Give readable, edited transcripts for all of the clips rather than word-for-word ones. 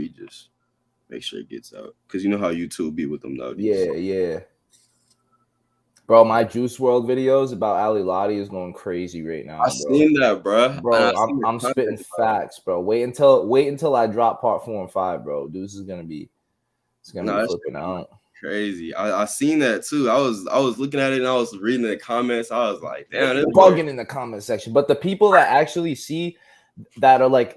me just make sure it gets out. Because you know how YouTube be with them nowadays. Yeah. Bro, my Juice World videos about Ali Lottie is going crazy right now, I bro. seen that, bro. Bro, I'm spitting facts, bro. Wait until I drop part 4 and 5, bro. Dude, it's gonna be flipping out. Crazy. I seen that too. I was looking at it and I was reading the comments. I was like, damn, they're bugging in the comment section. But the people that actually see that are like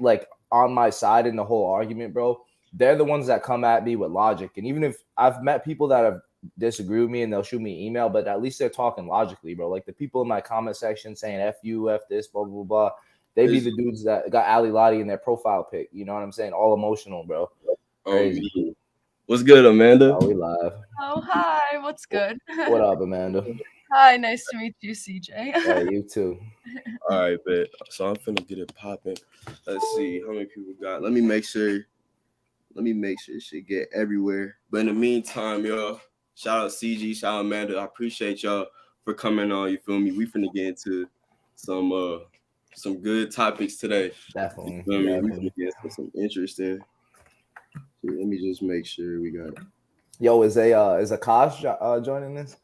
on my side in the whole argument, bro, they're the ones that come at me with logic. And even if I've met people that have disagreed with me and they'll shoot me an email, but at least they're talking logically, bro. Like the people in my comment section saying F you, F this, blah, blah, blah. They be the dudes that got Ali Lottie in their profile pic. You know what I'm saying? All emotional, bro. Crazy. What's good, Amanda? Oh, we live. Oh, hi. What's good? What up, Amanda? Hi, nice to meet you, CJ. Hey, you too. All right, bet. So I'm finna get it popping. Let's see how many people got. Let me make sure it should get everywhere. But in the meantime, y'all, shout out CG, shout out Amanda. I appreciate y'all for coming on. You feel me? We finna get into some good topics today. Definitely. We finna get into some interesting. Let me just make sure we got it. Yo, is Akash joining this?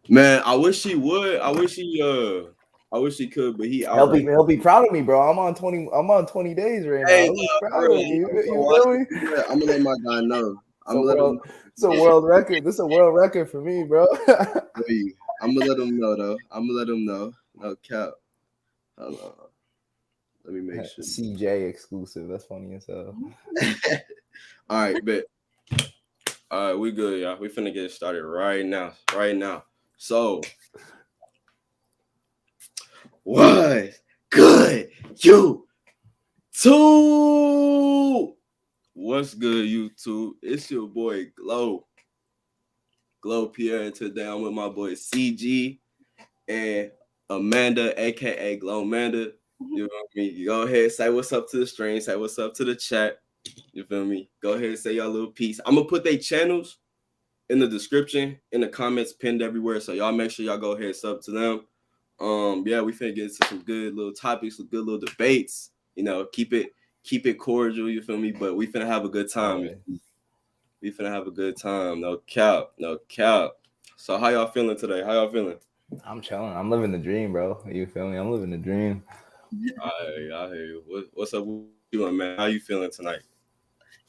Man, I wish he would. I wish he could, but he'll be proud of me, bro. I'm on 20 days right now. Hey, he'll be proud of me. You feel me? I'm gonna let my guy know. It's a world record. This is a world record for me, bro. I'm gonna let him know though. I'm gonna let him know. No cap. Hold on. Let me make sure. CJ exclusive. That's funny as hell. All right, bet. All right, we good, y'all. We finna get started right now. So, what good, YouTube? What's good, YouTube? It's your boy Glo Pierre, and today I'm with my boy CG and Amanda, aka GloManda. You feel me? You go ahead, say what's up to the stream, say what's up to the chat. You feel me? Go ahead and say your little piece. I'm gonna put their channels in the description, in the comments, pinned everywhere. So y'all make sure y'all go ahead and sub to them. Yeah, we finna get into some good little topics, some good little debates. You know, keep it cordial. You feel me? But we finna have a good time. Right. We finna have a good time. No cap. So how y'all feeling today? How y'all feeling? I'm chilling. I'm living the dream, bro. You feel me? I'm living the dream. I hear you. What's up with you, man? How you feeling tonight?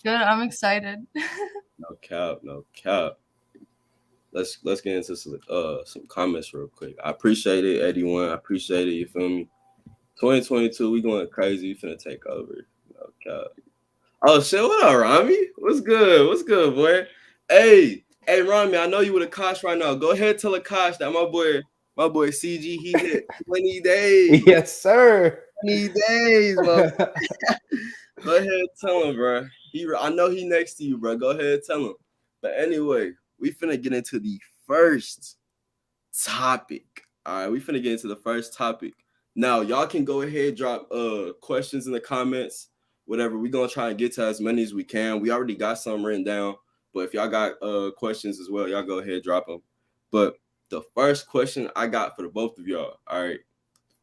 Good. I'm excited. No cap. Let's get into some comments real quick. I appreciate it, 81. I appreciate it. You feel me? 2022, we going crazy. We finna take over. No cap. Oh shit, what up, Rami? What's good, boy? Hey, Rami, I know you with Akash right now. Go ahead, tell Akash that my boy CG, he hit 20 days. Yes, sir. 20 days, bro. Go ahead, tell him, bro. I know he next to you, bro. Go ahead, tell him. But anyway, we finna get into the first topic. All right, we finna get into the first topic. Now, y'all can go ahead, drop questions in the comments, whatever. We're gonna try and get to as many as we can. We already got some written down, but if y'all got questions as well, y'all go ahead, drop them. But the first question I got for the both of y'all, all right.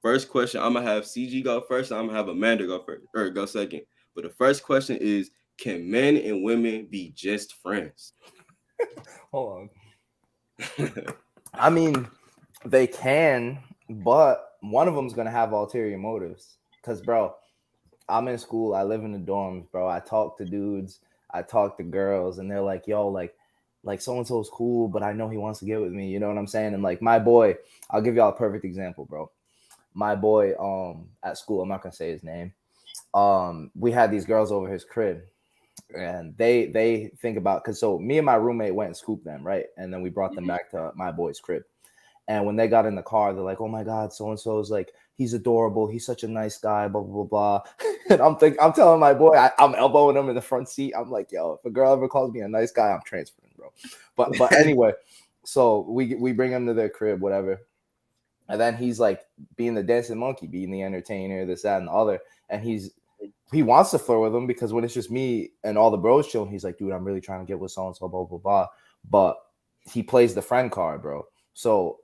First question, I'm gonna have CG go first, and I'm gonna have Amanda go first or go second. But the first question is, can men and women be just friends? Hold on. I mean, they can, but one of them's gonna have ulterior motives. Cause, bro, I'm in school. I live in the dorms, bro. I talk to dudes. I talk to girls, and they're like, "Yo, like so and so's cool, but I know he wants to get with me." You know what I'm saying? And like my boy, I'll give y'all a perfect example, bro. My boy, at school, I'm not gonna say his name. We had these girls over his crib, and they think about, because so me and my roommate went and scooped them, right, and then we brought them back to my boy's crib. And when they got in the car, they're like, "Oh my god, so and so is like, he's adorable, he's such a nice guy, blah blah blah." And I'm telling my boy, I'm elbowing him in the front seat. I'm like, "Yo, if a girl ever calls me a nice guy, I'm transferring, bro." But anyway, so we bring him to their crib, whatever. And then he's like being the dancing monkey, being the entertainer, this, that, and the other. And he wants to flirt with him, because when it's just me and all the bros chilling, he's like, "Dude, I'm really trying to get with so-and-so, blah, blah, blah." But he plays the friend card, bro. So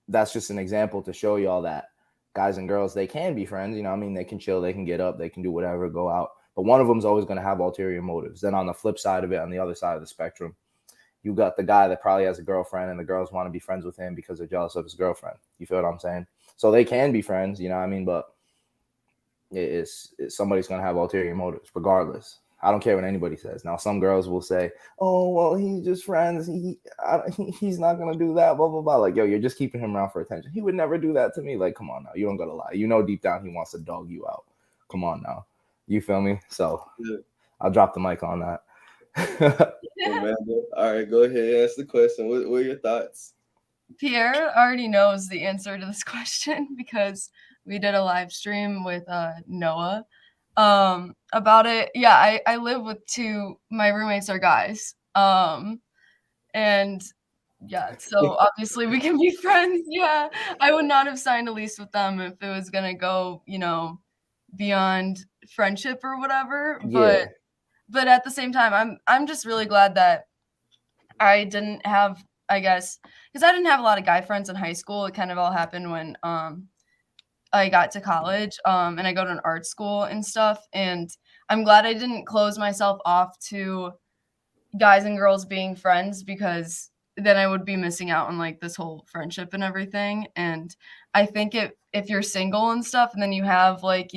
that's just an example to show y'all that guys and girls, they can be friends. You know what I mean? They can chill, they can get up, they can do whatever, go out. but one of them's always going to have ulterior motives. Then on the flip side of it, on the other side of the spectrum, you got the guy that probably has a girlfriend and the girls want to be friends with him because they're jealous of his girlfriend. You feel what I'm saying? So they can be friends, you know what I mean? But it's somebody's going to have ulterior motives regardless. I don't care what anybody says. Now, some girls will say, oh, well, he's just friends. He's not going to do that, blah, blah, blah. Like, yo, you're just keeping him around for attention. He would never do that to me. Like, come on now. You don't got to lie. You know deep down he wants to dog you out. Come on now. You feel me? So I'll drop the mic on that. All right, go ahead. Ask the question. What are your thoughts? Pierre already knows the answer to this question because we did a live stream with Noah about it. Yeah, I live with my roommates are guys. And yeah, so obviously we can be friends. Yeah, I would not have signed a lease with them if it was gonna go, beyond friendship or whatever. Yeah. But at the same time, I'm just really glad that I didn't have, I guess, because I didn't have a lot of guy friends in high school. It kind of all happened when I got to college, and I go to an art school and stuff. And I'm glad I didn't close myself off to guys and girls being friends, because then I would be missing out on like this whole friendship and everything. And I think if you're single and stuff, and then you have like,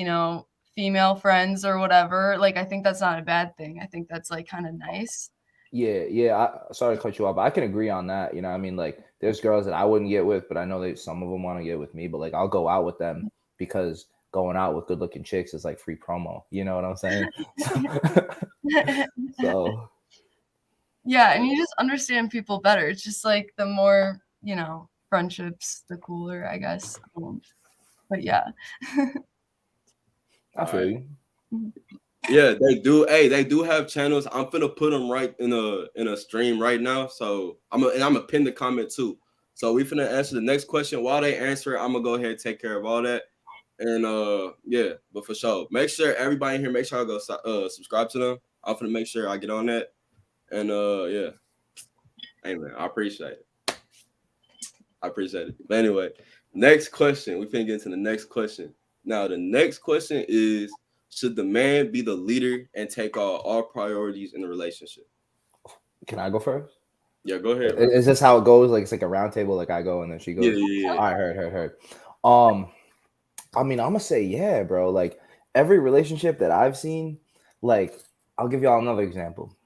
female friends or whatever, like I think that's not a bad thing. I think that's like kind of nice. Yeah. Sorry to cut you off, but I can agree on that. You know, I mean, like, there's girls that I wouldn't get with, but I know that some of them want to get with me. But like, I'll go out with them because going out with good-looking chicks is like free promo. You know what I'm saying? So yeah, and you just understand people better. It's just like the more friendships, the cooler, I guess. But yeah, I feel you. Yeah, they do. Hey, they do have channels. I'm finna put them right in a stream right now. So I'm gonna pin the comment too. So we finna answer the next question. While they answer it, I'm gonna go ahead and take care of all that. And yeah, but for sure, make sure everybody in here, make sure I go subscribe to them. I'm finna make sure I get on that. And yeah, hey man, I appreciate it. But anyway, next question. We finna get into the next question. Now the next question is, should the man be the leader and take all priorities in the relationship? Can I go first? Yeah, go ahead. Is this how it goes? Like, it's like a round table, like I go and then she goes. Yeah. All right, heard. I mean, I'm gonna say yeah, bro. Like, every relationship that I've seen, like, I'll give y'all another example.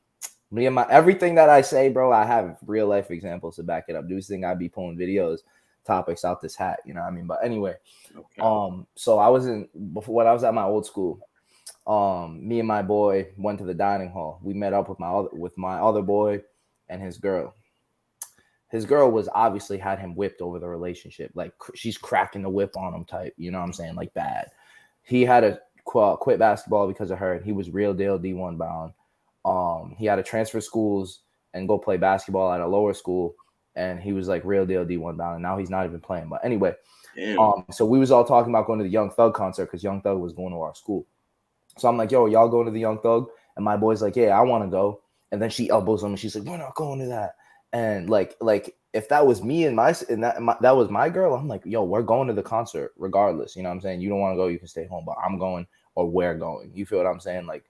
Me and everything that I say, bro, I have real life examples to back it up. This thing I'd be pulling videos, topics out this hat, you know what I mean? But anyway, okay. So when I was at my old school, me and my boy went to the dining hall. We met up with my other boy and his girl. His girl was obviously had him whipped over the relationship. Like, she's cracking the whip on him type, you know what I'm saying? Like, bad. He had to quit basketball because of her. He was real deal D1 bound. He had to transfer schools and go play basketball at a lower school, and he was like real deal D1 bound, and now he's not even playing. But anyway, so we was all talking about going to the Young Thug concert because Young Thug was going to our school. So I'm like, yo, y'all going to the Young Thug? And my boy's like, yeah, I want to go. And then she elbows him and she's like, we're not going to that. And like if that was me and that was my girl, I'm like, yo, we're going to the concert regardless. You know what I'm saying? You don't want to go, you can stay home, but I'm going, or we're going. You feel what I'm saying? Like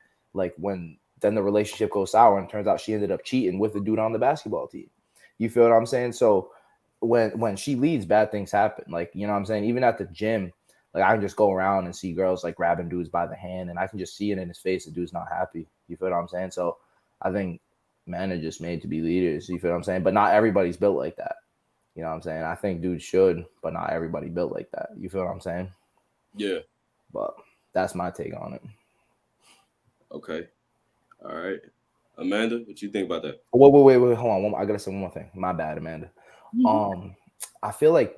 when then the relationship goes sour and turns out she ended up cheating with the dude on the basketball team. You feel what I'm saying? So when she leaves, bad things happen. Like, you know what I'm saying? Even at the gym, like, I can just go around and see girls like grabbing dudes by the hand, and I can just see it in his face. The dude's not happy. You feel what I'm saying? So I think men are just made to be leaders. You feel what I'm saying? But not everybody's built like that. You know what I'm saying? I think dudes should, but not everybody built like that. You feel what I'm saying? Yeah. But that's my take on it. Okay. All right. Amanda, what you think about that? Wait. Hold on. I gotta say one more thing. My bad, Amanda. I feel like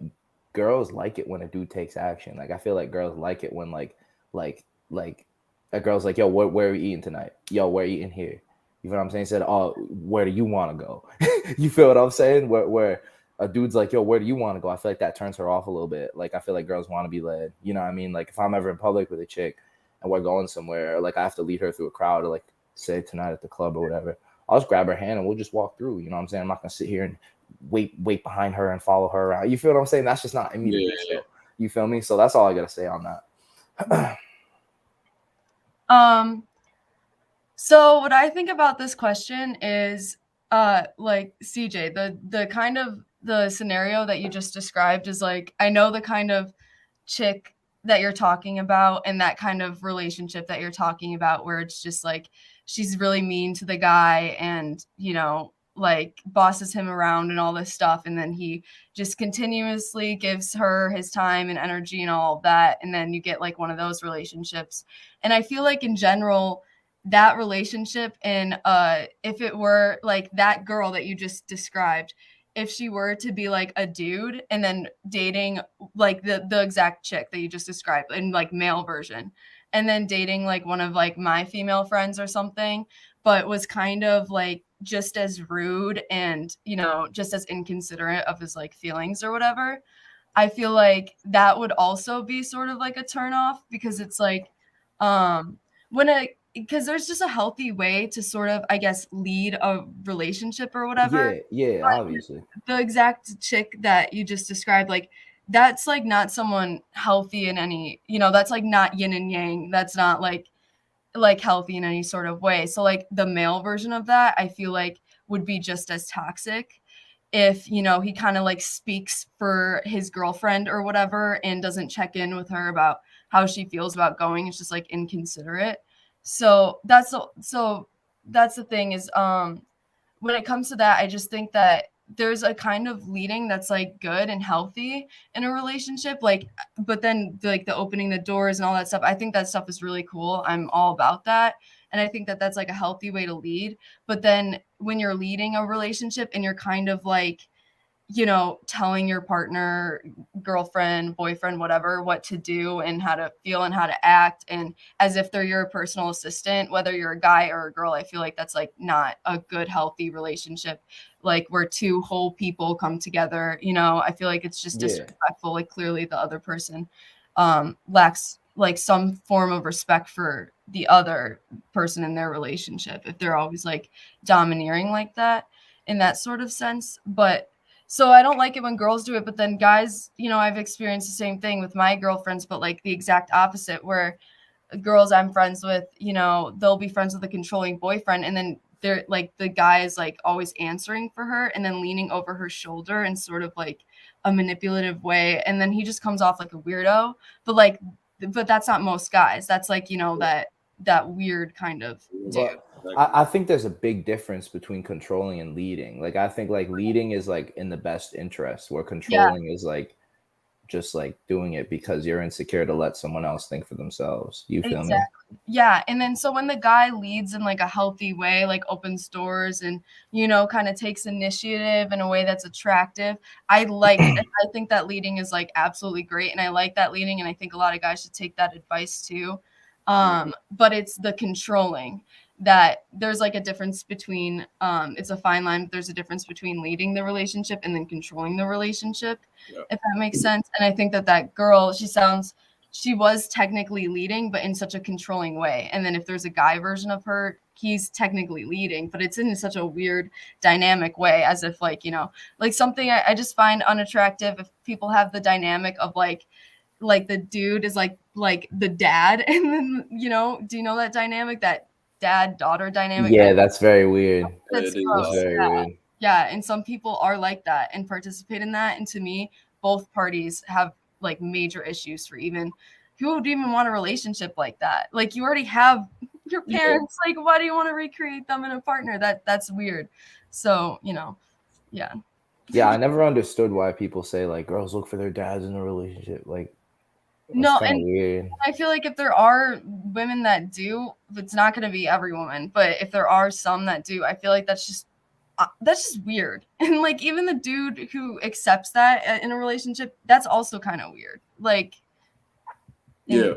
girls like it when a dude takes action. Like, I feel like girls like it when like a girl's like, yo, where are we eating tonight? Yo, we're eating here. You feel what I'm saying? Said, oh, where do you want to go? You feel what I'm saying? Where a dude's like, yo, where do you want to go? I feel like that turns her off a little bit. Like, I feel like girls want to be led. You know what I mean? Like, if I'm ever in public with a chick and we're going somewhere, or like I have to lead her through a crowd, or like say tonight at the club or whatever, I'll just grab her hand and we'll just walk through. You know what I'm saying? I'm not gonna sit here and wait behind her and follow her around. You feel what I'm saying? That's just not immediate. Yeah. So, you feel me? So that's all I gotta say on that. So what I think about this question is like CJ, the kind of the scenario that you just described is like, I know the kind of chick that you're talking about and that kind of relationship that you're talking about where it's just like she's really mean to the guy and, you know, like bosses him around and all this stuff, and then he just continuously gives her his time and energy and all of that, and then you get like one of those relationships. And I feel like in general that relationship, and if it were like that girl that you just described, if she were to be like a dude and then dating like the exact chick that you just described in like male version, and then dating like one of like my female friends or something, but was kind of like just as rude and, you know, just as inconsiderate of his like feelings or whatever, I feel like that would also be sort of like a turn off, because it's like when a because there's just a healthy way to sort of, I guess, lead a relationship or whatever. Yeah, obviously. The exact chick that you just described, like that's like not someone healthy in any, you know, that's like not yin and yang. That's not like healthy in any sort of way. So like the male version of that, I feel like would be just as toxic if, you know, he kind of like speaks for his girlfriend or whatever and doesn't check in with her about how she feels about going. It's just like inconsiderate. So that's the thing is when it comes to that, I just think that there's a kind of leading that's like good and healthy in a relationship, like, but then like the opening the doors and all that stuff, I think that stuff is really cool. I'm all about that, and I think that that's like a healthy way to lead. But then when you're leading a relationship and you're kind of like, you know, telling your partner, girlfriend, boyfriend, whatever, what to do and how to feel and how to act, and as if they're your personal assistant, whether you're a guy or a girl, I feel like that's like not a good, healthy relationship. Like where two whole people come together, you know, I feel like it's just Yeah. disrespectful. Like clearly the other person lacks like some form of respect for the other person in their relationship if they're always like domineering like that in that sort of sense. But so I don't like it when girls do it, but then guys, you know, I've experienced the same thing with my girlfriends, but like the exact opposite, where girls I'm friends with, you know, they'll be friends with a controlling boyfriend, and then they're like the guy is like always answering for her and then leaning over her shoulder in sort of like a manipulative way, and then he just comes off like a weirdo. But like, but that's not most guys. That's like, you know, that weird kind of dude. But I think there's a big difference between controlling and leading. Like I think like leading is like in the best interest, where controlling is like just like doing it because you're insecure to let someone else think for themselves. You feel me? Exactly. Yeah. And then so when the guy leads in like a healthy way, like opens doors and, you know, kind of takes initiative in a way that's attractive, I like it. I think that leading is like absolutely great. And I like that leading. And I think a lot of guys should take that advice too. But it's the controlling that there's like a difference between, it's a fine line, but there's a difference between leading the relationship and then controlling the relationship, if that makes sense. And I think that that girl, she was technically leading, but in such a controlling way. And then if there's a guy version of her, he's technically leading, but it's in such a weird dynamic way, as if like, you know, like something I just find unattractive if people have the dynamic of like the dude is like the dad. And then, you know, do you know that dynamic, that dad daughter dynamic? Yeah, that's very weird. That's That's gross. very weird. Yeah, and some people are like that and participate in that. And to me, both parties have like major issues for even who would even want a relationship like that. Like you already have your parents. Like, why do you want to recreate them in a partner? That's weird. So, you know, yeah. Yeah, I never understood why people say like girls look for their dads in a relationship. Like that's No, kind of and weird. I feel like if there are women that do, it's not going to be every woman, but if there are some that do, I feel like that's just weird. And like even the dude who accepts that in a relationship, that's also kind of weird. Like, Yeah.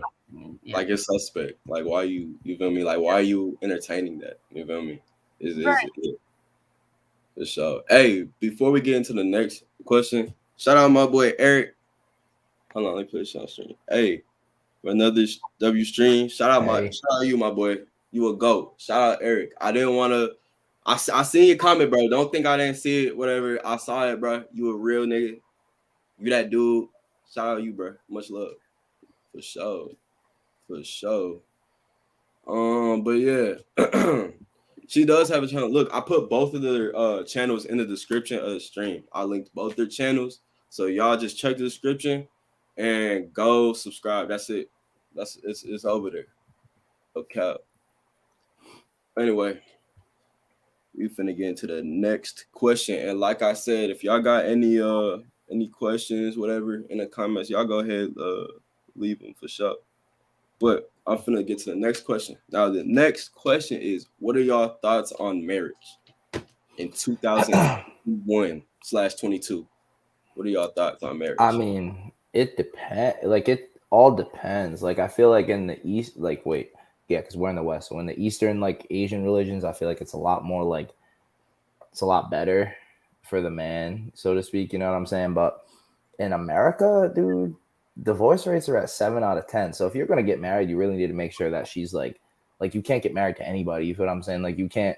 yeah. Like it's suspect. Like why you feel me? Like why are you entertaining that? You feel me? Is Right. it for sure. Hey, before we get into the next question, shout out my boy Eric. Hold on, let me put this on stream. Hey, for another W stream. Shout out you, my boy. You a GOAT. Shout out Eric. I didn't want to. I seen your comment, bro. Don't think I didn't see it. Whatever. I saw it, bro. You a real nigga. You that dude. Shout out you, bro. Much love. For sure. For sure. But yeah, she does have a channel. Look, I put both of their channels in the description of the stream. I linked both their channels, so y'all just check the description and go subscribe. That's it. It's over there. Okay. Anyway, we finna get into the next question. And like I said, if y'all got any questions, whatever, in the comments, y'all go ahead leave them for sure. But I'm finna get to the next question. Now, the next question is, what are y'all thoughts on marriage in 2001/22? What are y'all thoughts on marriage? I mean, it depends. Like, it all depends. Like, I feel like in the East, like, wait, yeah, because we're in the West. So in the Eastern, like, Asian religions, I feel like it's a lot more like, it's a lot better for the man, so to speak. You know what I'm saying? But in America, dude, divorce rates are at 7 out of 10. So if you're gonna get married, you really need to make sure that she's like you can't get married to anybody. You feel what I'm saying? Like, you can't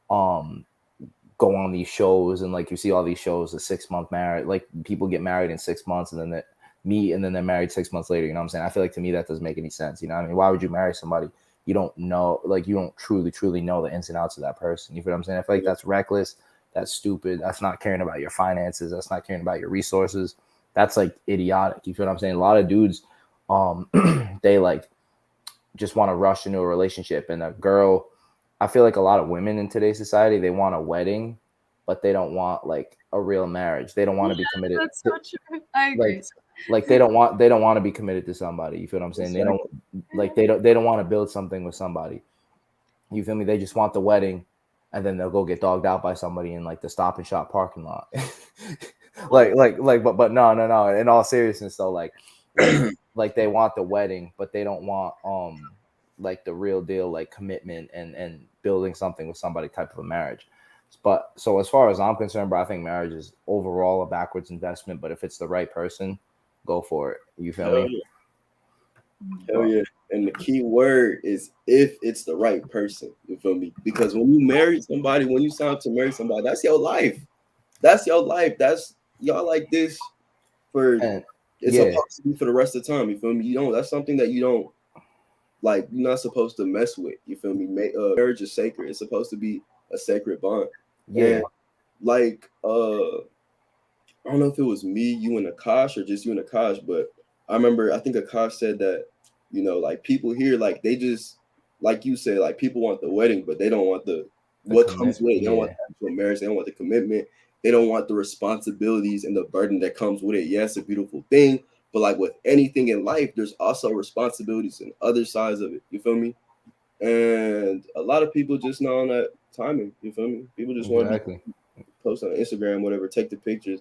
go on these shows and like you see all these shows, the 6-month marriage, like people get married in 6 months and then they meet and then they're married 6 months later. You know what I'm saying? I feel like to me that doesn't make any sense. You know what I mean? Why would you marry somebody you don't know? Like, you don't truly know the ins and outs of that person. You feel what I'm saying? I feel like that's reckless. That's stupid. That's not caring about your finances. That's not caring about your resources. That's like idiotic. You feel what I'm saying? A lot of dudes, they like just want to rush into a relationship. And a girl, I feel like a lot of women in today's society, they want a wedding, but they don't want like a real marriage. They don't want to be committed. That's so true. I agree. Like they don't want to be committed to somebody. You feel what I'm saying? They don't want to build something with somebody. You feel me? They just want the wedding, and then they'll go get dogged out by somebody in like the Stop and Shop parking lot. But no. In all seriousness though, like they want the wedding, but they don't want like the real deal, like commitment and building something with somebody type of a marriage. But so as far as I'm concerned, bro, I think marriage is overall a backwards investment. But if it's the right person, go for it. You feel Hell me? yeah. Hell yeah. And the key word is if it's the right person. You feel me? Because when you marry somebody, when you sign up to marry somebody, that's your life. That's your life. That's y'all like this for And it's supposed to be for the rest of the time. You feel me? You don't. That's something that you don't like. You're not supposed to mess with. You feel me? Marriage is sacred. It's supposed to be a sacred bond. yeah. And like I don't know if it was me, you and Akash, or just you and Akash, but I remember I think Akash said that, you know, like people here, like they just like you said, like people want the wedding, but they don't want the what comes with it. They don't want the actual marriage, they don't want the commitment, they don't want the responsibilities and the burden that comes with it. Yes, a beautiful thing, but like with anything in life, there's also responsibilities and other sides of it. You feel me? And a lot of people just know on that timing. You feel me? People just want to be post on Instagram, whatever, take the pictures,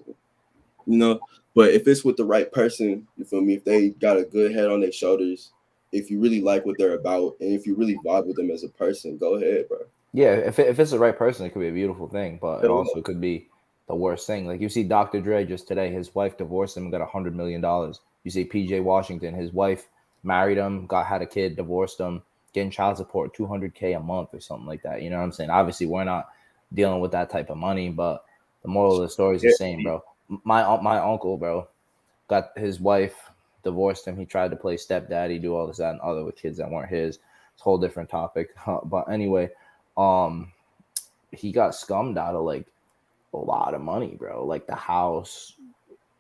you know. But if it's with the right person, you feel me? If they got a good head on their shoulders, if you really like what they're about, and if you really vibe with them as a person, go ahead, bro. Yeah, if it's the right person, it could be a beautiful thing, but it also could be the worst thing. Like you see Dr. Dre just today, his wife divorced him and got $100 million. You see PJ Washington, his wife married him, had a kid, divorced him, getting child support $200K a month or something like that. You know what I'm saying? Obviously, we're not dealing with that type of money, but the moral of the story is the same, bro. My uncle, bro, got his wife, divorced him. He tried to play stepdaddy, do all this, that, and other with kids that weren't his. It's a whole different topic. But anyway, he got scummed out of like a lot of money, bro. Like the house,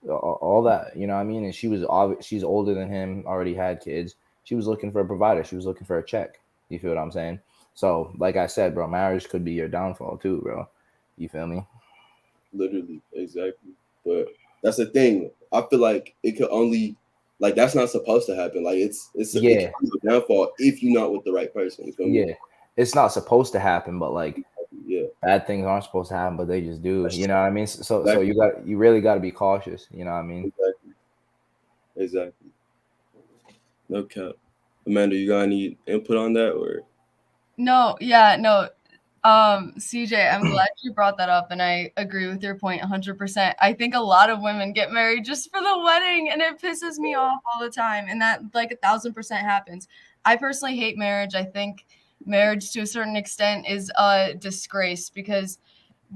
all that. You know what I mean? And she's older than him, already had kids. She was looking for a provider. She was looking for a check. You feel what I'm saying? So, like I said, bro, marriage could be your downfall too, bro. You feel me? Literally, exactly. But that's the thing. I feel like it could only like that's not supposed to happen. Like it can be a downfall if you're not with the right person. You feel me? Yeah, it's not supposed to happen, but like yeah, bad things aren't supposed to happen, but they just do. You know what I mean? So you really got to be cautious. You know what I mean? Exactly. No cap. Amanda, you got any input on that or? No, yeah, no. CJ, I'm glad you brought that up, and I agree with your point 100%. I think a lot of women get married just for the wedding, and it pisses me off all the time, and that like 1,000% happens. I personally hate marriage. I think marriage to a certain extent is a disgrace because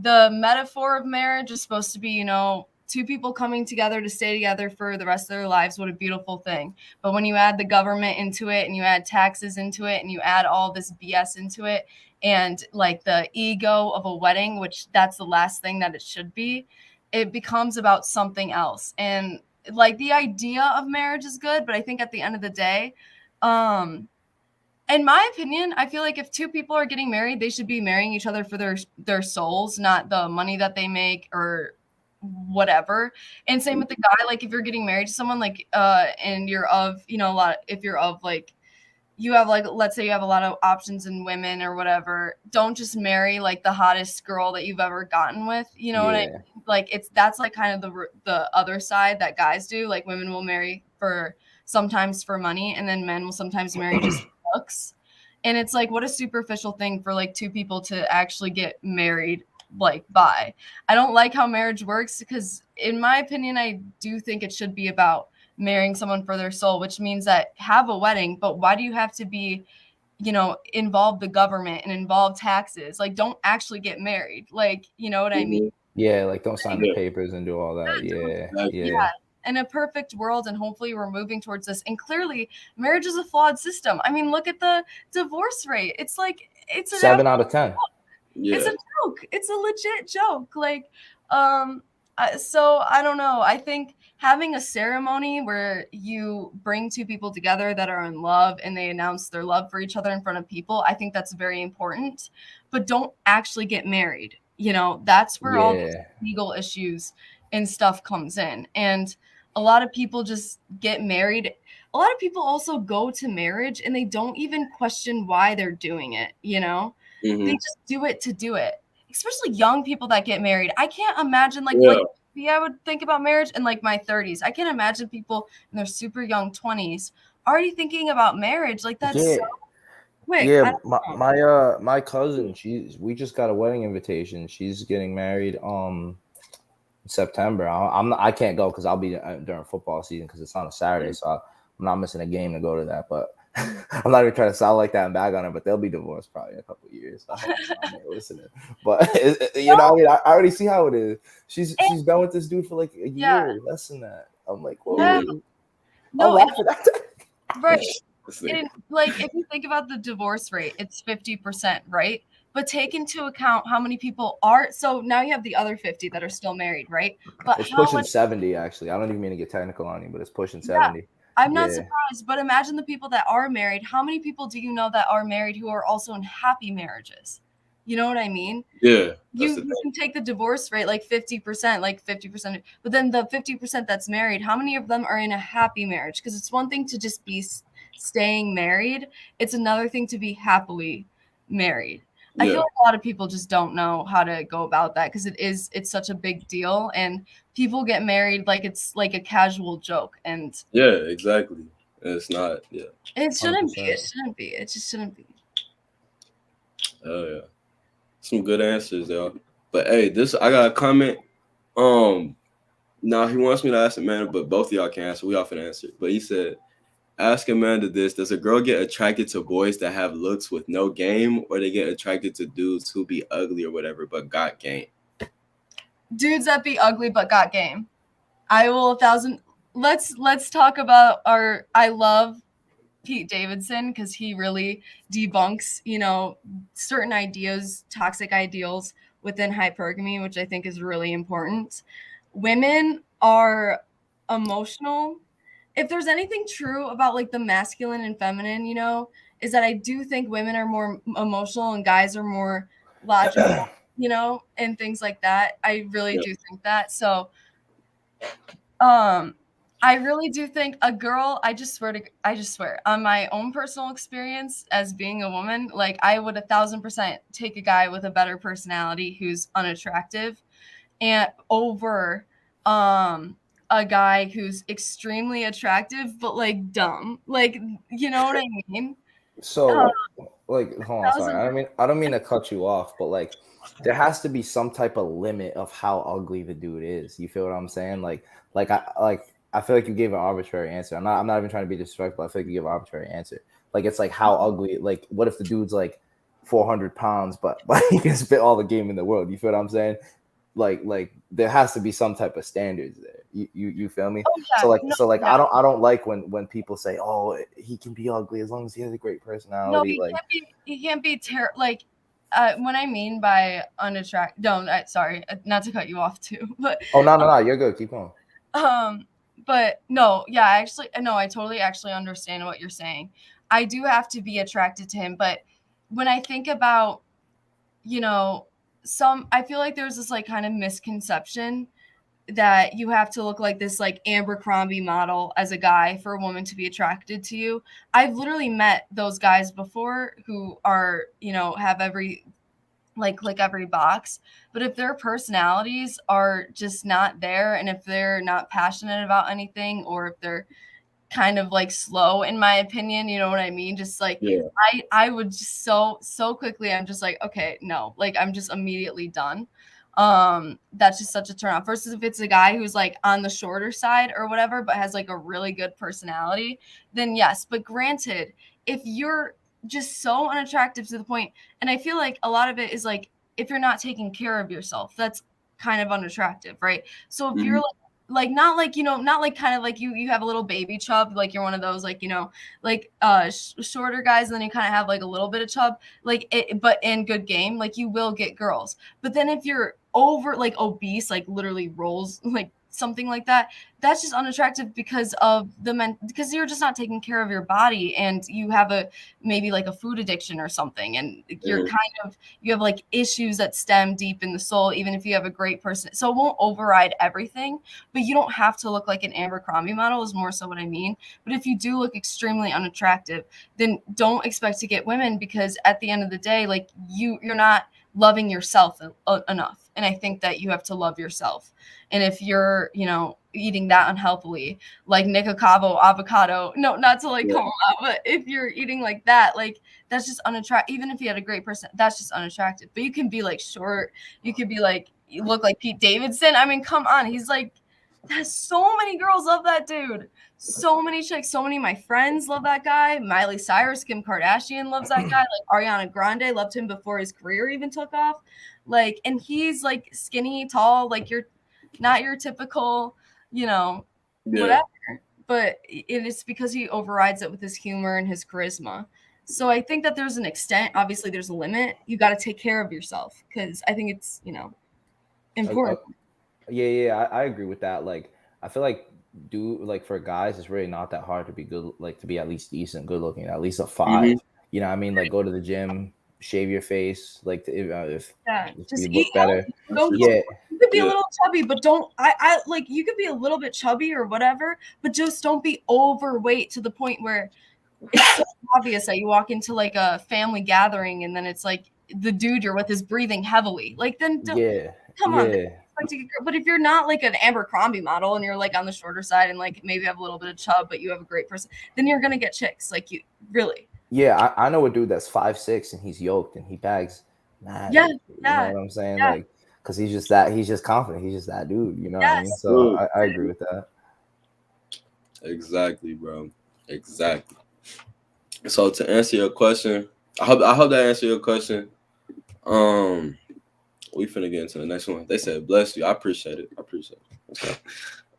the metaphor of marriage is supposed to be, you know, two people coming together to stay together for the rest of their lives, what a beautiful thing. But when you add the government into it and you add taxes into it and you add all this BS into it and like the ego of a wedding, which that's the last thing that it should be, it becomes about something else. And like the idea of marriage is good, but I think at the end of the day, in my opinion, I feel like if two people are getting married, they should be marrying each other for their souls, not the money that they make or whatever. And same with the guy. Like if you're getting married to someone, like and you're of, you know, a lot. If you're of like, you have like, let's say you have a lot of options in women or whatever. Don't just marry like the hottest girl that you've ever gotten with. You know what I mean? Like that's like kind of the other side that guys do. Like women will marry sometimes for money, and then men will sometimes marry just looks. And it's like, what a superficial thing for like two people to actually get married like by. I don't like how marriage works because in my opinion, I do think it should be about marrying someone for their soul, which means that have a wedding, but why do you have to be, you know, involve the government and involve taxes? Like don't actually get married. Like, you know what I mean? Yeah, like don't sign the papers and do all that. Yeah. In a perfect world, and hopefully we're moving towards this. And clearly, marriage is a flawed system. I mean, look at the divorce rate. It's like it's 7 out of 10. Yeah. It's a joke. It's a legit joke. Like, so I don't know. I think having a ceremony where you bring two people together that are in love and they announce their love for each other in front of people, I think that's very important. But don't actually get married. You know, that's where all these legal issues and stuff comes in. And a lot of people just get married. A lot of people also go to marriage and they don't even question why they're doing it, you know? They just do it to do it. Especially young people that get married. I can't imagine like I would think about marriage in like my 30s. I can't imagine people in their super young 20s already thinking about marriage. Like that's so quick. Yeah, my cousin, we just got a wedding invitation. She's getting married September. I can't go because I'll be during football season because it's on a Saturday, so I'm not missing a game to go to that. But I'm not even trying to sound like that and bag on her. But they'll be divorced probably in a couple of years. I hope I'm not listening. But you know, I mean, I already see how it is. She's been with this dude for like a year, less than that. I'm like, whoa. Right. And like if you think about the divorce rate, it's 50%, right? But take into account how many people are. So now you have the other 50 that are still married, right? But it's pushing 70, actually. I don't even mean to get technical on you, but it's pushing 70. I'm not surprised. But imagine the people that are married. How many people do you know that are married who are also in happy marriages? You know what I mean? Yeah. You can take the divorce rate like 50%, but then the 50% that's married, how many of them are in a happy marriage? Because it's one thing to just be staying married. It's another thing to be happily married. I feel like a lot of people just don't know how to go about that because it's such a big deal and people get married like it's like a casual joke. And exactly. It's not. Yeah. It shouldn't be. It shouldn't be. It just shouldn't be. Oh yeah. Some good answers, though. But hey, I got a comment. Now he wants me to ask Amanda, but both of y'all can answer. We often answer. But he said, ask Amanda this: does a girl get attracted to boys that have looks with no game, or they get attracted to dudes who be ugly or whatever but got game? Dudes that be ugly but got game. I will 1,000. Let's talk about I love Pete Davidson because he really debunks, you know, certain ideas, toxic ideals within hypergamy, which I think is really important. Women are emotional. If there's anything true about like the masculine and feminine, you know, is that I do think women are more emotional and guys are more logical, you know, and things like that. I really do think that. So, I really do think a girl, I just swear on my own personal experience as being a woman, like I would 1,000% take a guy with a better personality who's unattractive and over a guy who's extremely attractive but like dumb. Like, you know what I mean? So like, hold on, sorry. I don't mean to cut you off, but like there has to be some type of limit of how ugly the dude is. You feel what I'm saying? I feel like you gave an arbitrary answer. I'm not even trying to be disrespectful. I feel like you give an arbitrary answer. Like it's like how ugly. Like what if the dude's like 400 pounds, but he can spit all the game in the world? You feel what I'm saying? like there has to be some type of standards there. You feel me? Oh yeah, So like yeah. I don't like when people say, oh, he can be ugly as long as he has a great No, personality. Like he can't be like what I mean by unattractive. No, sorry, not to cut you off too, but no, you're good. Keep going. but no, yeah, actually, no, I totally actually understand what you're saying. I do have to be attracted to him, but when I think about, you know, I feel like there's this like kind of misconception that you have to look like this like Abercrombie model as a guy for a woman to be attracted to you. I've literally met those guys before who are, have every click every box, but if their personalities are just not there, and if they're not passionate about anything, or if they're kind of like slow, in my opinion, you know what I mean, just like Yeah. I would just so quickly, I'm just like, okay, no, like I'm just immediately done. That's just such a turn off. Versus if it's a guy who's like on the shorter side or whatever, but has like a really good personality, then yes. But granted, if you're just so unattractive to the point, and I feel like a lot of it is like, if you're not taking care of yourself, that's kind of unattractive, right? So if you're like not like, not like kind of like you have a little baby chub, like you're one of those like, like shorter guys, and then you kind of have like a little bit of chub, like it, but in good game, like you will get girls. But then if you're over like obese, like literally rolls, like something like that, that's just unattractive because of because you're just not taking care of your body, and you have maybe like a food addiction or something, and you're you have like issues that stem deep in the soul, even if you have a great person. So it won't override everything, but you don't have to look like an Abercrombie model, is more so what I mean. But if you do look extremely unattractive, then don't expect to get women, because at the end of the day, like you're not loving yourself enough. And I think that you have to love yourself. And if you're, eating that unhealthily, like Nick Cabo avocado, no, not to like call him out, but if you're eating like that, like that's just unattractive. Even if you had a great person, that's just unattractive. But you can be like short, you could be like, you look like Pete Davidson. I mean, come on, he's like, so many girls love that dude. So many chicks, so many of my friends love that guy. Miley Cyrus, Kim Kardashian loves that guy. Like Ariana Grande loved him before his career even took off. Like, and he's like skinny, tall, like you're not your typical, whatever. But it is because he overrides it with his humor and his charisma. So I think that there's an extent, obviously there's a limit. You got to take care of yourself, because I think it's, important. Yeah, I agree with that. Like, I feel like for guys, it's really not that hard to be good, like to be at least decent, good looking, at least a 5. You know what I mean? Like, go to the gym, shave your face, like if just you eat look better. You could be a little chubby, but don't I like, you could be a little bit chubby or whatever, but just don't be overweight to the point where it's so obvious that you walk into like a family gathering, and then it's like the dude you're with is breathing heavily. Like, then don't, come on. But if you're not like an Abercrombie model, and you're like on the shorter side, and like maybe have a little bit of chub, but you have a great person, then you're gonna get chicks. Like, you really. Yeah, I know a dude that's 5'6" and he's yoked and he bags mad. You know what I'm saying? Like, because he's just confident. He's just that dude. You know what I mean? So I agree with that. Exactly, bro. Exactly. So to answer your question, I hope that answered your question. We finna get into the next one. They said, bless you. I appreciate it.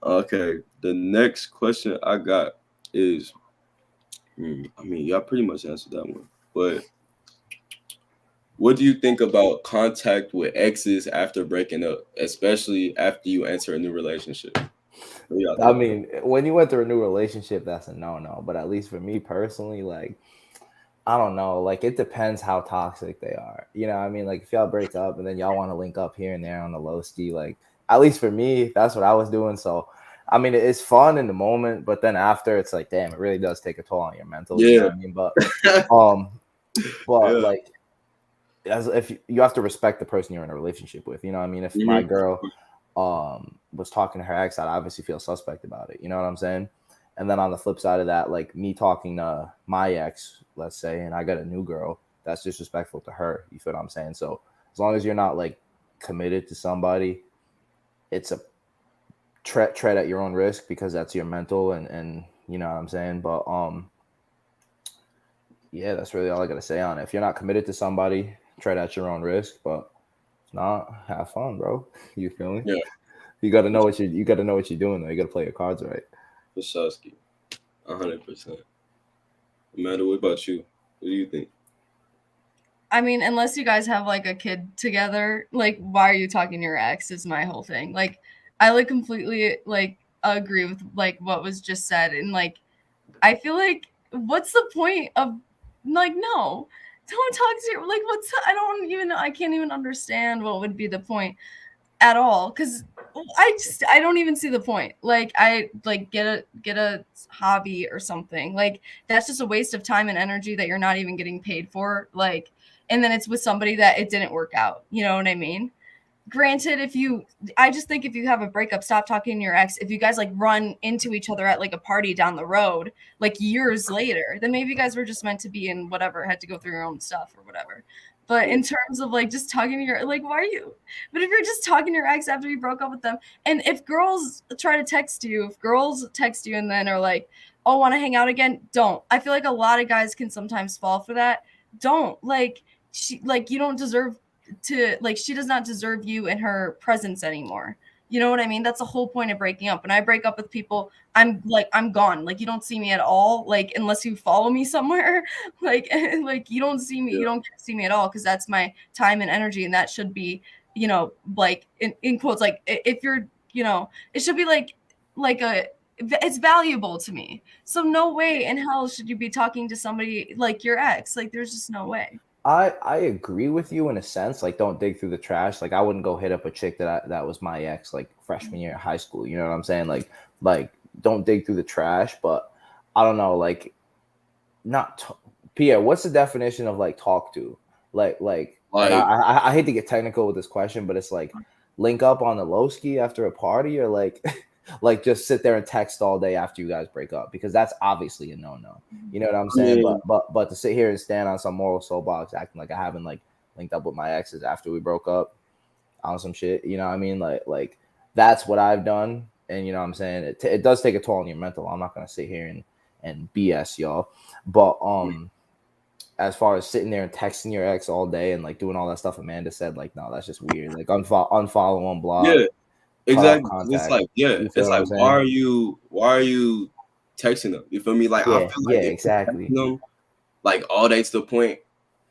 Okay. The next question I got is, I mean, y'all pretty much answered that one. But what do you think about contact with exes after breaking up, especially after you enter a new relationship? I mean, when you went through a new relationship, that's a no-no. But at least for me personally, like, I don't know. Like, it depends how toxic they are. You know what I mean? Like, if y'all break up and then y'all want to link up here and there on the low ski, like, at least for me, that's what I was doing. So, I mean, it's fun in the moment, but then after, it's like, damn, it really does take a toll on your mental. You know what I mean? But like, as if you have to respect the person you're in a relationship with. You know what I mean? If my girl was talking to her ex, I'd obviously feel suspect about it. You know what I'm saying? And then on the flip side of that, like me talking to my ex, let's say, and I got a new girl, that's disrespectful to her. You feel what I'm saying? So as long as you're not like committed to somebody, it's a tread at your own risk, because that's your mental and you know what I'm saying? But yeah, that's really all I gotta say on it. If you're not committed to somebody, tread at your own risk. But Nah, have fun, bro. You feel me? Yeah, You gotta know what you gotta know what you're doing though. You gotta play your cards right. for Sasuke, 100%. Amanda, what about you? What do you think? I mean, unless you guys have like a kid together, like why are you talking to your ex is my whole thing. Like I like completely like agree with like what was just said, and like I feel like what's the point of like no, don't talk to your like what's I don't even I can't even understand what would be the point at all, because I don't even see the point. Like I like get a hobby or something. Like that's just a waste of time and energy that you're not even getting paid for. Like, and then it's with somebody that it didn't work out. You know what I mean? Granted, I just think if you have a breakup, stop talking to your ex. If you guys like run into each other at like a party down the road, like years later, then maybe you guys were just meant to be, and whatever, had to go through your own stuff or whatever. But in terms of like just talking to your like, why are you? But if you're just talking to your ex after you broke up with them, and if girls try to text you, if girls text you and then are like, oh, want to hang out again, don't. I feel like a lot of guys can sometimes fall for that. Don't like you don't deserve to like she does not deserve you in her presence anymore. You know what I mean? That's the whole point of breaking up. When I break up with people, I'm gone. Like you don't see me at all. Like unless you follow me somewhere, like like you don't see me. You don't get to see me at all because that's my time and energy, and that should be like in quotes like if you're it should be like a it's valuable to me. So no way in hell should you be talking to somebody like your ex. Like there's just no way. I agree with you in a sense. Like, don't dig through the trash. Like, I wouldn't go hit up a chick that was my ex like freshman year of high school. You know what I'm saying? Like don't dig through the trash. But I don't know. Like, not Pierre. What's the definition of like talk to? And I hate to get technical with this question, but it's like link up on the low ski after a party, or like like just sit there and text all day after you guys break up, because that's obviously a no. You know what I'm saying? Yeah. But to sit here and stand on some moral soapbox acting like I haven't like linked up with my exes after we broke up on some shit, you know what I mean? Like that's what I've done, and you know what I'm saying? It does take a toll on your mental. I'm not gonna sit here and BS y'all, but as far as sitting there and texting your ex all day and like doing all that stuff Amanda said, like no, that's just weird. Like unfollow, unblock, Yeah, cut off exactly. It's contact. like, yeah, You feel it's what like, I'm saying? why are you texting them? You feel me? Like, I Yeah, feel yeah, like if you exactly. texting them, like all day to the point,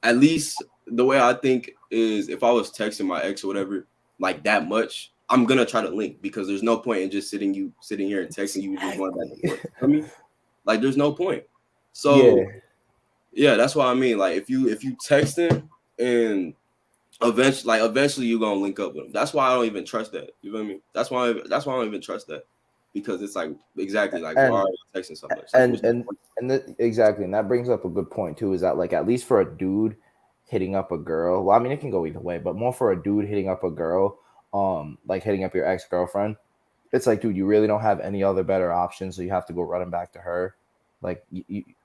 at least the way I think is if I was texting my ex or whatever, like that much, I'm gonna try to link, because there's no point in just sitting here and texting you just going back and forth. I mean, like there's no point. So Yeah. yeah, that's what I mean. Like if you texting and eventually you're gonna link up with them. That's why I don't even trust that. You feel me? That's why I don't even trust that, because it's like exactly like why And are you texting so much? Like what's the point? exactly, and that brings up a good point too. Is that like at least for a dude hitting up a girl? Well, I mean, it can go either way, but more for a dude hitting up a girl, like hitting up your ex girlfriend. It's like, dude, you really don't have any other better options, so you have to go running back to her. Like,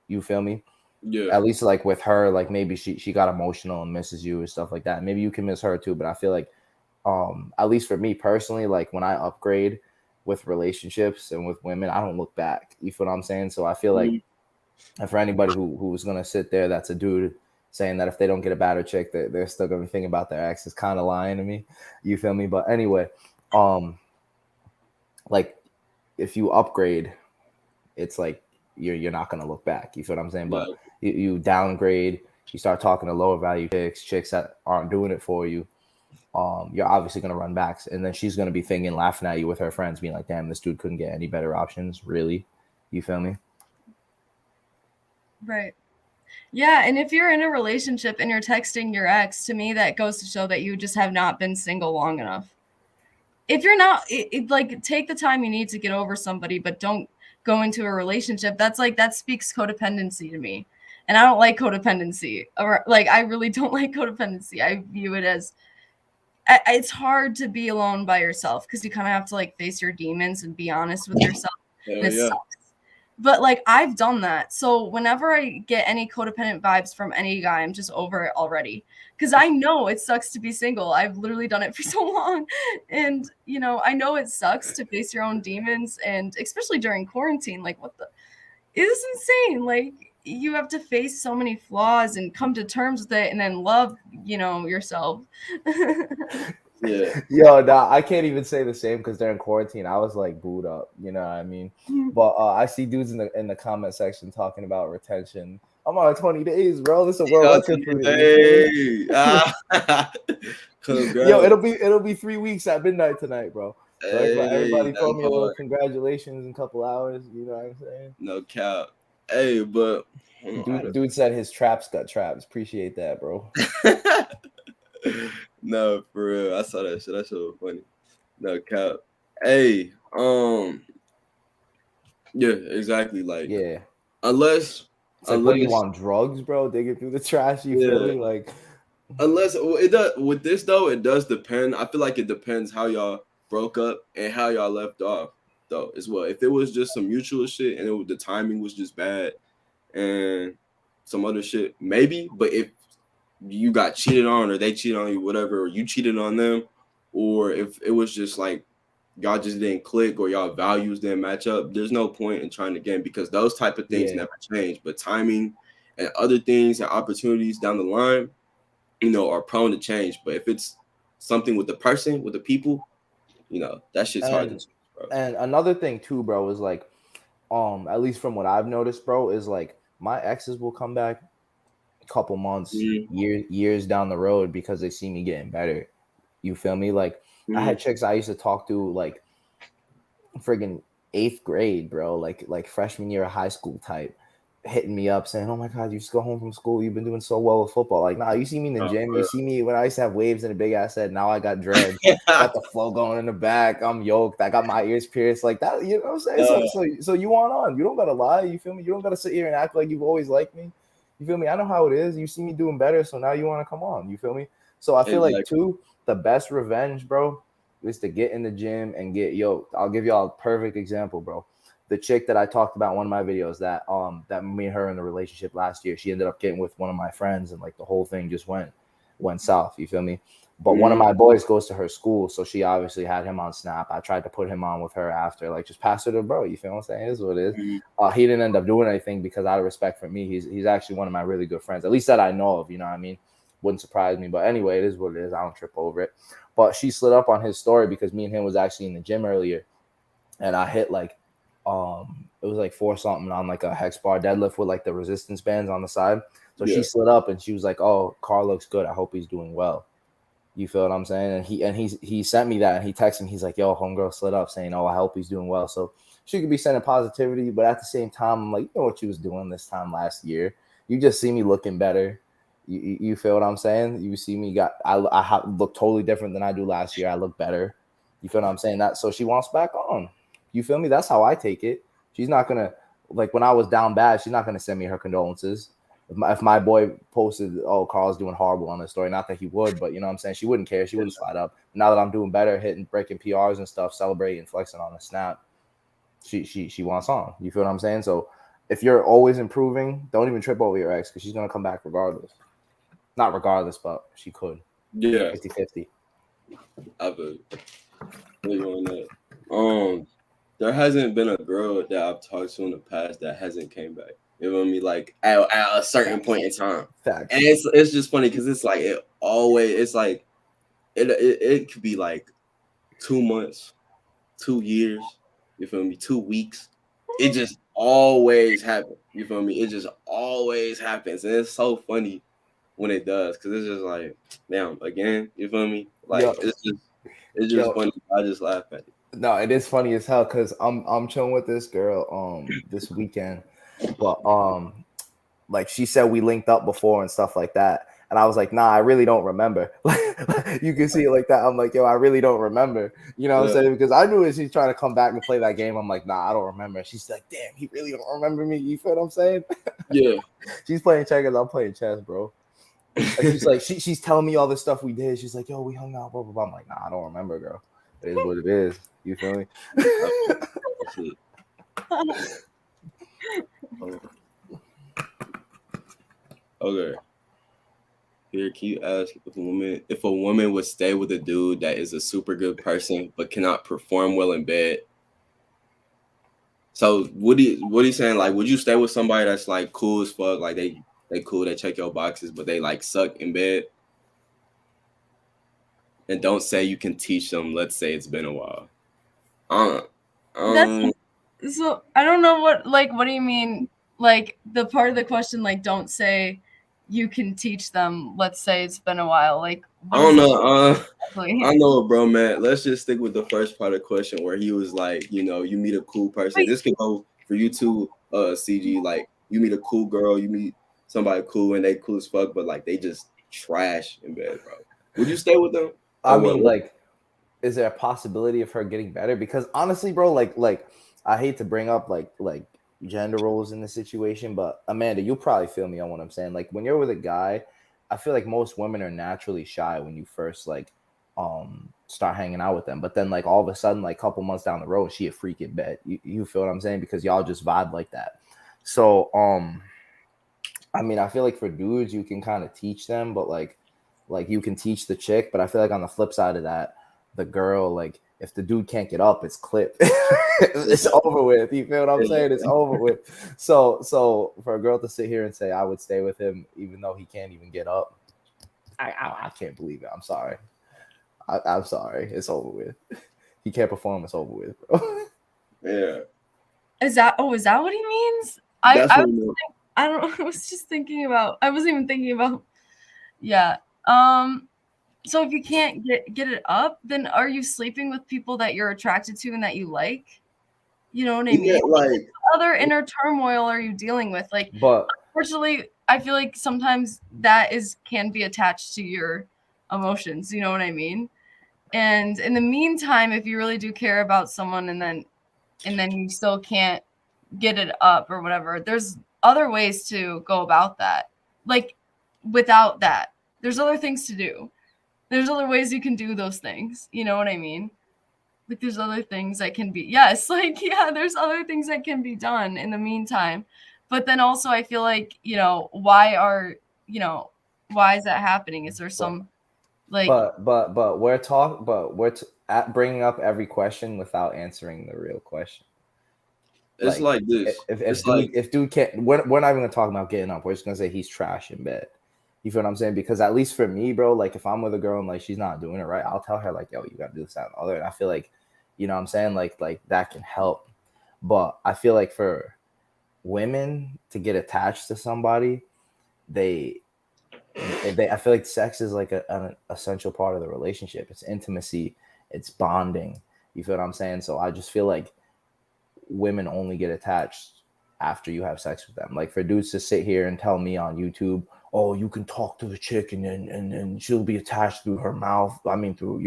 you feel me? Yeah, At least like with her, like maybe she got emotional and misses you and stuff like that. Maybe you can miss her too, but I feel like at least for me personally, like when I upgrade with relationships and with women, I don't look back. You feel what I'm saying? So I feel like, and for anybody who's gonna sit there, that's a dude saying that if they don't get a better chick, they're still gonna be thinking about their ex, is kind of lying to me. You feel me? But anyway, like if you upgrade, it's like you're not gonna look back. You feel what I'm saying? But like you downgrade, you start talking to lower value chicks that aren't doing it for you. You're obviously gonna run back, and then she's gonna be thinking, laughing at you with her friends, being like, "Damn, this dude couldn't get any better options." Really, you feel me? Right. Yeah, and if you're in a relationship and you're texting your ex, to me that goes to show that you just have not been single long enough. If you're not like take the time you need to get over somebody, but don't go into a relationship. That's like that speaks codependency to me. And I don't like codependency. Or like I really don't like codependency. I view it as it's hard to be alone by yourself because you kind of have to like face your demons and be honest with yourself. And hell it yeah. sucks. But like I've done that. So whenever I get any codependent vibes from any guy, I'm just over it already. Because I know it sucks to be single. I've literally done it for so long. And I know it sucks to face your own demons, and especially during quarantine. Like what the it is insane. Like you have to face so many flaws and come to terms with it and then love, yourself. Yeah. Yo, nah, I can't even say the same because they're in quarantine. I was like booed up, you know what I mean? But I see dudes in the comment section talking about retention. I'm on 20 days, bro. This is a world record for me. Hey. Yo, Congrats. it'll be 3 weeks at midnight tonight, bro. So everybody That's throw me a little hard. congratulations in a couple hours. You know what I'm saying? No cap. Hey, but hold on, Dude said his traps got traps. Appreciate that, bro. no, for real. I saw that shit. That shit was funny. No cap. Hey, yeah, exactly. Like, Yeah. unless, It's like, what do you want? Drugs, bro? Digging through the trash, you feel me? Like, unless it does with this though, it does depend. I feel like it depends how y'all broke up and how y'all left off though as well. If it was just some mutual shit and the timing was just bad and some other shit, maybe. But if you got cheated on or they cheated on you, whatever, or you cheated on them, or if it was just like y'all just didn't click or y'all values didn't match up, there's no point in trying again because those type of things never change. But timing and other things and opportunities down the line, are prone to change. But if it's something with the person, with the people, that shit's hard to change, bro. And another thing too, bro, is like, at least from what I've noticed, bro, is like my exes will come back a couple months, years down the road because they see me getting better. You feel me? Like I had chicks I used to talk to like friggin' 8th grade, bro, like freshman year of high school type, hitting me up saying, "Oh my God, you just go home from school. You've been doing so well with football." Like, nah, you see me in the gym. You see me when I used to have waves and a big ass head. Now I got dreads, got the flow going in the back. I'm yoked. I got my ears pierced like that. You know what I'm saying? So you want on. You don't gotta lie. You feel me? You don't gotta sit here and act like you've always liked me. You feel me? I know how it is. You see me doing better, so now you want to come on. You feel me? So I feel like too, the best revenge, bro, is to get in the gym and get yoked. I'll give y'all a perfect example, bro. The chick that I talked about in one of my videos that me and her in the relationship last year, she ended up getting with one of my friends and like the whole thing just went south. You feel me? But one of my boys goes to her school, so she obviously had him on Snap. I tried to put him on with her after, like just pass her to bro. You feel what I'm saying? It is what it is. He didn't end up doing anything because out of respect for me, he's actually one of my really good friends, at least that I know of. You know what I mean? Wouldn't surprise me. But anyway, it is what it is. I don't trip over it. But she slid up on his story because me and him was actually in the gym earlier, and I hit like it was like 4 something on like a hex bar deadlift with like the resistance bands on the side. So she slid up and she was like, "Oh, Carl looks good. I hope he's doing well." You feel what I'm saying? And he sent me that and he texted me. He's like, "Yo, homegirl slid up saying, oh, I hope he's doing well." So she could be sending positivity, but at the same time, I'm like, you know what you was doing this time last year. You just see me looking better. You feel what I'm saying? You see me I look totally different than I do last year. I look better. You feel what I'm saying? That so she wants back on. You feel me? That's how I take it. She's not gonna, like, when I was down bad, she's not gonna send me her condolences. If my boy posted, "Oh, Carl's doing horrible" on the story, not that he would, but you know what I'm saying, she wouldn't care. She wouldn't slide up. Now that I'm doing better, breaking PRs and stuff, celebrating, flexing on the Snap, she wants on. You feel what I'm saying? So if you're always improving, don't even trip over your ex because she's gonna come back regardless. Not regardless, but she could. Yeah. 50-50. I feel you on that. There hasn't been a girl that I've talked to in the past that hasn't came back. You know what I mean? Like at a certain point in time. Facts. And it's just funny because it's like it's like it could be like 2 months, 2 years, you feel me? 2 weeks. It just always happens. You feel me? It just always happens. And it's so funny when it does, because it's just like, damn, again, you feel me? Like it's just funny. I just laugh at it. No, it is funny as hell because I'm chilling with this girl this weekend, but like she said we linked up before and stuff like that, and I was like, nah, I really don't remember. You can see it like that. I'm like, yo, I really don't remember. You know what I'm saying? Because I knew she's trying to come back and play that game. I'm like, nah, I don't remember. She's like, damn, he really don't remember me. You feel what I'm saying? Yeah. She's playing checkers. I'm playing chess, bro. And she's like, she's telling me all the stuff we did. She's like, yo, we hung out, blah blah blah. I'm like, nah, I don't remember, girl. It is what it is. You feel me? Okay. Here, can you ask if a woman would stay with a dude that is a super good person but cannot perform well in bed? So what are you saying? Like, would you stay with somebody that's like cool as fuck? Like they cool, they check your boxes, but they like suck in bed? And don't say you can teach them. Let's say it's been a while. So I don't know what do you mean? Like the part of the question, like don't say you can teach them. Let's say it's been a while. Like I don't know. I know it, bro, man. Let's just stick with the first part of the question where he was like, you know, you meet a cool person. Wait. This could go for you too, CG. Like you meet a cool girl, you meet somebody cool and they cool as fuck, but like they just trash in bed, bro. Would you stay with them? I mean, like, is there a possibility of her getting better? Because honestly, bro, like I hate to bring up like gender roles in the situation, but Amanda, you'll probably feel me on what I'm saying. Like when you're with a guy, I feel like most women are naturally shy when you first like start hanging out with them. But then like all of a sudden, like a couple months down the road, she a freak in bed. You feel what I'm saying? Because y'all just vibe like that. So I mean, I feel like for dudes, you can kind of teach them, but like you can teach the chick. But I feel like on the flip side of that, the girl, like if the dude can't get up, it's clipped. It's over with. You feel what I'm saying? It's over with. So for a girl to sit here and say I would stay with him even though he can't even get up, I can't believe it. I'm sorry. I'm sorry. It's over with. He can't perform. It's over with, bro. Yeah. Is that what he means? I was just thinking about. I wasn't even thinking about. Yeah. So if you can't get it up, then are you sleeping with people that you're attracted to and that you like? You know what I mean? Yeah, like what other inner turmoil are you dealing with? Like, but unfortunately, I feel like sometimes that can be attached to your emotions. You know what I mean? And in the meantime, if you really do care about someone, and then you still can't get it up or whatever, there's other ways to go about that. Like without that, there's other things to do. There's other ways you can do those things. You know what I mean? Like there's other things that can be, yes, like, yeah, there's other things that can be done in the meantime. But then also I feel like, why is that happening? Is there some like, but we're bringing up every question without answering the real question. It's like this. If dude can't, we're not even gonna talk about getting up. We're just gonna say he's trash in bed. You feel what I'm saying? Because at least for me, bro, like if I'm with a girl and like she's not doing it right, I'll tell her like, yo, you gotta do this, that, and the other. And I feel like, you know what I'm saying? Like that can help. But I feel like for women to get attached to somebody, I feel like sex is like an essential part of the relationship. It's intimacy, it's bonding. You feel what I'm saying? So I just feel like women only get attached after you have sex with them. Like for dudes to sit here and tell me on YouTube, oh, you can talk to the chick and she'll be attached through her mouth. I mean, through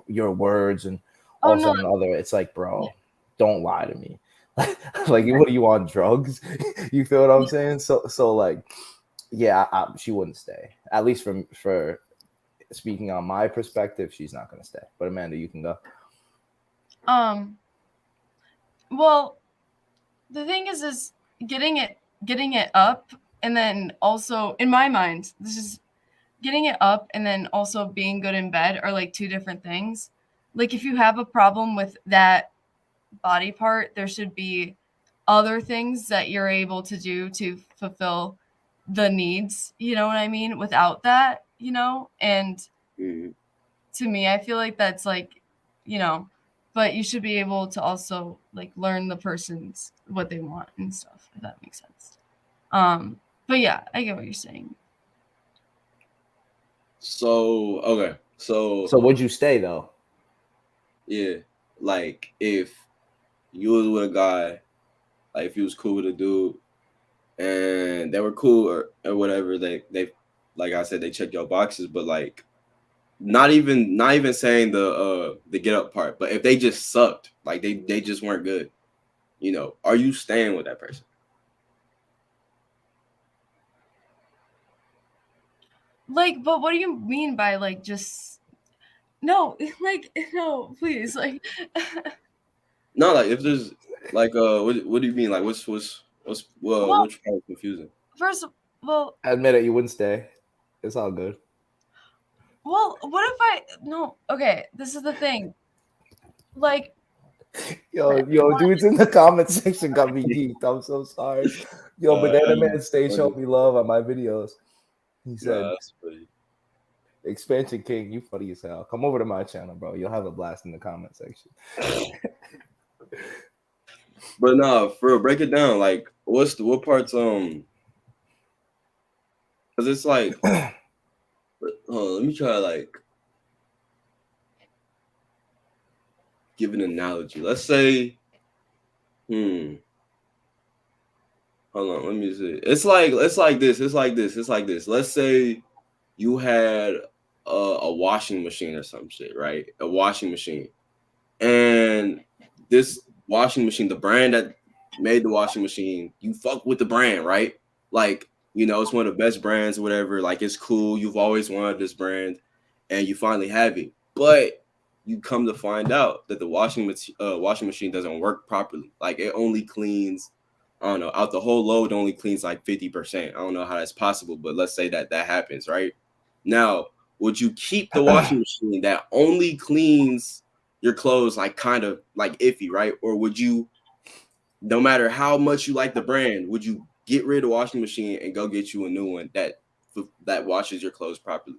your words and all of a other. It's like, bro, don't lie to me. Like, what are you on, drugs? You feel what I'm saying? So like, yeah, she wouldn't stay. At least for speaking on my perspective, she's not gonna stay. But Amanda, you can go. Well, the thing is getting it up, and then also in my mind, this is getting it up and then also being good in bed are like two different things. Like if you have a problem with that body part, there should be other things that you're able to do to fulfill the needs, you know what I mean, without that, and to me, I feel like that's like, but you should be able to also like learn the person's what they want and stuff, if that makes sense. But yeah, I get what you're saying. So okay, so would you stay though? Yeah, like if you was with a guy, like if you was cool with a dude, and they were cool or whatever, they like I said, they check your boxes, but like not even saying the get up part, but if they just sucked, like they just weren't good, are you staying with that person? Like, but what do you mean by like just no, like no, please, like No, like if there's like what do you mean? Like which part is confusing? First, well, I admit it, you wouldn't stay. It's all good. Well, what if no? Okay, this is the thing. Like, Yo, dudes in the comment section got me geeked. I'm so sorry. Yo, Banana Man, stay show me love on my videos. He said, that's funny. Expansion King, you funny as hell. Come over to my channel, bro. You'll have a blast in the comment section. But nah, for real, break it down. Like, what parts? Because it's like, let me try to like give an analogy. Let's say, hold on, let me see. It's like this. Let's say you had a washing machine or some shit, right? A washing machine, and this washing machine, the brand that made the washing machine, you fuck with the brand, right? Like, you know, it's one of the best brands or whatever. Like, it's cool. You've always wanted this brand, and you finally have it. But you come to find out that the washing machine doesn't work properly. Like, it only cleans, I don't know, out the whole load only cleans like 50%. I don't know how that's possible, but let's say that happens, right? Now, would you keep the washing machine that only cleans your clothes like kind of like iffy, right? Or would you, no matter how much you like the brand, would you get rid of the washing machine and go get you a new one that washes your clothes properly?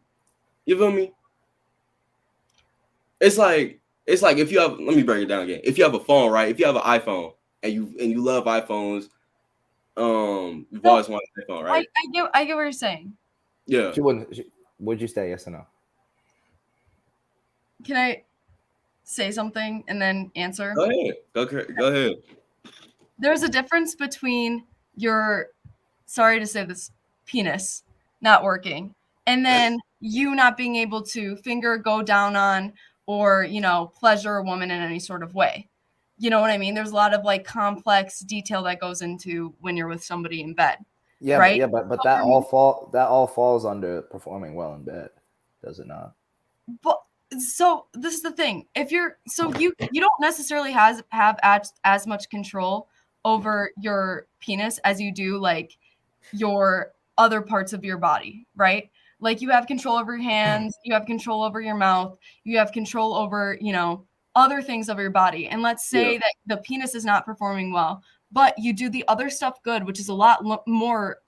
You feel me? It's like if you have, let me break it down again. If you have a phone, right? If you have an iPhone and you love iPhones, you've always wanted an iPhone, right? I get what you're saying. Yeah. Would you say yes or no? Can I say something and then answer? Go ahead. Go ahead. There's a difference between your, sorry to say this, penis not working, and then you not being able to finger, go down on, or, you know, pleasure a woman in any sort of way. You know what I mean? There's a lot of like complex detail that goes into when you're with somebody in bed. Yeah, right? But that all falls under performing well in bed, does it not? But so this is the thing. If you're you don't necessarily have as much control over your penis as you do like your other parts of your body, right? Like you have control over your hands, you have control over your mouth, you have control over, you know, other things of your body. And let's say that the penis is not performing well, but you do the other stuff good, which is a lot more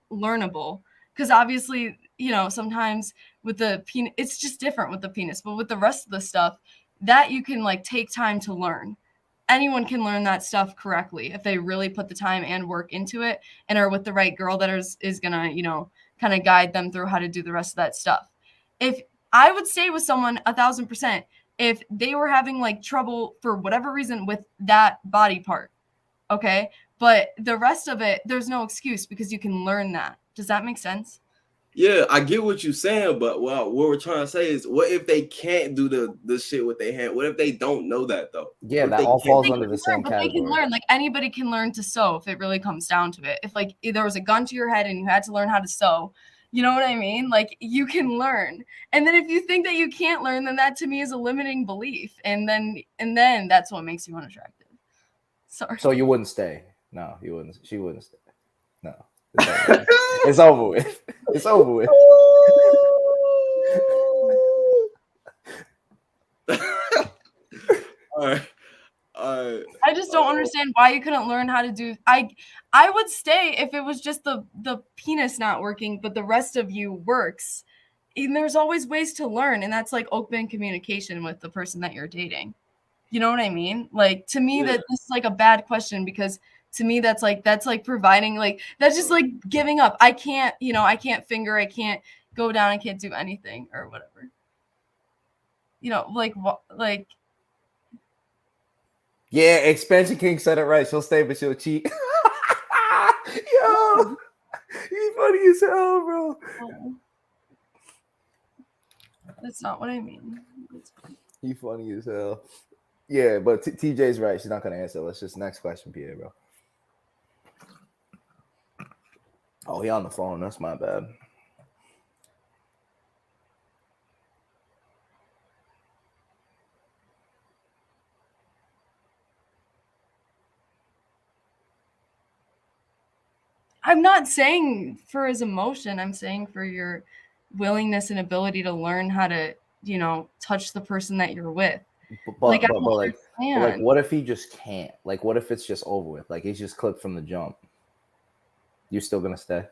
learnable. Because obviously, you know, sometimes with the penis, it's just different with the penis, but with the rest of the stuff, that you can like take time to learn. Anyone can learn that stuff correctly if they really put the time and work into it and are with the right girl that is gonna, you know, kind of guide them through how to do the rest of that stuff. If I would stay with someone 1,000%, if they were having like trouble for whatever reason with that body part, okay, but the rest of it, there's no excuse because you can learn that. Does that make sense? Yeah, I get what you're saying, but what we're trying to say is, what if they can't do the shit with their hand? What if they don't know that though? Yeah, that all falls under the same category. They can learn. Like anybody can learn to sew if it really comes down to it. If like there was a gun to your head and you had to learn how to sew, you know what I mean? Like you can learn. And then if you think that you can't learn, then that to me is a limiting belief. And then that's what makes you unattractive. Sorry. So you wouldn't stay? No, you wouldn't. She wouldn't stay. No. It's over with. It's over with. All right. I just don't understand why you couldn't learn how to do. I would stay if it was just the penis not working, but the rest of you works. And there's always ways to learn, and that's like open communication with the person that you're dating. You know what I mean? Like to me, that this is like a bad question because to me that's like providing like that's just like giving up. I can't, you know, I can't finger, I can't go down, I can't do anything or whatever. You know, like what, like. Yeah, Expansion King said it right. She'll stay, but she'll cheat. Yo, he's funny as hell, bro. That's not what I mean. He's funny as hell. Yeah, but TJ's right. She's not gonna answer. Let's just next question, Pierre, bro. Oh, he on the phone. That's my bad. I'm not saying for his emotion. I'm saying for your willingness and ability to learn how to, you know, touch the person that you're with. But I but, don't but like understand. what if he just can't? Like what if it's just over with? Like he's just clipped from the jump. You're still gonna stay?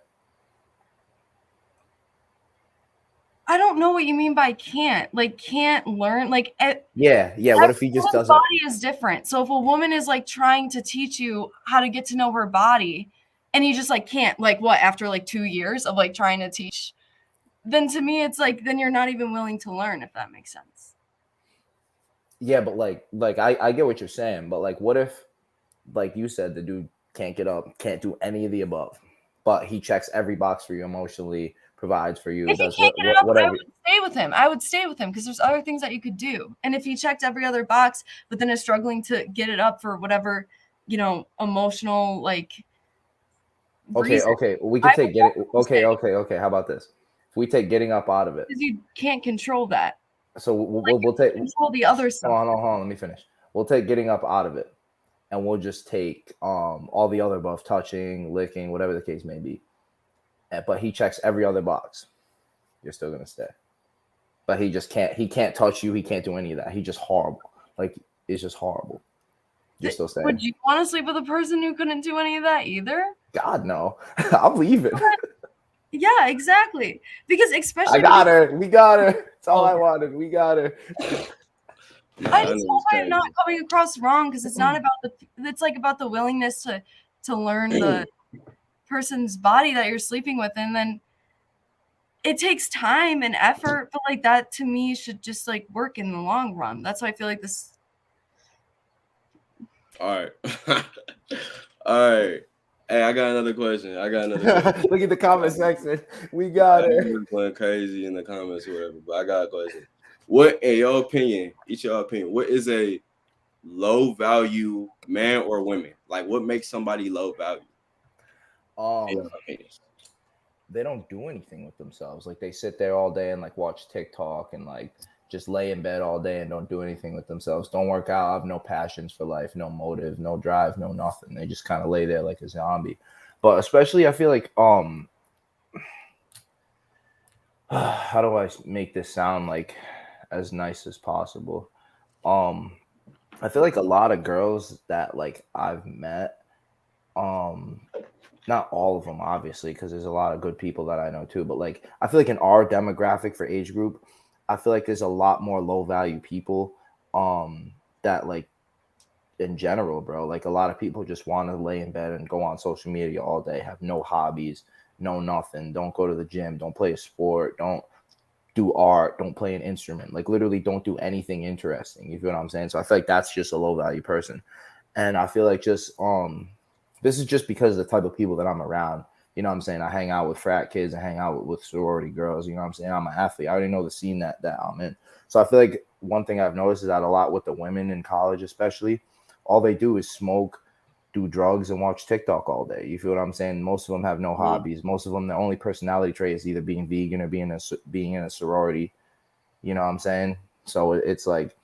I don't know what you mean by can't. Like can't learn. Like Yeah. What if he just everyone's doesn't? body is different. So if a woman is like trying to teach you how to get to know her body, and you just like can't, like what, after like 2 years of like trying to teach, then to me it's like then you're not even willing to learn, if that makes sense. Yeah, but like I get what you're saying, but like what if, like you said, the dude can't get up, can't do any of the above, but he checks every box for you emotionally, provides for you, If he does can't get it up, I whatever. would stay with him. I would stay with him because there's other things that you could do. And if he checked every other box, but then is struggling to get it up for whatever, emotional like reason, Okay, we I could take would getting. definitely stay Okay. How about this? If we take getting up out of it, because you can't control that. so Like we'll take. control the other stuff. Hold on. Let me finish. We'll take getting up out of it, and we'll just take all the other above, touching, licking, whatever the case may be. But he checks every other box. You're still gonna stay. But he just can't. He can't touch you. He can't do any of that. He's just horrible. Like it's just horrible. You're still staying. Would you want to sleep with a person who couldn't do any of that either? God no. I'm leaving. Yeah, exactly. Because especially I got her. We got her. That's all I Oh. wanted. We got her. I just hope I'm not coming across wrong because it's not about it's like about the willingness to learn the person's body that you're sleeping with, and then it takes time and effort, but like that to me should just like work in the long run. That's why I feel like this. All right. All right. Hey, I got another question. Look at the comment section. We got her. Everyone's going crazy in the comments or whatever, but I got a question. What, in your opinion, what is a low value man or woman? Like, what makes somebody low value? In your opinion? They don't do anything with themselves. Like they sit there all day and like watch TikTok and like just lay in bed all day and don't do anything with themselves. Don't work out, have no passions for life, no motive, no drive, no nothing. They just kind of lay there like a zombie. But especially I feel like how do I make this sound like as nice as possible? I feel like a lot of girls that like I've met, not all of them obviously, because there's a lot of good people that I know too, but like I feel like in our demographic for age group, I feel like there's a lot more low value people that like in general, bro. Like a lot of people just want to lay in bed and go on social media all day, have no hobbies, no nothing, don't go to the gym, don't play a sport, don't do art, don't play an instrument, like literally don't do anything interesting. You feel what I'm saying? So I feel like that's just a low value person. And I feel like just this is just because of the type of people that I'm around. You know what I'm saying? I hang out with frat kids, I hang out with sorority girls, you know what I'm saying? I'm an athlete. I already know the scene that I'm in. So I feel like one thing I've noticed is that a lot with the women in college, especially, all they do is smoke, do drugs, and watch TikTok all day. You feel what I'm saying? Most of them have no hobbies. Most of them, the only personality trait is either being vegan or being in a sorority. You know what I'm saying? So it's like,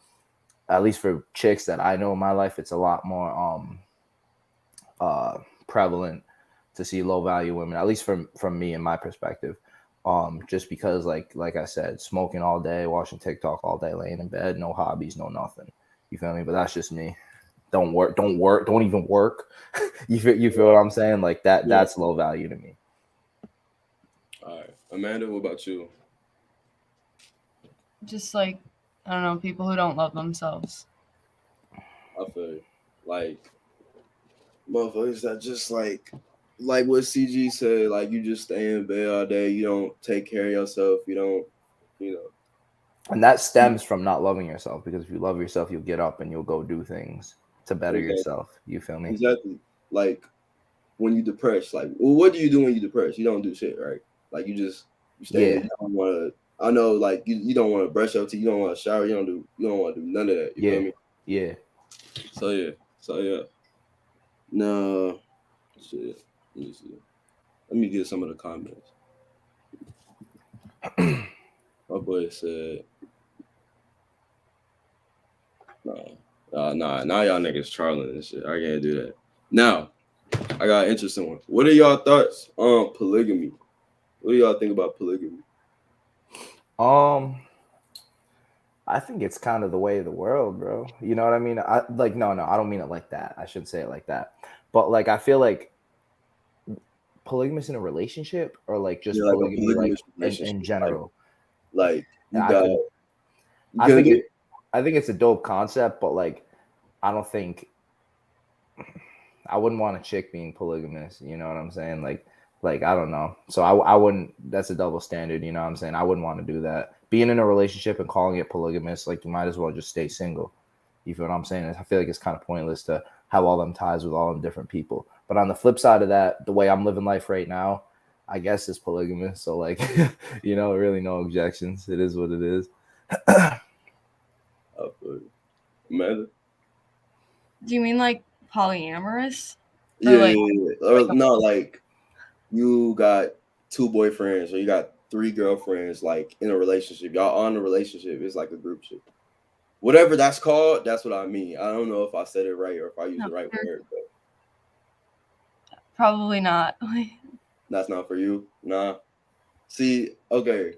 at least for chicks that I know in my life, it's a lot more prevalent to see low value women, at least from me in my perspective. Just because like I said, smoking all day, watching TikTok all day, laying in bed, no hobbies, no nothing. You feel me? But that's just me. Don't even work. you feel what I'm saying? Like that, that's low value to me. All right. Amanda, what about you? Just like, I don't know, people who don't love themselves. I feel like motherfuckers that just like what CG said, like you just stay in bed all day, you don't take care of yourself, you don't, And that stems from not loving yourself, because if you love yourself, you'll get up and you'll go do things to better yourself. You feel me? Exactly. Like when you depressed, like, well, what do you do when you depressed? You don't do shit, right? Like you stay. Yeah. You don't want to. I know, like you don't want to brush your teeth. You don't want to shower. You don't want to do none of that. You feel me? Yeah. So yeah. No, shit. Let me see. Let me get some of the comments. My boy said, nah, now y'all niggas trolling and shit. I can't do that. Now, I got an interesting one. What are y'all thoughts on polygamy? What do y'all think about polygamy? I think it's kind of the way of the world, bro. You know what I mean? No, I don't mean it like that. I shouldn't say it like that. But like, I feel like polygamous in a relationship, or like Yeah, just like a polygamy, polygamous like relationship. in general. Like you I got couldn't. you I couldn't think do it. it? I think it's a dope concept, but like, I don't think I wouldn't want a chick being polygamous. You know what I'm saying? Like I don't know. So I wouldn't. That's a double standard. You know what I'm saying? I wouldn't want to do that. Being in a relationship and calling it polygamous, like you might as well just stay single. You feel what I'm saying? I feel like it's kind of pointless to have all them ties with all them different people. But on the flip side of that, the way I'm living life right now, I guess it's polygamous. So like, really no objections. It is what it is. I feel you. Amanda? Do you mean like polyamorous? Yeah, Or like, Or like a, no, like you got 2 boyfriends or you got 3 girlfriends, like in a relationship. Y'all on a relationship. It's like a group ship. Whatever that's called, that's what I mean. I don't know if I said it right or if I used no, the right word, but probably not. that's not for you. Nah. See, okay.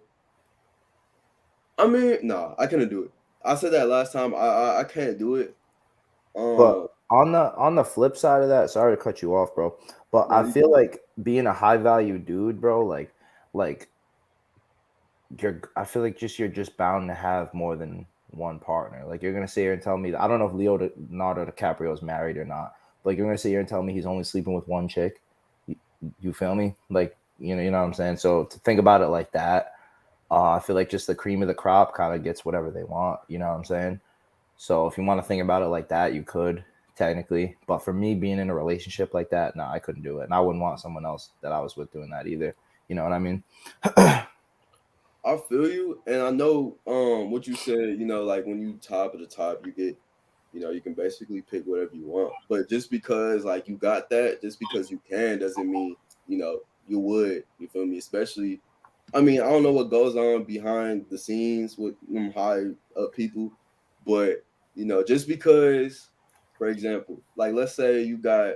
I mean, nah, I couldn't do it. I said that last time. I can't do it. But on the flip side of that, sorry to cut you off, bro. But No, I you feel good. like being a high value dude, bro, like I feel like you're just bound to have more than one partner. Like you're gonna sit here and tell me, I don't know if Leonardo DiCaprio is married or not, but you're gonna sit here and tell me he's only sleeping with one chick. You feel me? Like you know what I'm saying. So to think about it like that, I feel like just the cream of the crop kind of gets whatever they want. You know what I'm saying? So if you want to think about it like that, you could technically. But for me, being in a relationship like that, no, I couldn't do it, and I wouldn't want someone else that I was with doing that either. You know what I mean? I feel you, and I know what you said. Like when you top of the top, you get, you can basically pick whatever you want. But just because like you got that, just because you can, doesn't mean you would. You feel me? Especially, I mean, I don't know what goes on behind the scenes with them high up people, but just because, for example, like let's say you got,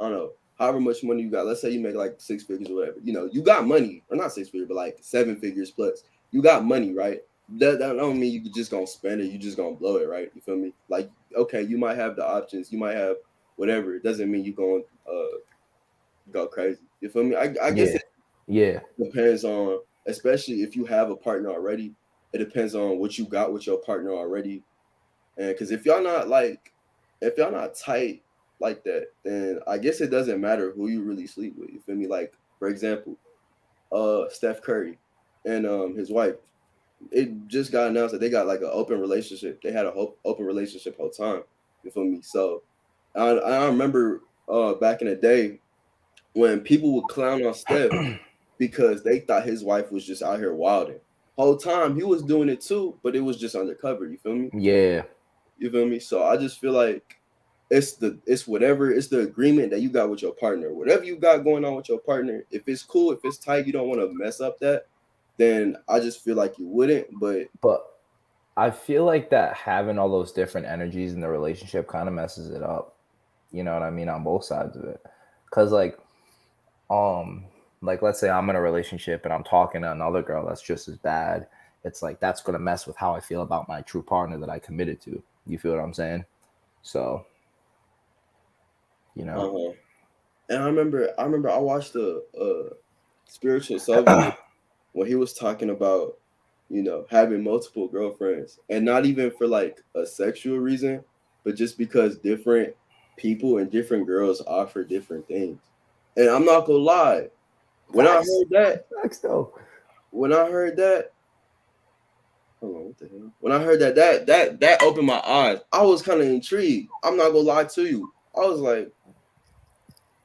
I don't know, however much money you got. Let's say you make like 6 figures or whatever. You got money, or not 6 figures, but like 7 figures plus. You got money, right? That don't mean you just gonna spend it. You just gonna blow it, right? You feel me? Like, okay, you might have the options. You might have whatever. It doesn't mean you gonna go crazy. You feel me? I guess Yeah, it yeah, depends on, especially if you have a partner already. It depends on what you got with your partner already, and because if y'all not tight like that, then I guess it doesn't matter who you really sleep with. You feel me? Like for example, Steph Curry and his wife. It just got announced that they got like an open relationship. They had a open relationship whole time. You feel me? So I remember back in the day when people would clown on Steph because they thought his wife was just out here wilding. Whole time he was doing it too, but it was just undercover. You feel me? yeah, You feel me? So I just feel like it's the agreement that you got with your partner. Whatever you got going on with your partner, if it's cool, if it's tight, you don't want to mess up that, then I just feel like you wouldn't. But but I feel like that having all those different energies in the relationship kind of messes it up. You know what I mean, on both sides of it. Cause um, let's say I'm in a relationship and I'm talking to another girl that's just as bad. It's like that's gonna mess with how I feel about my true partner that I committed to. You feel what I'm saying? So, you know. uh-huh. And I remember I watched a spiritual soul video when he was talking about having multiple girlfriends, and not even for like a sexual reason, but just because different people and different girls offer different things. And I'm not gonna lie, when I Facts. heard that, Facts though. when I heard that, hold on, what the hell? When I heard that opened my eyes. I was kind of intrigued. I'm not gonna lie to you. I was like,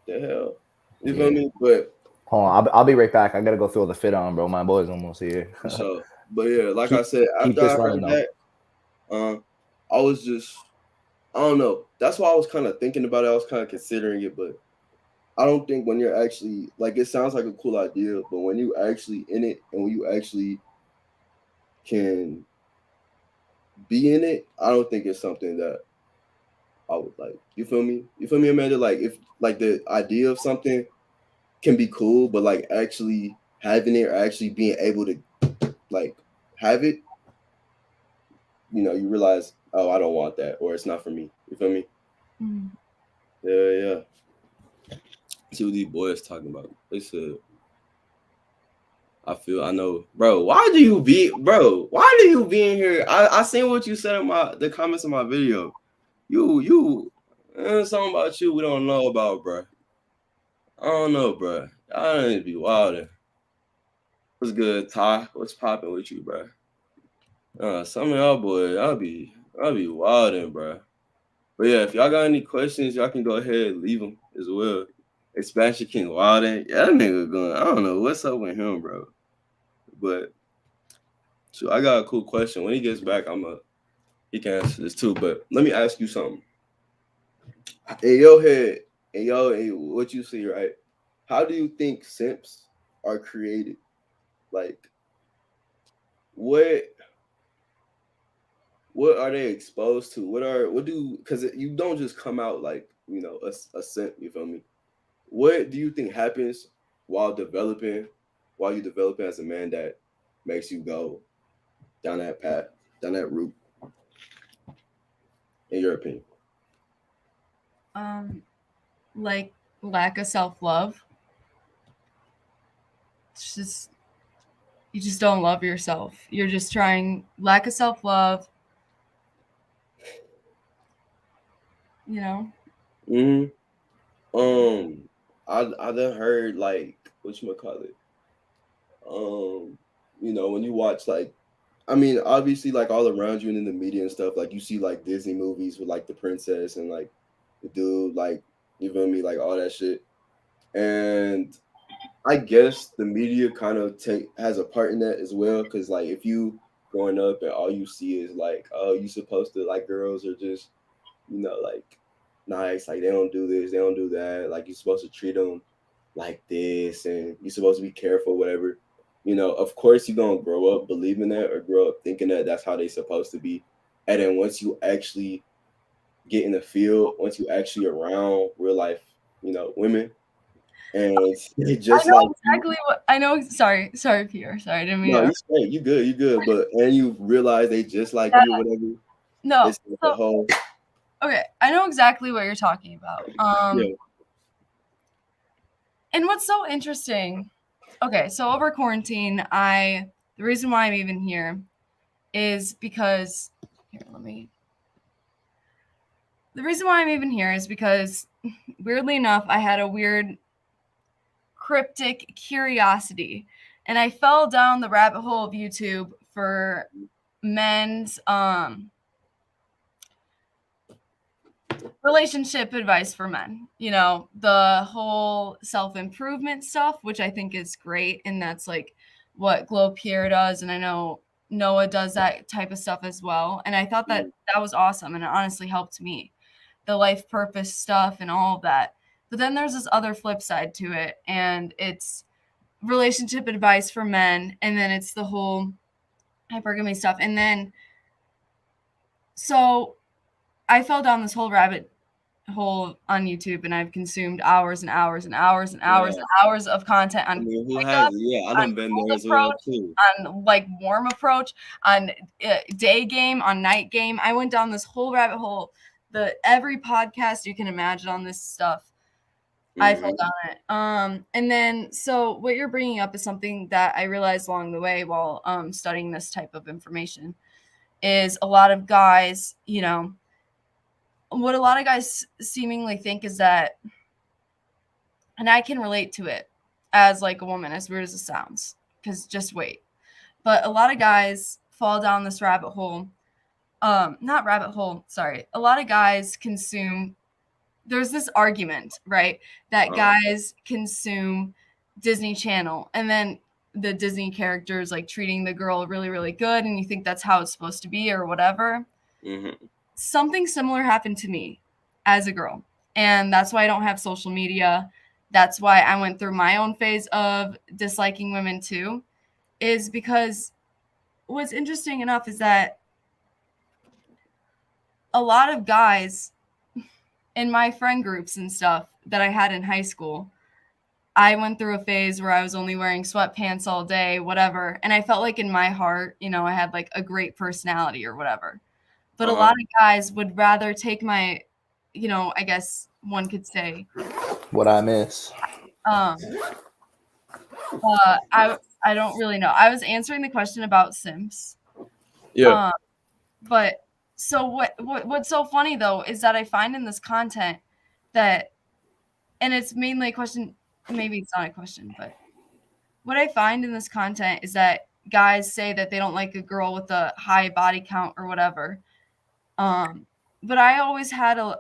the hell, you feel Yeah. me? But Hold on, I'll be right back. I gotta go throw the fit on, bro. My boy's almost here. for sure. But yeah, like I keep said, keep after this I running heard though. that, I was just, I don't know. That's why I was kind of thinking about it. I was kind of considering it, but I don't think when you're actually like, it sounds like a cool idea, but when you actually in it and when you actually can be in it, I don't think it's something that I would like. You feel me? You feel me, Amanda? Like if like the idea of something can be cool, but like actually having it or actually being able to like have it, you realize, oh, I don't want that, or it's not for me. You feel me? Mhm. Yeah. See what these boys talking about. They said, I know, bro. Why do you be in here? I seen what you said in the comments of my video. Something about you we don't know about, bro. I don't know, bro. I need to be wildin'. What's good, Ty? What's popping with you, bro? Some of y'all boys, I'll be wildin', bro. But yeah, if y'all got any questions, y'all can go ahead and leave them as well. Expansion King Wildin', yeah, that nigga going. I don't know what's up with him, bro. But so I got a cool question. When he gets back, he can answer this too. But let me ask you something. In your head, what you see, right? How do you think simps are created? Like, what are they exposed to? Because you don't just come out like a simp. You feel me? What do you think happens while you developing as a man that makes you go down that path, down that route? In your opinion? Like lack of self-love. It's just you just don't love yourself. You're just trying lack of self-love. Mm-hmm. I done heard like whatchamacallit. When you watch like obviously like all around you and in the media and stuff, like you see like Disney movies with like the princess and like the dude, like you feel me, like all that shit. And I guess the media kind of has a part in that as well, because like if you growing up and all you see is like, oh, you supposed to like girls are just like nice, like they don't do this, they don't do that, like you're supposed to treat them like this, and you're supposed to be careful, whatever. Of course you're gonna grow up believing that or grow up thinking that that's how they supposed to be, and then once you actually get in the field, once you actually around real life, women, and they just like I know. Sorry, Pierre. Sorry, I didn't mean no, to. you straight, you good, but and you realize they just like Yeah, you, whatever. no. It's the whole Okay, I know exactly what you're talking about. yeah. And what's so interesting? Okay, so over quarantine, the reason why I'm even here is because the reason why I'm even here is because weirdly enough, I had a weird cryptic curiosity, and I fell down the rabbit hole of YouTube for men's relationship advice for men. The whole self-improvement stuff, which I think is great, and that's like what GloPierre does, and I know Noah does that type of stuff as well. And I thought that was awesome, and it honestly helped me. The life purpose stuff and all of that. But then there's this other flip side to it, and it's relationship advice for men, and then it's the whole hypergamy stuff. And then so I fell down this whole rabbit hole on YouTube, and I've consumed hours and hours and hours and hours and hours of content on Who pickup, has it? Yeah, I done been there as well too. On like warm approach, on day game, on night game. I went down this whole rabbit hole. Every podcast you can imagine on this stuff, I fell down it. And then so what you're bringing up is something that I realized along the way while studying this type of information is a lot of guys, what a lot of guys seemingly think is that, and I can relate to it as like a woman, as weird as it sounds, because just wait. But a lot of guys fall down this rabbit hole. Not rabbit hole, sorry. A lot of guys consume, there's this argument, right? That guys consume Disney Channel, and then the Disney characters like treating the girl really, really good, and you think that's how it's supposed to be or whatever. Something similar happened to me as a girl, and that's why I don't have social media. That's why I went through my own phase of disliking women too, is because what's interesting enough is that a lot of guys in my friend groups and stuff that I had in high school, I went through a phase where I was only wearing sweatpants all day, whatever. And I felt like in my heart, you know, I had like a great personality or whatever. But a lot of guys would rather take my, you know, I guess one could say, what I miss. I don't really know. I was answering the question about simps. Yeah. But so what's so funny though is that I find in this content that, and it's mainly a question, maybe it's not a question, but what I find in this content is that guys say that they don't like a girl with a high body count or whatever. But I always had a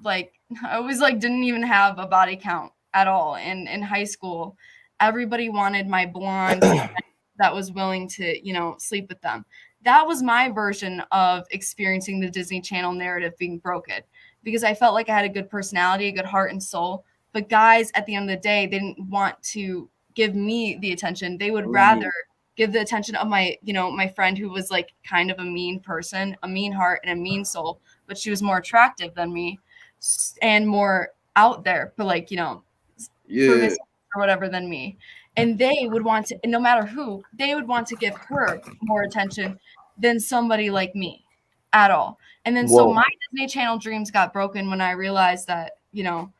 like, I always like didn't even have a body count at all. And in high school, everybody wanted my blonde friend that was willing to, you know, sleep with them. That was my version of experiencing the Disney Channel narrative being broken, because I felt like I had a good personality, a good heart and soul. But guys, at the end of the day, they didn't want to give me the attention. They would rather give the attention of my, you know, my friend who was like kind of a mean person, a mean heart and a mean soul, but she was more attractive than me and more out there for like, you know, Yeah. or whatever than me. And they would want to, no matter who, they would want to give her more attention than somebody like me at all. And then so my Disney Channel dreams got broken when I realized that, you know,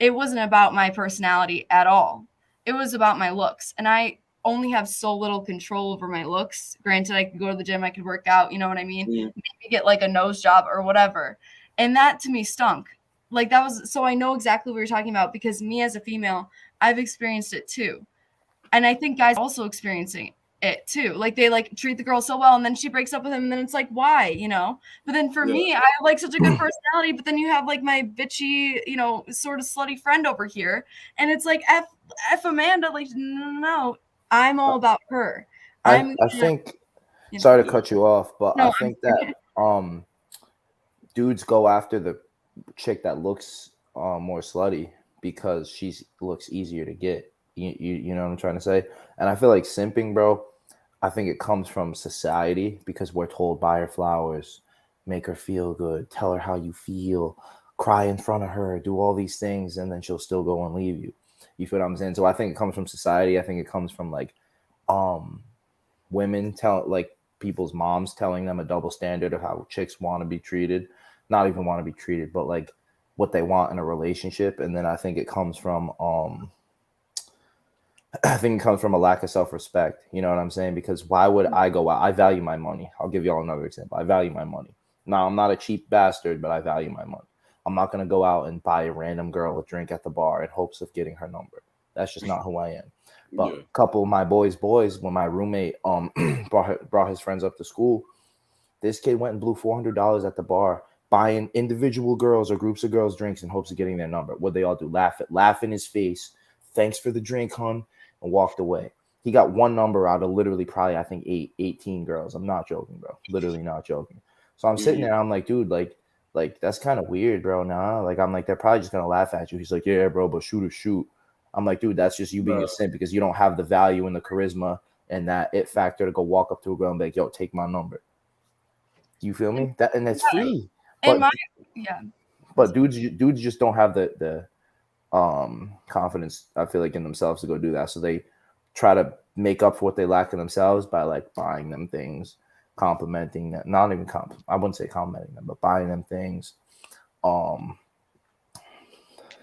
it wasn't about my personality at all. It was about my looks. And I only have so little control over my looks. Granted, I could go to the gym, I could work out, you know what I mean? Maybe get like a nose job or whatever. And that to me stunk. Like that was, so I know exactly what you're talking about, because me as a female, I've experienced it too. And I think guys are also experiencing it too. Like they like treat the girl so well and then she breaks up with him and then it's like, why, you know? But then for me, I have like such a good personality, but then you have like my bitchy, you know, sort of slutty friend over here. And it's like, F Amanda, like, no, I'm all about her. I think, sorry to cut you off, but I think that dudes go after the chick that looks more slutty because she looks easier to get. You know what I'm trying to say? And I feel like simping, bro, I think it comes from society because we're told buy her flowers, make her feel good, tell her how you feel, cry in front of her, do all these things, and then she'll still go and leave you. You feel what I'm saying? So I think it comes from society. I think it comes from like women like people's moms telling them a double standard of how chicks want to be treated, not even want to be treated, but like what they want in a relationship. And then I think it comes from I think it comes from a lack of self-respect. You know what I'm saying? Because why would I go out? I value my money. I'll give y'all another example. I value my money. Now, I'm not a cheap bastard, but I value my money. I'm not going to go out and buy a random girl a drink at the bar in hopes of getting her number. That's just not who I am. But a couple of my boys, when my roommate brought his friends up to school, this kid went and blew $400 at the bar buying individual girls or groups of girls drinks in hopes of getting their number. What they all do? Laugh in his face. Thanks for the drink, hon. And walked away. He got one number out of literally probably, I think, 18 girls. I'm not joking, bro. Literally not joking. So I'm sitting there. I'm like, dude, like that's kind of weird, bro. Nah. Like, I'm like, they're probably just going to laugh at you. He's like, yeah, bro, but shoot or shoot. I'm like, dude, that's just you being a simp because you don't have the value and the charisma and that it factor to go walk up to a girl and be like, yo, take my number. You feel me? That and it's free. But dudes just don't have the confidence, I feel like, in themselves to go do that. So they try to make up for what they lack in themselves by like buying them things, complimenting them, not even I wouldn't say complimenting them, but buying them things,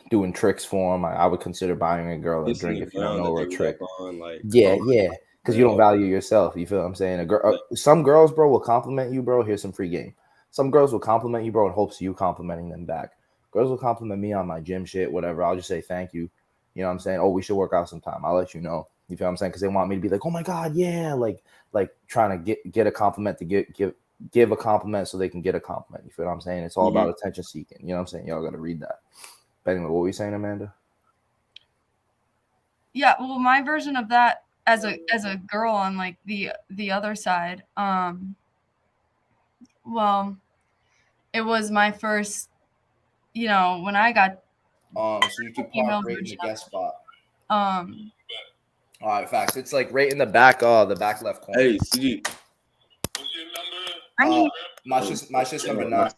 doing tricks for them. I would consider buying a girl a drink if you don't know her a trick. Yeah, because you don't value yourself. You feel what I'm saying? Some girls, bro, will compliment you, bro. Here's some free game. Some girls will compliment you, bro, in hopes of you complimenting them back. Girls will compliment me on my gym shit, whatever. I'll just say thank you. You know what I'm saying? Oh, we should work out sometime. I'll let you know. You feel what I'm saying? Because they want me to be like, oh my God, yeah. Like trying to get a compliment to give a compliment so they can get a compliment. You feel what I'm saying? It's all about attention seeking. You know what I'm saying? Y'all got to read that. But anyway, what were you saying, Amanda? Yeah, well, my version of that as a girl on like the other side, well, it was my first, you know, when I got so you can park right in the guest spot. All right, facts. It's like right in the back left corner. Hey, CG. My shit's number 9.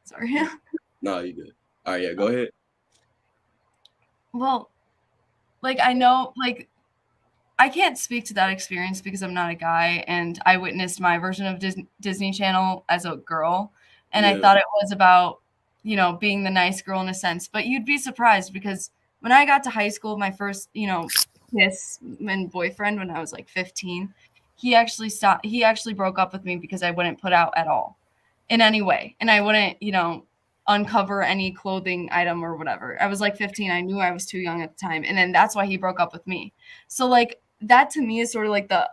Sorry. No, you good. All right, yeah, go ahead. Well, like I know, like I can't speak to that experience because I'm not a guy, and I witnessed my version of Disney Channel as a girl, and I Yeah. thought it was about, you know, being the nice girl in a sense. But you'd be surprised because when I got to high school, my first, you know, kiss and boyfriend when I was like 15, he actually stopped. He actually broke up with me because I wouldn't put out at all in any way, and I wouldn't, you know, uncover any clothing item or whatever. I was like 15. I knew I was too young at the time, and then that's why he broke up with me. So like that to me is sort of like the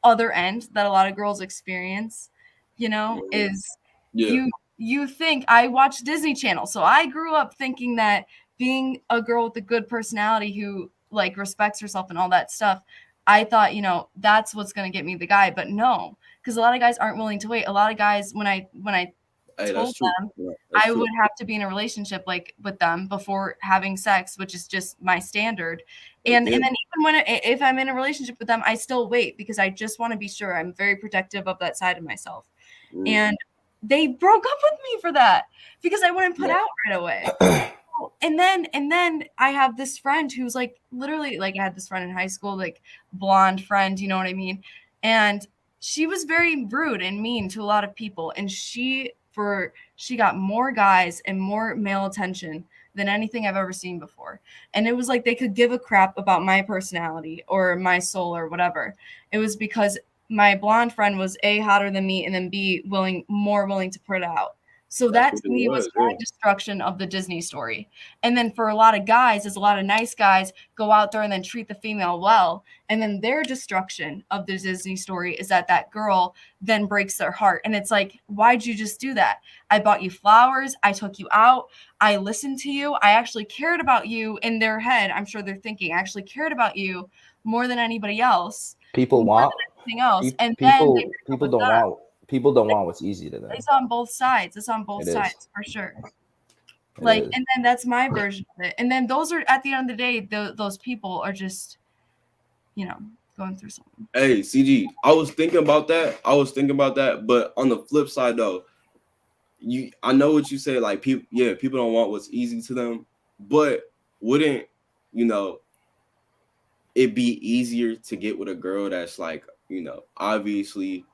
other end that a lot of girls experience, you know, is Yeah. you think I watch Disney Channel. So I grew up thinking that being a girl with a good personality who like respects herself and all that stuff, I thought, you know, that's what's going to get me the guy, but no, because a lot of guys aren't willing to wait. A lot of guys when I Hey, told that's true. them Yeah, that's I true. would have to be in a relationship like with them before having sex, which is just my standard. And Yeah. then even when if I'm in a relationship with them, I still wait because I just want to be sure. I'm very protective of that side of myself. Mm. And they broke up with me for that because I wouldn't put Yeah. out right away. And then I have this friend who's like literally like I had this friend in high school, like blonde friend, you know what I mean? And she was very rude and mean to a lot of people. And she got more guys and more male attention than anything I've ever seen before. And it was like they could give a crap about my personality or my soul or whatever. It was because my blonde friend was A, hotter than me, and then B, more willing to put it out. So That's that what to it me was was. my Yeah. destruction of the Disney story. And then for a lot of guys, as a lot of nice guys go out there and then treat the female well, and then their destruction of the Disney story is that that girl then breaks their heart. And it's like, why'd you just do that? I bought you flowers. I took you out. I listened to you. I actually cared about you in their head. I'm sure they're thinking, I actually cared about you more than anybody else. People More want than anything else. And then they break up with them. people don't want what's easy to them. It's on both sides. It's on both It is. sides for sure. It Like, is. and then that's my version of it. And then those are at the end of the day, those people are just, you know, going through something. Hey, CG, I was thinking about that. But on the flip side, though, I know what you say. Like, people don't want what's easy to them. But wouldn't, you know, it be easier to get with a girl that's like, you know, obviously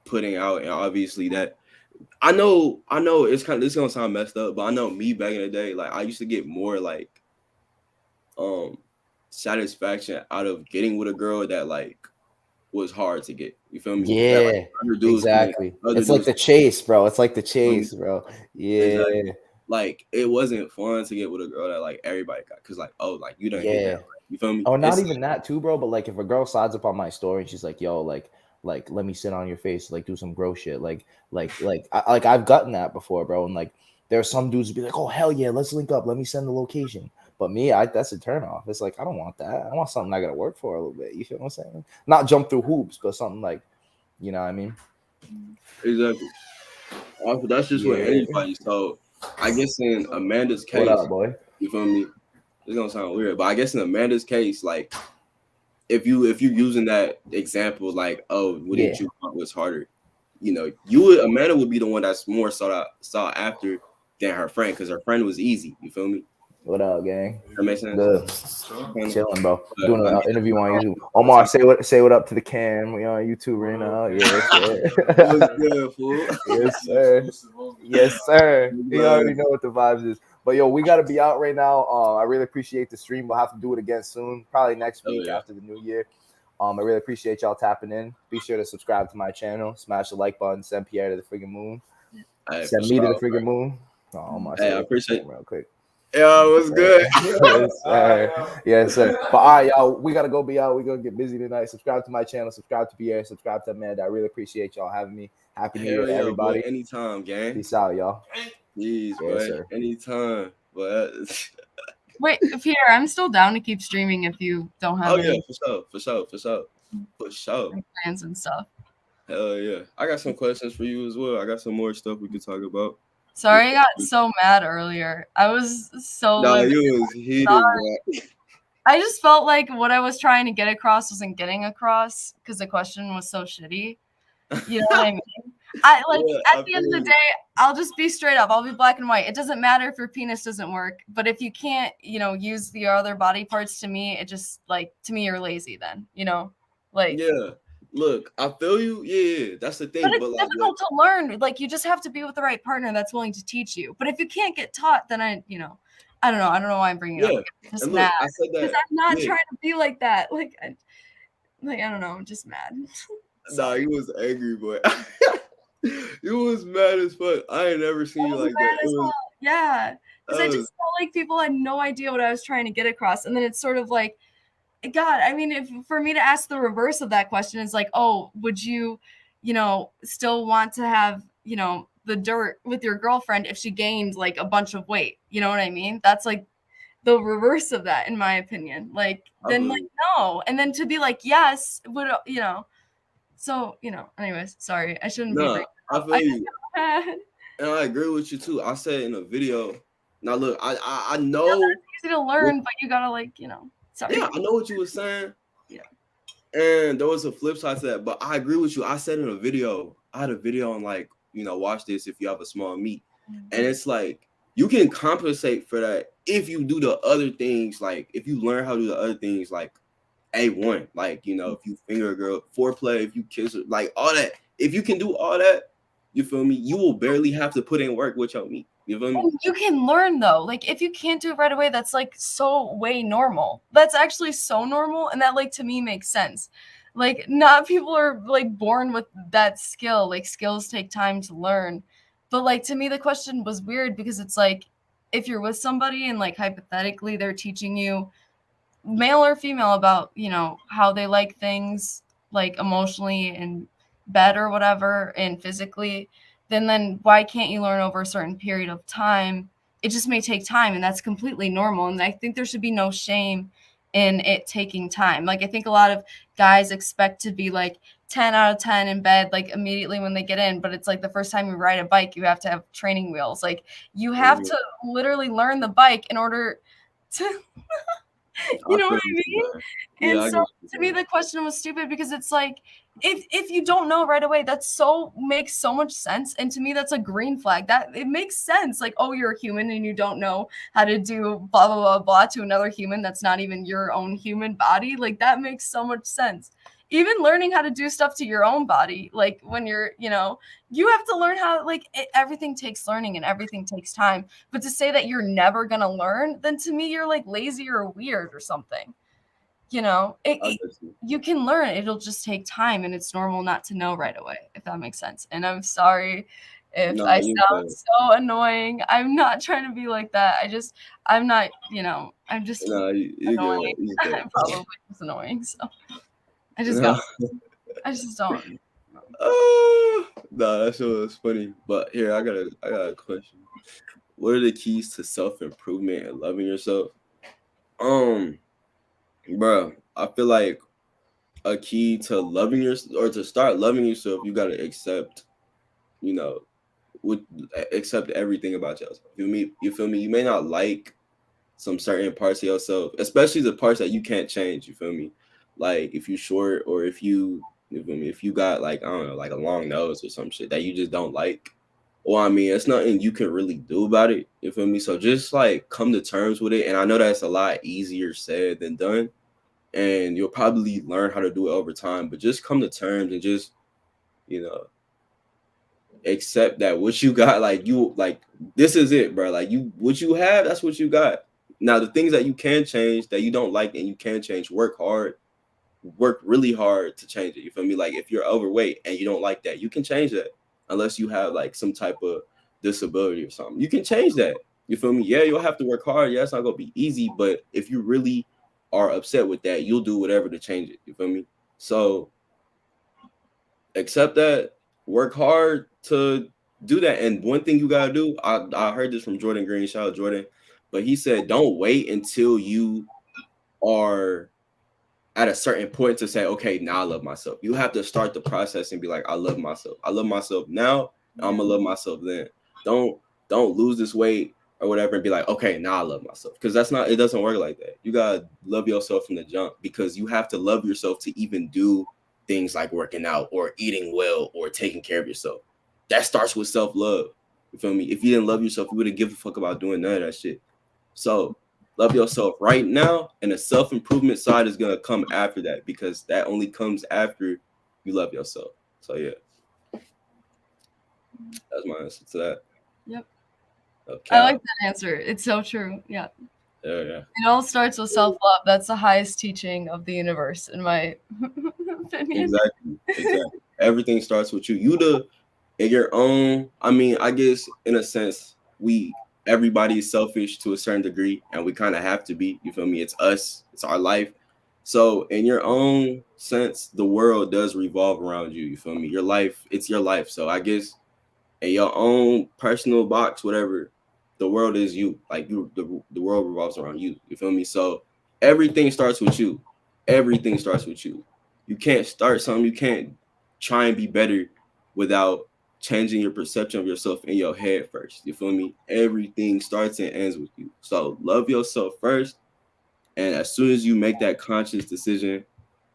putting out, and obviously that I know it's gonna sound messed up, but I know me back in the day, like I used to get more like satisfaction out of getting with a girl that like was hard to get. You feel me? Yeah, that, like, other dudes exactly. other It's like dudes the chase, bro. It's like the chase, bro. Yeah. Exactly. Like it wasn't fun to get with a girl that like everybody got, because like, oh, like you don't get that, right? You feel me? Oh, not even that too, bro. But like if a girl slides up on my story and she's like, yo, like let me sit on your face, like do some gross shit. I've gotten that before, bro. And like there are some dudes who be like, oh hell yeah, let's link up, let me send the location. But me, that's a turn off. It's like I don't want that. I want something I gotta work for a little bit. You feel what I'm saying? Not jump through hoops, but something like, you know what I mean? Exactly. That's just with anybody. So I guess in Amanda's case, What up, boy? You feel me? It's gonna sound weird, but I guess in Amanda's case, like if you're using that example, like, oh, wouldn't you want what's harder? You know, Amanda would be the one that's more sought after than her friend, because her friend was easy. You feel me? What up, gang? That makes sense. Good. Chilling, bro. Doing an interview on YouTube. Omar, say what up to the cam. We on YouTube right now. Yeah. What's good, fool? Yes, sir. Yes, sir. You already know what the vibes is. But yo, we gotta be out right now. I really appreciate the stream. We'll have to do it again soon, probably next week after the new year. I really appreciate y'all tapping in. Be sure to subscribe to my channel. Smash the like button. Send Pierre to the friggin' moon. Send me to the friggin' moon. Omar, hey, I appreciate it real quick. Yo, what's good? Yes, sir. Yes, sir. But all right, y'all, we gotta go be out. We're gonna get busy tonight. Subscribe to my channel, subscribe to Pierre, subscribe to Amanda. I really appreciate y'all having me. Happy New Year to everybody. Boy, anytime, gang. Peace out, y'all. Peace, boy. Sir. Anytime. But wait, Pierre, I'm still down to keep streaming if you don't have any for sure. plans and stuff. Hell yeah. I got some questions for you as well. I got some more stuff we could talk about. Sorry, I got so mad earlier. I was so you was heated, bro. I just felt like what I was trying to get across wasn't getting across because the question was so shitty. You know what I mean? I like Yeah, at the end of the day, I'll just be straight up. I'll be black and white. It doesn't matter if your penis doesn't work, but if you can't, use the other body parts, to me, it just to me, you're lazy then, yeah. Look, I feel you. Yeah, that's the But thing. it's But like, difficult to learn. Like, you just have to be with the right partner that's willing to teach you. But if you can't get taught, then I don't know. I don't know why I'm bringing it up. yeah. I'm just And mad look, I said because that. I'm not Yeah. trying to be like that. I don't know. I'm just mad. Nah, you was angry, boy. You was mad as fuck. I ain't never seen you like that. It was. Yeah, because I Uh, just felt like people had no idea what I was trying to get across, and then it's sort of like, God, I mean, if for me to ask the reverse of that question, is like, oh, would you, still want to have, the dirt with your girlfriend if she gained like a bunch of weight? You know what I mean? That's like the reverse of that, in my opinion. Like, I then like believe. no, and then to be like yes would So anyways, sorry, I shouldn't be Nah, bringing it I up. feel you, and I agree with you too. I said in a video. Now look, I know. It's easy to learn, but you gotta sorry. Yeah, I know what you were saying. Yeah. And there was a flip side to that, but I agree with you. I said in a video, I had a video on like, watch this if you have a small meat. And it's like you can compensate for that if you do the other things, like if you learn how to do the other things like A1, like if you finger a girl, foreplay, if you kiss her, like all that. If you can do all that, you feel me? You will barely have to put in work with your meat. You feel me? And you can learn though. Like if you can't do it right away, that's like so way normal. That's actually so normal, and that to me makes sense. Like not people are like born with that skill. Like skills take time to learn. But to me the question was weird because it's like if you're with somebody and hypothetically they're teaching you male or female about how they like things emotionally and bed or whatever and physically, then why can't you learn over a certain period of time? It just may take time, and that's completely normal, and I think there should be no shame in it taking time. I think a lot of guys expect to be 10 out of 10 in bed immediately when they get in, but it's the first time you ride a bike you have to have training wheels. You have to literally learn the bike in order to you know what I mean? Yeah, And I so get to me the question was stupid because it's if you don't know right away, that makes so much sense. And to me that's a green flag. That it makes sense. Oh, you're a human and you don't know how to do blah blah blah blah to another human that's not even your own human body. That makes so much sense. Even learning how to do stuff to your own body, when you're, you have to learn how everything takes learning and everything takes time. But to say that you're never gonna learn, then to me you're lazy or weird or something. You can learn. It'll just take time, and it's normal not to know right away, if that makes sense. And I'm sorry if I sound so annoying. I'm not trying to be like that. I'm not. I'm just you annoying. good. I'm probably just annoying. So I just don't. Nah, that show was funny. But here, I got a question. What are the keys to self-improvement and loving yourself? Bro, I feel like a key to loving yourself or to start loving yourself, you gotta accept, accept everything about yourself. You feel me? You may not like some certain parts of yourself, especially the parts that you can't change. You feel me? Like if you're short or if you feel me, if you got I don't know, like a long nose or some shit that you just don't like. Well, I mean, it's nothing you can really do about it. You feel me? So just come to terms with it. And I know that's a lot easier said than done. And you'll probably learn how to do it over time. But just come to terms and just, accept that what you got, this is it, bro. What you have, that's what you got. Now the things that you can change that you don't like and you can change, work really hard to change it. You feel me? If you're overweight and you don't like that, you can change that. Unless you have some type of disability or something, you can change that. You feel me? Yeah, you'll have to work hard. Yeah, it's not gonna be easy, but if you really are upset with that, you'll do whatever to change it. You feel me? So accept that, work hard to do that. And one thing you gotta do, I heard this from Jordan Green, shout out Jordan, but he said don't wait until you are at a certain point to say, okay, now I love myself. You have to start the process and be like, I love myself. I love myself now. I'm gonna love myself then. Don't lose this weight or whatever and be like, okay, now I love myself. Because it doesn't work like that. You gotta love yourself from the jump, because you have to love yourself to even do things like working out or eating well or taking care of yourself. that starts with self-love. You feel me? If you didn't love yourself, you wouldn't give a fuck about doing none of that shit. So love yourself right now, and the self-improvement side is gonna come after that, because that only comes after you love yourself. So yeah, that's my answer to that. Yep. Okay. I like that answer. It's so true. Yeah. Yeah. It all starts with self-love. That's the highest teaching of the universe, in my opinion. Exactly. Everything starts with you. In your own. I mean, I guess in a sense, everybody is selfish to a certain degree, and we kind of have to be. You feel me? It's us. It's our life. So in your own sense, the world does revolve around you. You feel me? Your life, it's your life. So I guess in your own personal box, whatever, the world is you. Like the world revolves around you. You feel me? So everything starts with you. Everything starts with you. You can't start something. You can't try and be better without changing your perception of yourself in your head first. You feel me? Everything starts and ends with you. So love yourself first. And as soon as you make that conscious decision,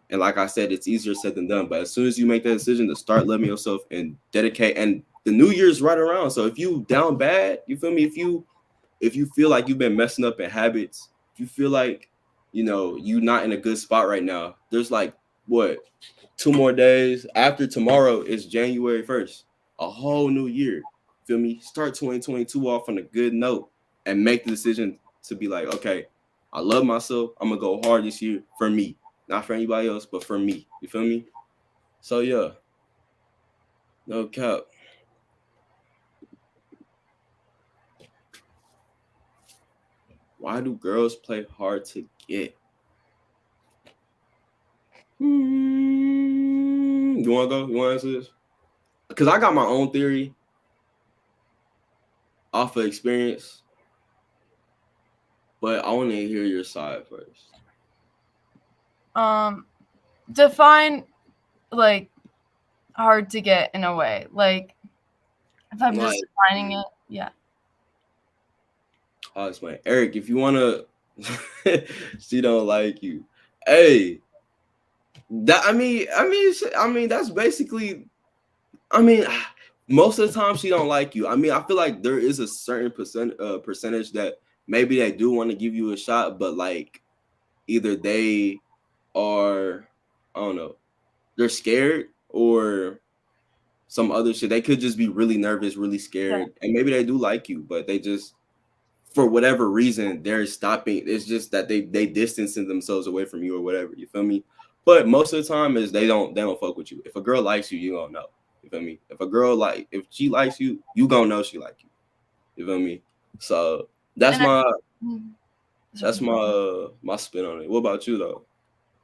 and like I said, it's easier said than done. But as soon as you make that decision to start loving yourself and dedicate, and the new year's right around. So if you down bad, you feel me? If you feel like you've been messing up in habits, if you feel like you not in a good spot right now, there's like what 2 more days after tomorrow is January 1st, a whole new year. Feel me? Start 2022 off on a good note and make the decision to be like, okay, I love myself. I'm gonna go hard this year for me. Not for anybody else, but for me. You feel me? So yeah. No cap. Why do girls play hard to get? You wanna go? You wanna answer this? Because I got my own theory off of experience, but I want to hear your side first. Define like hard to get in a way. Like if I'm just defining it, yeah. I'll explain. Eric, if you wanna, she don't like you. Hey, I mean, that's basically. I mean, most of the time she don't like you. I mean, I feel like there is a certain percentage that maybe they do want to give you a shot, but like either they are, I don't know, they're scared or some other shit. They could just be really nervous, really scared, and maybe they do like you, but they just, for whatever reason, they're stopping. It's just that they distancing themselves away from you or whatever. You feel me? But most of the time is they don't fuck with you. If a girl likes you, you gonna know. You feel me? If she likes you, you gonna know she like you. You feel me? So that's my spin on it. What about you though?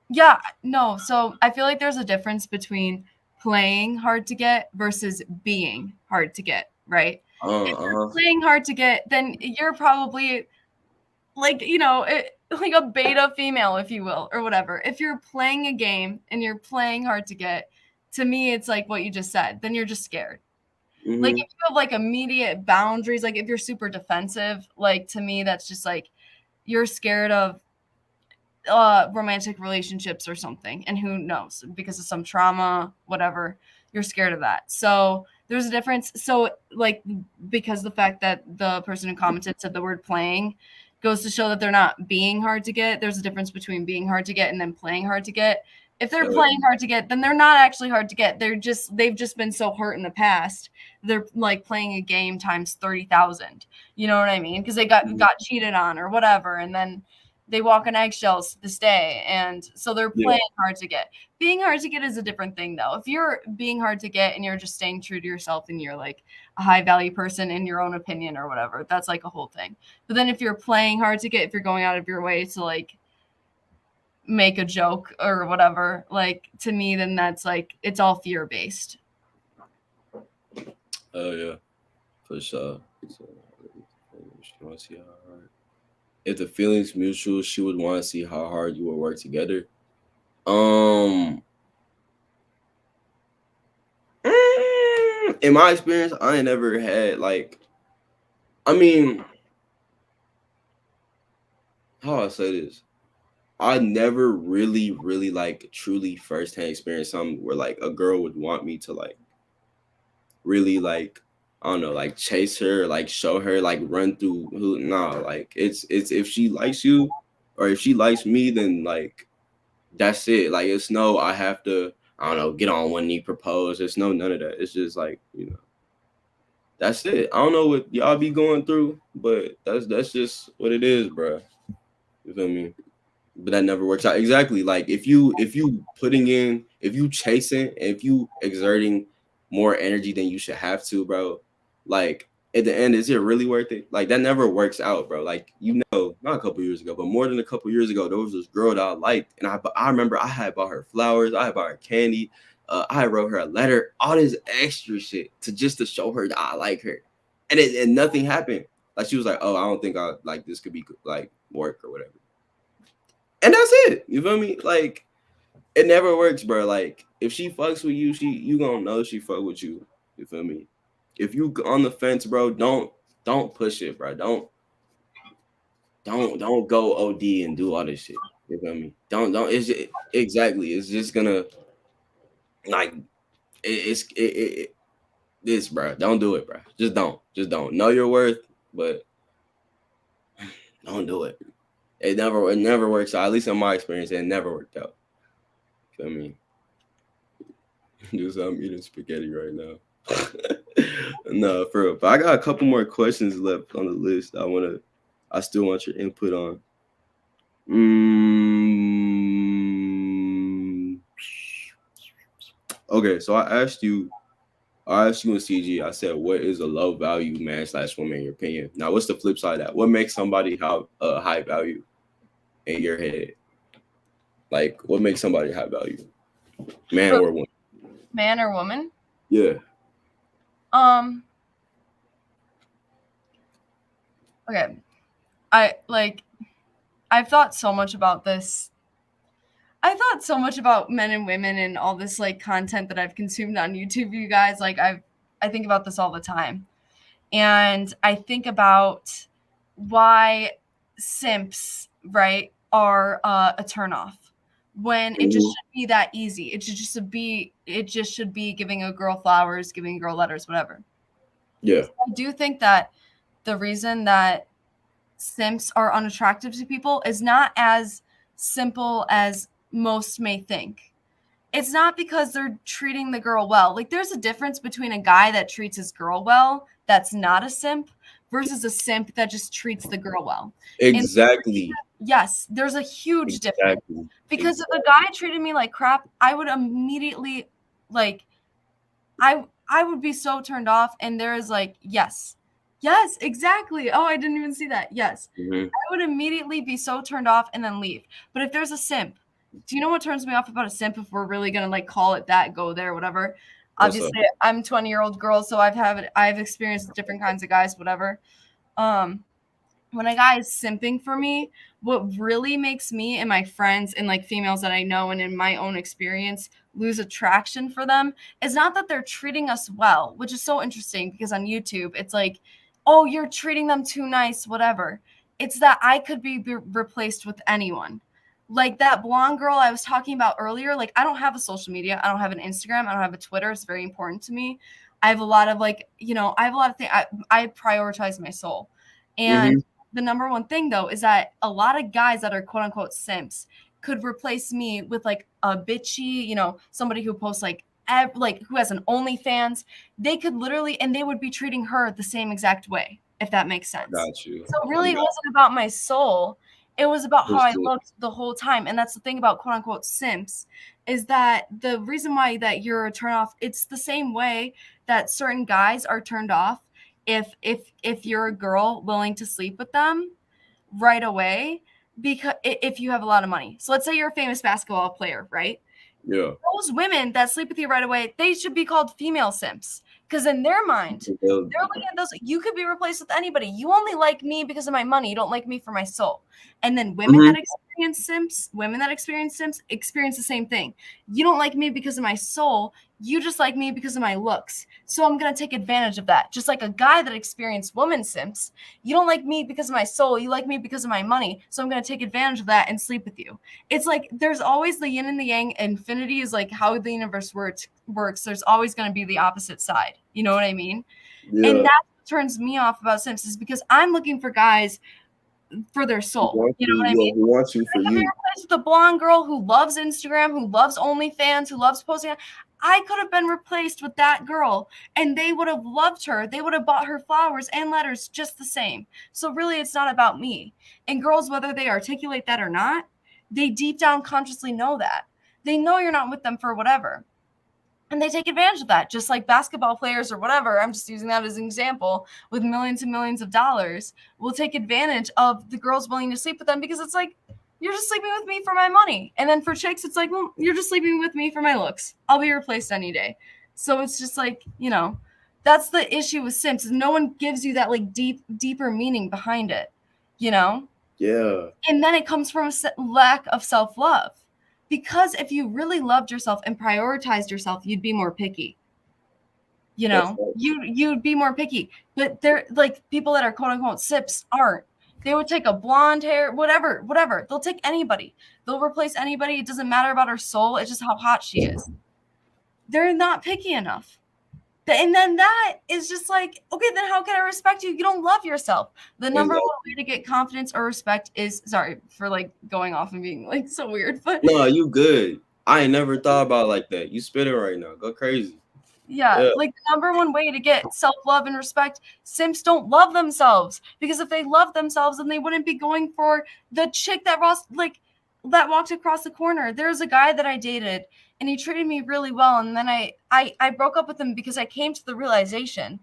Yeah, no. So I feel like there's a difference between playing hard to get versus being hard to get, right? If you're playing hard to get, then you're probably like, like a beta female, if you will, or whatever. If you're playing a game and you're playing hard to get, to me, it's like what you just said. Then you're just scared. Mm-hmm. Like if you have like immediate boundaries, like if you're super defensive, like to me, that's just like you're scared of romantic relationships or something, and who knows, because of some trauma, whatever, you're scared of that. So there's a difference. So like, because the fact that the person who commented said the word playing goes to show that they're not being hard to get. There's a difference between being hard to get and then playing hard to get. If they're playing hard to get, then they're not actually hard to get. They've just been so hurt in the past. They're like playing a game times 30,000. You know what I mean? Because they got cheated on or whatever, and then they walk on eggshells to this day, and so they're playing hard to get. Being hard to get is a different thing, though. If you're being hard to get and you're just staying true to yourself and you're like a high value person in your own opinion or whatever, that's like a whole thing. But then if you're playing hard to get, if you're going out of your way to like make a joke or whatever, like to me, then that's like it's all fear based. Oh yeah, for sure. If the feeling's mutual, she would want to see how hard you will work together. In my experience, I ain't never had like, I mean, how I say this, I never really like truly firsthand experience something where like a girl would want me to like really like, I don't know, like chase her, like show her, like run through who. No, like it's if she likes you or if she likes me, then like that's it. Like it's no, I have to, I don't know, get on one knee, propose. It's no none of that. It's just like, you know, that's it. I don't know what y'all be going through, but that's just what it is, bro. You feel me? But that never works out. Exactly. Like if you putting in, if you chasing, if you exerting more energy than you should have to, bro, like at the end, is it really worth it? Like that never works out, bro. Like, you know, not a couple years ago, but more than a couple years ago, there was this girl that I liked, and I remember I had bought her flowers, I had bought her candy, I wrote her a letter, all this extra shit to show her that I like her, and nothing happened. Like she was like, oh, I don't think I like this could be like work or whatever. And that's it. You feel me? Like it never works, bro. Like if she fucks with you, you gonna know she fuck with you. You feel me? If you on the fence, bro, don't push it, bro. Don't go OD and do all this shit. You feel me? Don't it's just, exactly. It's just gonna like this, bro. Don't do it, bro. Just don't know your worth, but don't do it. It never works out. At least in my experience, it never worked out. Feel me? Just I'm eating spaghetti right now. No, for real. But I got a couple more questions left on the list. I still want your input on. Okay, so I asked you in CG, I said, what is a low value man / woman in your opinion? Now, what's the flip side of that? What makes somebody have a high value in your head? Like, what makes somebody high value? Man or woman? Man or woman? Yeah. Okay. I've thought so much about this. I thought so much about men and women and all this like content that I've consumed on YouTube, you guys. Like I think about this all the time. And I think about why simps, right, are a turnoff. When it just should be that easy. It just should be giving a girl flowers, giving a girl letters, whatever. Yeah. So I do think that the reason that simps are unattractive to people is not as simple as most may think. It's not because they're treating the girl well. Like there's a difference between a guy that treats his girl well, that's not a simp, versus a simp that just treats the girl well. Exactly. Yes, there's a huge difference. Because if a guy treated me like crap, I would immediately like I would be so turned off. And there is like, yes, exactly. Oh, I didn't even see that. Yes. I would immediately be so turned off and then leave. But if there's a simp, do you know what turns me off about a simp, if we're really gonna like call it that, go there, whatever? Obviously, I'm a 20-year-old girl, so I've experienced different kinds of guys, whatever. When a guy is simping for me, what really makes me and my friends and like females that I know and in my own experience lose attraction for them is not that they're treating us well, which is so interesting because on YouTube it's like, oh, you're treating them too nice, whatever. It's that I could be replaced with anyone. Like that blonde girl I was talking about earlier, like I don't have a social media. I don't have an Instagram. I don't have a Twitter. It's very important to me. I have a lot of like, I have a lot of things. I prioritize my soul. And the number one thing though is that a lot of guys that are quote unquote simps could replace me with like a bitchy, somebody who posts like who has an OnlyFans. They could literally, and they would be treating her the same exact way, if that makes sense. Got you. So really, it wasn't about my soul. It was about how I looked the whole time. And that's the thing about quote unquote simps, is that the reason why that you're a turnoff, it's the same way that certain guys are turned off if you're a girl willing to sleep with them right away, because if you have a lot of money. So let's say you're a famous basketball player, right? Yeah. Those women that sleep with you right away, they should be called female simps. Because in their mind, they're looking at those. You could be replaced with anybody. You only like me because of my money. You don't like me for my soul. And then women that experience simps experience the same thing. You don't like me because of my soul. you just like me because of my looks. So I'm going to take advantage of that. Just like a guy that experienced woman simps. You don't like me because of my soul. You like me because of my money. So I'm going to take advantage of that and sleep with you. It's like there's always the yin and the yang. Infinity is like how the universe works. There's always going to be the opposite side. You know what I mean? Yeah. And that's what turns me off about simps is because I'm looking for guys for their soul. You know what I mean? Who wants you for I could be you. replaced with a blonde girl who loves Instagram, who loves OnlyFans, who loves posting. I could have been replaced with that girl and they would have loved her. They would have bought her flowers and letters just the same. So really it's not about me. And girls, whether they articulate that or not, they deep down consciously know that. They know you're not with them for whatever. And they take advantage of that, just like basketball players or whatever. I'm just using that as an example with millions and millions of dollars will take advantage of the girls willing to sleep with them because it's like, you're just sleeping with me for my money. And then for chicks, it's like, well, you're just sleeping with me for my looks. I'll be replaced any day. So it's just like, you know, that's the issue with simps is no one gives you that like deeper meaning behind it, you know? Yeah. And then it comes from a lack of self-love. Because if you really loved yourself and prioritized yourself, you'd be more picky. You know, you'd be more picky. But they're like people that are quote unquote sips aren't. They would take a blonde hair, whatever. They'll take anybody. They'll replace anybody. It doesn't matter about her soul. It's just how hot she is. They're not picky enough. And then that is just like, okay, then how can I respect you? You don't love yourself. The number one way to get confidence or respect is, sorry for like going off and being like so weird, but no, you good. I ain't never thought about it like that. You spit it right now. Go crazy. Yeah, like the number one way to get self-love and respect, simps don't love themselves. Because if they love themselves, then they wouldn't be going for the chick that that walked across the corner. There's a guy that I dated and he treated me really well. And then I broke up with him because I came to the realization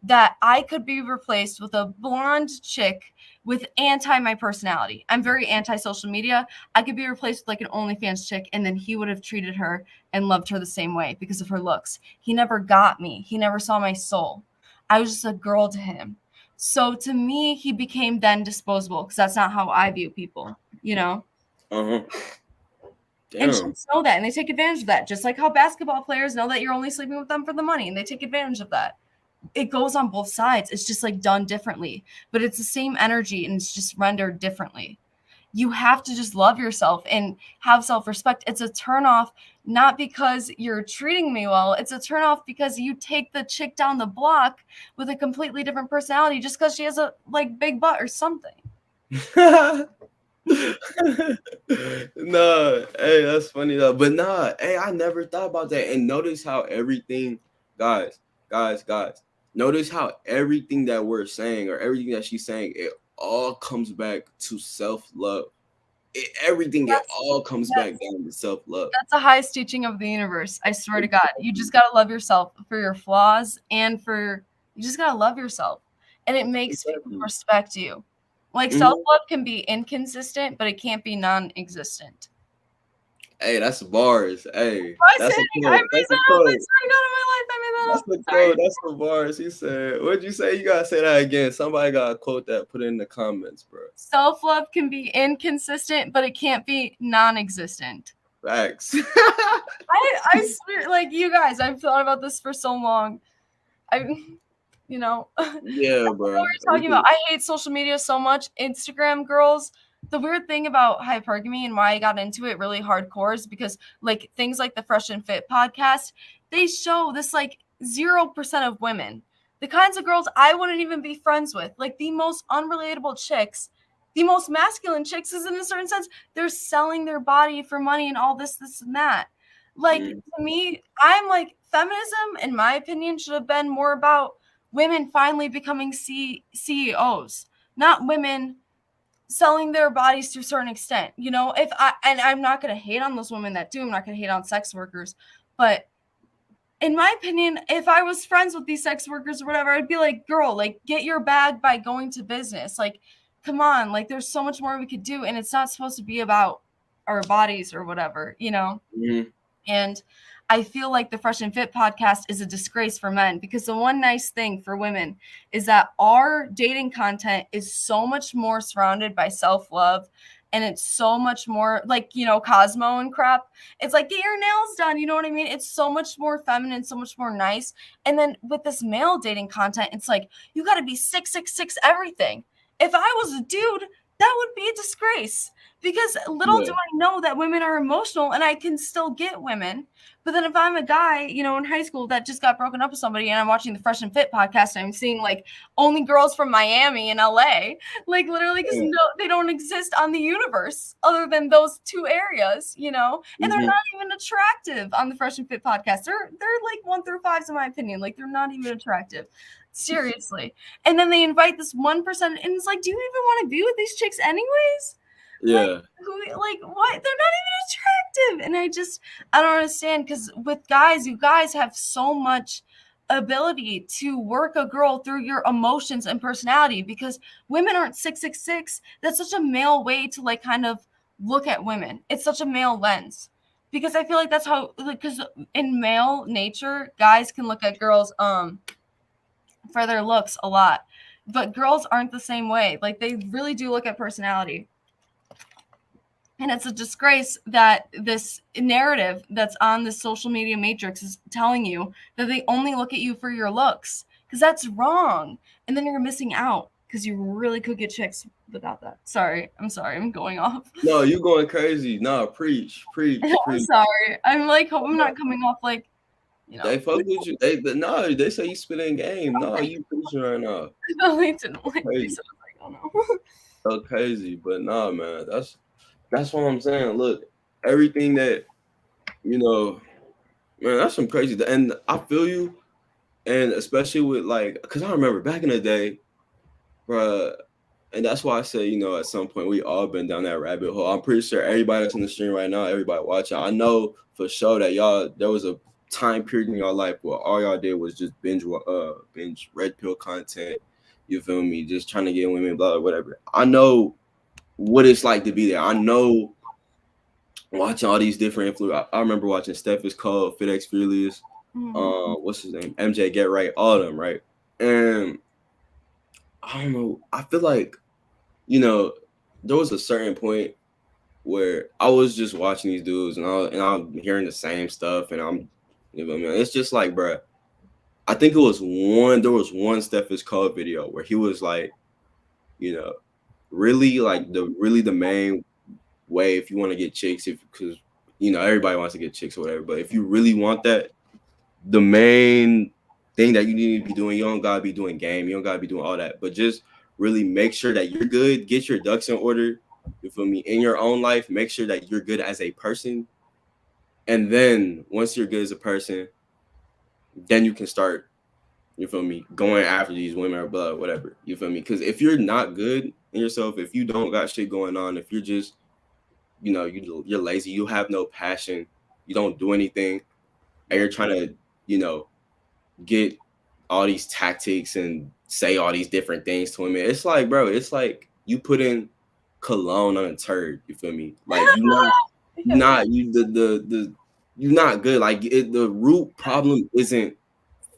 that I could be replaced with a blonde chick with my personality. I'm very anti-social media. I could be replaced with like an OnlyFans chick, and then he would have treated her and loved her the same way because of her looks. He never got me. He never saw my soul. I was just a girl to him. So to me, he became then disposable because that's not how I view people, you know? Uh-huh. And chicks know that, and they take advantage of that. Just like how basketball players know that you're only sleeping with them for the money, and they take advantage of that. It goes on both sides. It's just like done differently, but it's the same energy and it's just rendered differently. You have to just love yourself and have self-respect. It's a turnoff, not because you're treating me well. It's a turnoff because you take the chick down the block with a completely different personality just because she has a like big butt or something. No, hey, that's funny though. But nah, hey, I never thought about that. And notice how everything, guys, notice how everything that we're saying or everything that she's saying, it all comes back to self-love. Everything, it all comes back down to self-love. That's the highest teaching of the universe. I swear to God. You just gotta love yourself for your flaws and you just gotta love yourself. And it makes people respect you. Like self-love can be inconsistent, but it can't be non-existent. Hey, that's bars. Hey, that's a quote. That's a quote. That's the quote. That's the bars. He said, what'd you say? You gotta say that again. Somebody got a quote that. Put it in the comments, bro. Self-love can be inconsistent, but it can't be non-existent. Facts. I swear, like you guys, I've thought about this for so long. You know. Yeah, bro. What we're talking about. I hate social media so much. Instagram girls. The weird thing about hypergamy and why I got into it really hardcore is because like things like the Fresh and Fit podcast, they show this like 0% of women, the kinds of girls I wouldn't even be friends with, like the most unrelatable chicks, the most masculine chicks is in a certain sense, they're selling their body for money and all this and that. Like to me, I'm like feminism, in my opinion, should have been more about women finally becoming CEOs, not women selling their bodies to a certain extent. You know, I'm not going to hate on those women that do. I'm not going to hate on sex workers. But in my opinion, if I was friends with these sex workers or whatever, I'd be like, girl, like get your bag by going to business. Like, come on, like there's so much more we could do. And it's not supposed to be about our bodies or whatever, you know? Mm-hmm. And I feel like the Fresh and Fit podcast is a disgrace for men because the one nice thing for women is that our dating content is so much more surrounded by self-love and it's so much more like, you know, Cosmo and crap. It's like, get your nails done, you know what I mean? It's so much more feminine, so much more nice. And then with this male dating content, it's like, you got to be 666 everything. If I was a dude, that would be a disgrace, because little do I know that women are emotional and I can still get women. But then if I'm a guy, you know, in high school that just got broken up with somebody, and I'm watching the Fresh and Fit podcast, and I'm seeing like only girls from Miami and LA, like literally, because no, they don't exist on the universe other than those two areas, you know, and they're not even attractive on the Fresh and Fit podcast. They're like 1 through 5s in my opinion. Like, they're not even attractive. Seriously. And then they invite this 1%, and it's like, do you even want to be with these chicks anyways? Yeah. Like what? They're not even attractive. And I don't understand, because with guys, you guys have so much ability to work a girl through your emotions and personality, because women aren't 666. That's such a male way to like kind of look at women. It's such a male lens, because I feel like that's how, because in male nature, guys can look at girls for their looks a lot, but girls aren't the same way. Like, they really do look at personality. And it's a disgrace that this narrative that's on the social media matrix is telling you that they only look at you for your looks, because that's wrong. And then you're missing out, because you really could get chicks without that. I'm going off. No, you going crazy. No, preach. I'm sorry. I'm like, hope I'm not coming off like, you know. They fuck with you. They say you spitting game. No, you preaching right now. No, they didn't like me, so I was like, oh no. So crazy, but nah, man. That's what I'm saying. Look, everything that, you know, man, that's some crazy. And I feel you, and especially with like, because I remember back in the day, bruh, and that's why I say, you know, at some point we all been down that rabbit hole. I'm pretty sure everybody that's in the stream right now, everybody watching, I know for sure that there was a time period in your life where all y'all did was just binge RedPill content. You feel me? Just trying to get women, blah, blah, whatever. I know what it's like to be there. I know watching all these different influencers. I remember watching Steph is Cold, FitX Fearless, what's his name? MJ Get Right, all of them, right? And I don't know. I feel like, you know, there was a certain point where I was just watching these dudes, and I'm hearing the same stuff, and I'm, you know what I mean? It's just like, bruh, I think there was one Steph is Cold video where he was like, you know, really like the main way if you want to get chicks, because you know everybody wants to get chicks or whatever, but if you really want that, the main thing that you need to be doing, you don't gotta be doing game, you don't gotta be doing all that, but just really make sure that you're good, get your ducks in order, you feel me, in your own life, make sure that you're good as a person, and then once you're good as a person, then you can start, you feel me, going after these women or blah, whatever, you feel me, because if you're not good in yourself, if you don't got shit going on, if you're just, you know, you're lazy, you have no passion, you don't do anything, and you're trying to, you know, get all these tactics and say all these different things to women. It's like, bro, it's like you put in cologne on a turd. You feel me? Like you're not good. Like the root problem isn't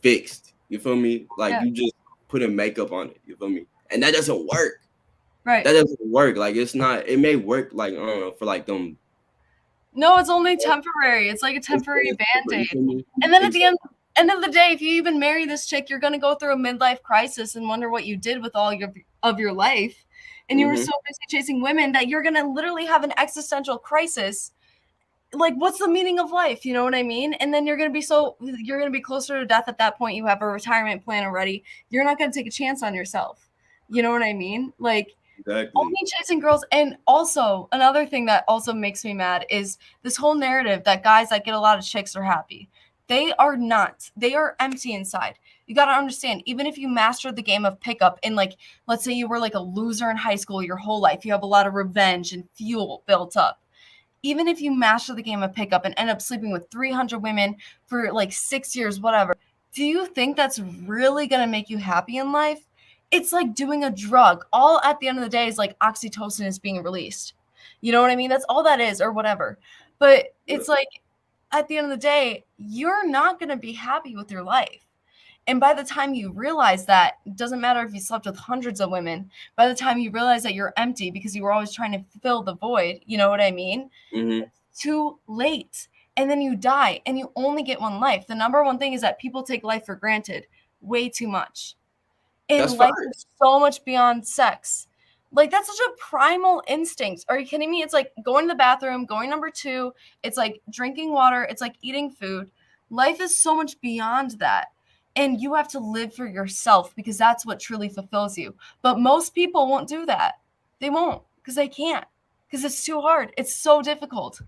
fixed. You feel me? Like you just putting makeup on it. You feel me? And that doesn't work. Right. That doesn't work. Like it's not. It may work. Like I don't know, for like them. No, it's only temporary. It's like a temporary band-aid. And then at the end of the day, if you even marry this chick, you're gonna go through a midlife crisis and wonder what you did with all of your life. And you were so busy chasing women that you're gonna literally have an existential crisis. Like, what's the meaning of life? You know what I mean? And then you're gonna be closer to death at that point. You have a retirement plan already. You're not gonna take a chance on yourself. You know what I mean? Like, exactly. Only chasing girls. And also another thing that also makes me mad is this whole narrative that guys that get a lot of chicks are happy. They are not. They are empty inside. You got to understand, even if you master the game of pickup and like, let's say you were like a loser in high school your whole life, you have a lot of revenge and fuel built up. Even if you master the game of pickup and end up sleeping with 300 women for like 6 years, whatever, do you think that's really going to make you happy in life? It's like doing a drug. All at the end of the day is like oxytocin is being released. You know what I mean? That's all that is, or whatever. But it's like, at the end of the day, you're not going to be happy with your life. And by the time you realize that, it doesn't matter if you slept with hundreds of women, by the time you realize that you're empty because you were always trying to fill the void, you know what I mean? Mm-hmm. It's too late. And then you die and you only get one life. The number one thing is that people take life for granted way too much. And That's life fine. is so much beyond sex. Like, that's such a primal instinct. Are you kidding me? It's like going to the bathroom, going number 2. It's like drinking water. It's like eating food. Life is so much beyond that. And you have to live for yourself because that's what truly fulfills you. But most people won't do that. They won't because they can't, because it's too hard. It's so difficult.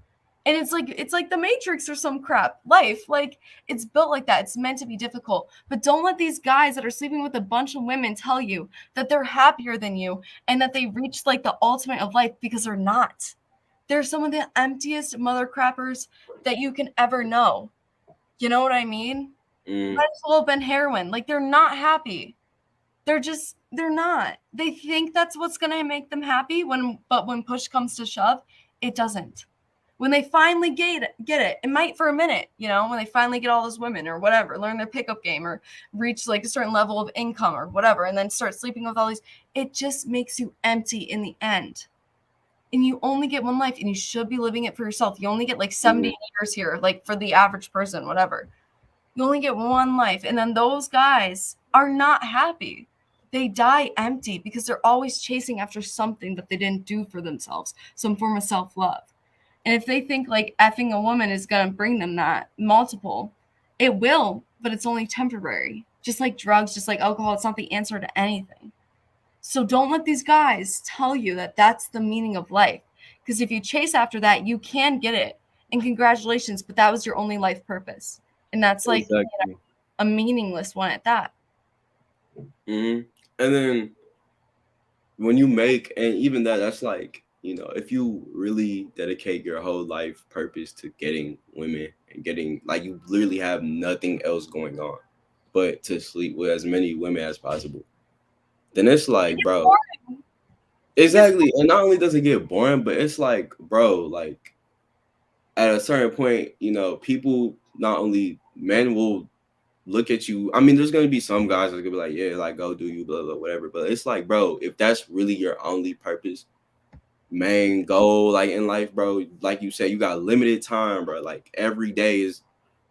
And it's like the Matrix or some crap. Life, like, it's built like that. It's meant to be difficult. But don't let these guys that are sleeping with a bunch of women tell you that they're happier than you and that they reached like the ultimate of life, because they're not. They're some of the emptiest mother crappers that you can ever know. You know what I mean? Mm. Might as well have been heroin. Like, they're not happy. They're not. They think that's what's gonna make them happy but when push comes to shove, it doesn't. When they finally get it, it might for a minute, you know, when they finally get all those women or whatever, learn their pickup game or reach like a certain level of income or whatever, and then start sleeping with all these, it just makes you empty in the end. And you only get one life and you should be living it for yourself. You only get like 70 years here, like for the average person, whatever. You only get one life. And then those guys are not happy. They die empty because they're always chasing after something that they didn't do for themselves, some form of self-love. And if they think like effing a woman is going to bring them that multiple, it will, but it's only temporary. Just like drugs, just like alcohol, it's not the answer to anything. So don't let these guys tell you that that's the meaning of life. Because if you chase after that, you can get it. And congratulations, but that was your only life purpose. And that's like Exactly. a meaningless one at that. Mm-hmm. And then when you make, and even that's like, you know, if you really dedicate your whole life purpose to getting women and getting, like, you literally have nothing else going on but to sleep with as many women as possible, then it's like, bro, exactly. And not only does it get boring, but it's like, bro, like, at a certain point, you know, people, not only men, will look at you. I mean, there's gonna be some guys that are gonna be like, yeah, like, go do you, blah blah, whatever. But it's like, bro, if that's really your only purpose, main goal, like, in life, bro, like you said, you got limited time, bro. Like, every day is,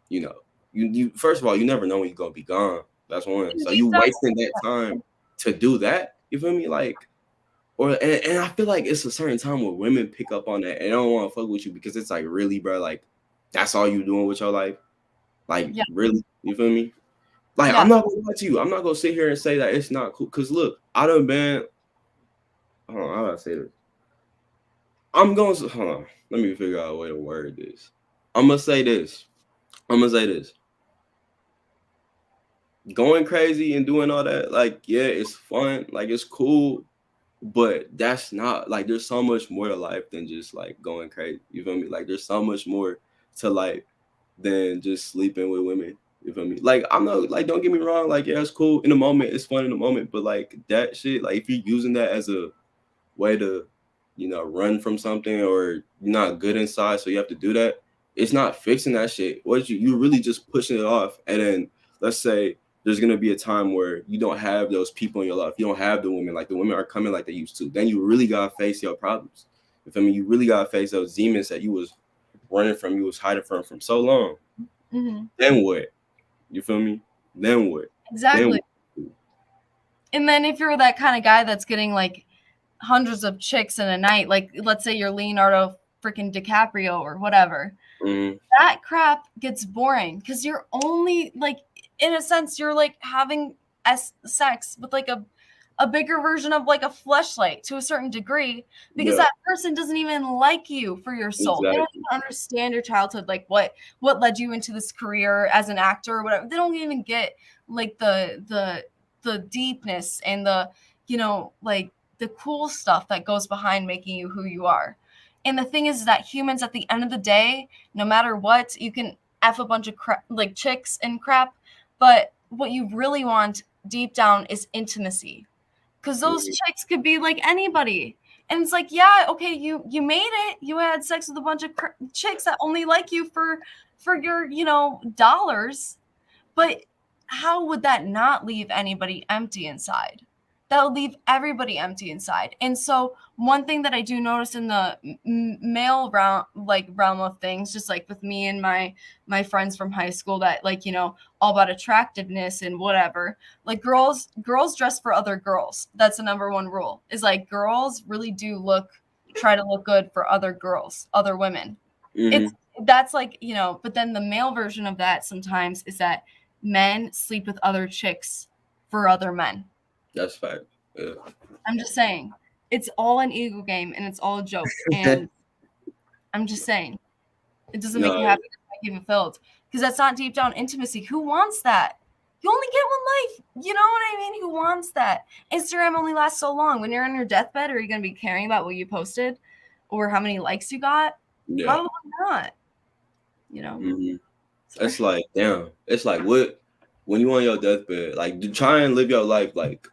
you know, you first of all, you never know when you're gonna be gone. That's one. So you wasting that time to do that. You feel me? Like, or and I feel like it's a certain time where women pick up on that and they don't want to fuck with you because it's like, really, bro, like, that's all you doing with your life. Like, really, you feel me? Like, I'm not gonna lie to you. I'm not gonna sit here and say that it's not cool. Cause look, I done been. Hold on, how do I say this? I'm going to hold on. Let me figure out a way to word this. I'm gonna say this. Going crazy and doing all that, like, yeah, it's fun, like, it's cool, but that's not, like, there's so much more to life than just like going crazy. You feel me? Like, there's so much more to life than just sleeping with women. You feel me? Like, I'm not, like, don't get me wrong, like, yeah, it's cool in the moment, it's fun in the moment, but like, that shit, like, if you're using that as a way to, you know, run from something, or you're not good inside, so you have to do that, it's not fixing that shit. What you really just pushing it off. And then let's say there's gonna be a time where you don't have those people in your life, you don't have the women, like, the women are coming like they used to, then you really gotta face your problems. You feel me? You really gotta face those demons that you was running from, you was hiding from so long. Mm-hmm. Then what? You feel me? Then what? Exactly. Then what? And then if you're that kind of guy that's getting like hundreds of chicks in a night, like, let's say you're Leonardo freaking DiCaprio or whatever, that crap gets boring because you're only, like, in a sense, you're like having sex with like a bigger version of like a fleshlight to a certain degree, because that person doesn't even like you for your soul. They don't even understand your childhood, like what led you into this career as an actor or whatever. They don't even get like the deepness and the, you know, like the cool stuff that goes behind making you who you are. And the thing is that humans, at the end of the day, no matter what, you can F a bunch of like chicks and crap, but what you really want deep down is intimacy. Because those chicks could be like anybody. And it's like, yeah, okay, you made it. You had sex with a bunch of chicks that only like you for your, you know, dollars. But how would that not leave anybody empty inside? That would leave everybody empty inside. And so one thing that I do notice in the male realm of things, just like with me and my friends from high school, that like, you know, all about attractiveness and whatever, like girls dress for other girls. That's the number one rule, is like girls really do try to look good for other girls, other women. That's like, you know, but then the male version of that sometimes is that men sleep with other chicks for other men. That's fact. Yeah. I'm just saying, it's all an ego game and it's all a joke. And I'm just saying, it doesn't make you happy, it doesn't make you fulfilled, because that's not deep down intimacy. Who wants that? You only get one life. You know what I mean? Who wants that? Instagram only lasts so long. When you're on your deathbed, are you going to be caring about what you posted or how many likes you got? Yeah. Probably not. You know? It's like, damn. It's like, what, when you on your deathbed, like, try and live your life like,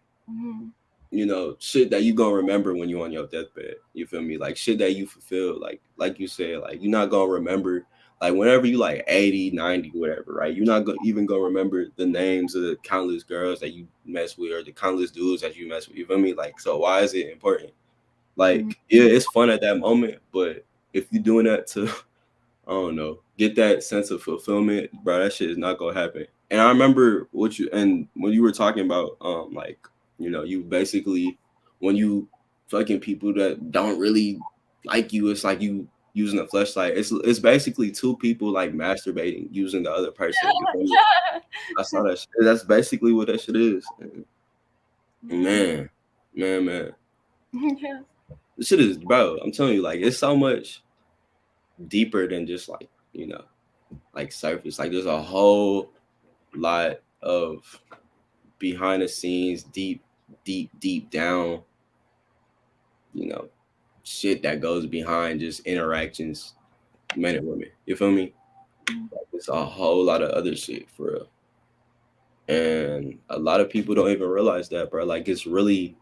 you know, shit that you gonna remember when you on your deathbed. You feel me? Like shit that you fulfill. Like you said, like you're not gonna remember, like whenever you like 80, 90, whatever, right? You're not even gonna remember the names of the countless girls that you mess with or the countless dudes that you mess with. You feel me? Like, so why is it important? Like, yeah, it's fun at that moment, but if you're doing that to, I don't know, get that sense of fulfillment, bro, that shit is not gonna happen. And I remember when you were talking about, like, you know, you basically, when you fucking people that don't really like you, it's like you using a fleshlight. It's basically two people like masturbating using the other person. I saw that shit. That's basically what that shit is. Man. Yeah. This shit is, bro, I'm telling you, like, it's so much deeper than just like, you know, like surface. Like there's a whole lot of behind the scenes, deep down, you know, shit that goes behind just interactions, men and women. You feel me? Like, it's a whole lot of other shit for real. And a lot of people don't even realize that, bro. Like it's really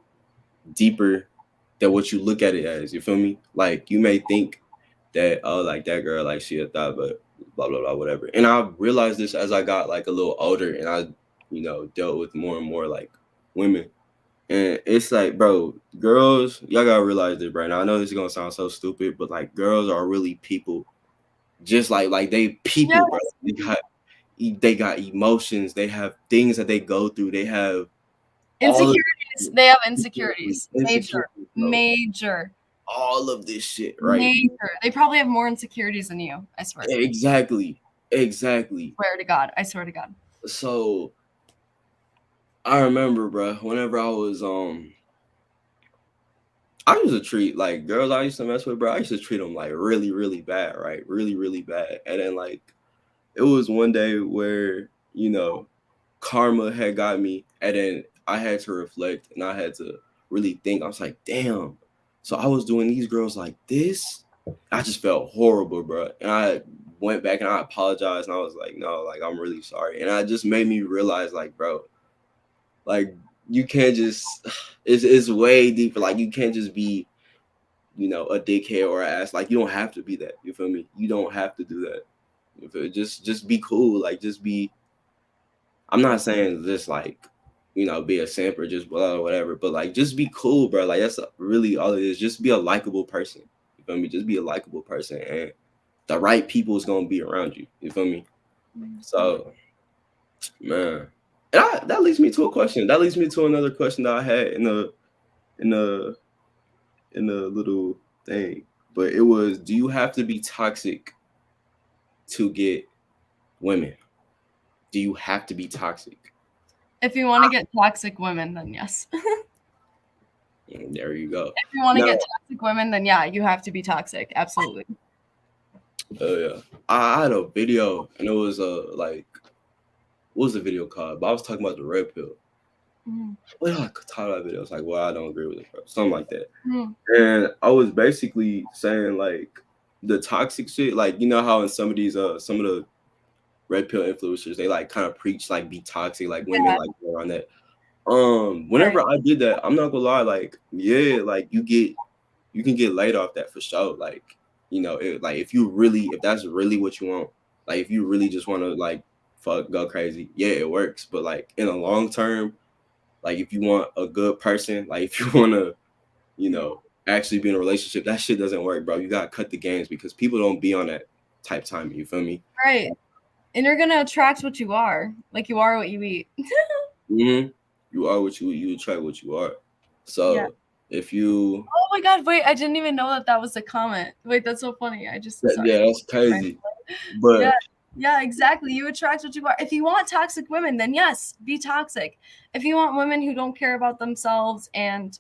deeper than what you look at it as. You feel me? Like you may think that, oh, like that girl, like she a thought, but blah blah blah, whatever. And I realized this as I got like a little older and I, you know, dealt with more and more like women. And it's like, bro, girls, y'all gotta realize this right now. I know this is gonna sound so stupid, but like girls are really people. Just like they people, yes. Bro. They got emotions, they have things that they go through, they have insecurities. They have insecurities. Major. All of this shit, right? Major. They probably have more insecurities than you, I swear. Exactly. Swear to God. I swear to God. So I remember, bro, whenever I was I used to treat like girls I used to mess with, bro. I used to treat them like really, really bad, right? Really, really bad. And then like it was one day where, you know, karma had got me, and then I had to reflect and I had to really think. I was like, damn. So I was doing these girls like this. I just felt horrible, bro. And I went back and I apologized and I was like, no, like I'm really sorry. And it just made me realize, like, bro, like you can't just, it's way deeper. Like you can't just be, you know, a dickhead or an ass. Like you don't have to be that. You feel me? You don't have to do that. Just be cool. Like just be, I'm not saying just like, you know, be a simp or just blah, whatever, but like just be cool, bro. Like that's really all it is. Just be a likable person. You feel me? Just be a likable person, and the right people is gonna be around you. You feel me? So, man, and that leads me to a question. That leads me to another question that I had in the little thing. But it was, do you have to be toxic to get women? Do you have to be toxic? If you want to get toxic women, then yes. There you go. If you want to get toxic women, then yeah, you have to be toxic. Absolutely. Oh yeah. I had a video, and it was like, what was the video called? But I was talking about the RedPill. What did I title that video? It's like, well, I don't agree with it, bro. Something like that. And I was basically saying like the toxic shit, like you know how in some of these some of the RedPill influencers, they like kind of preach like be toxic, like women like go around that. Whenever I did that, I'm not gonna lie, like yeah, like you can get laid off that for sure. Like, you know, like if that's really what you want, like if you really just want to like fuck, go crazy. Yeah, it works. But like in the long term, like if you want a good person, like if you want to, you know, actually be in a relationship, that shit doesn't work, bro. You gotta cut the games because people don't be on that type time. You feel me? Right. And you're gonna attract what you are. Like you are what you eat. Mm-hmm. You are what you attract what you are. So Yeah. if you, Oh my god! Wait, I didn't even know that was a comment. Wait, that's so funny. I just sorry. yeah, that's crazy. But Yeah. Yeah, exactly. You attract what you are. If you want toxic women, then yes, be toxic. If you want women who don't care about themselves and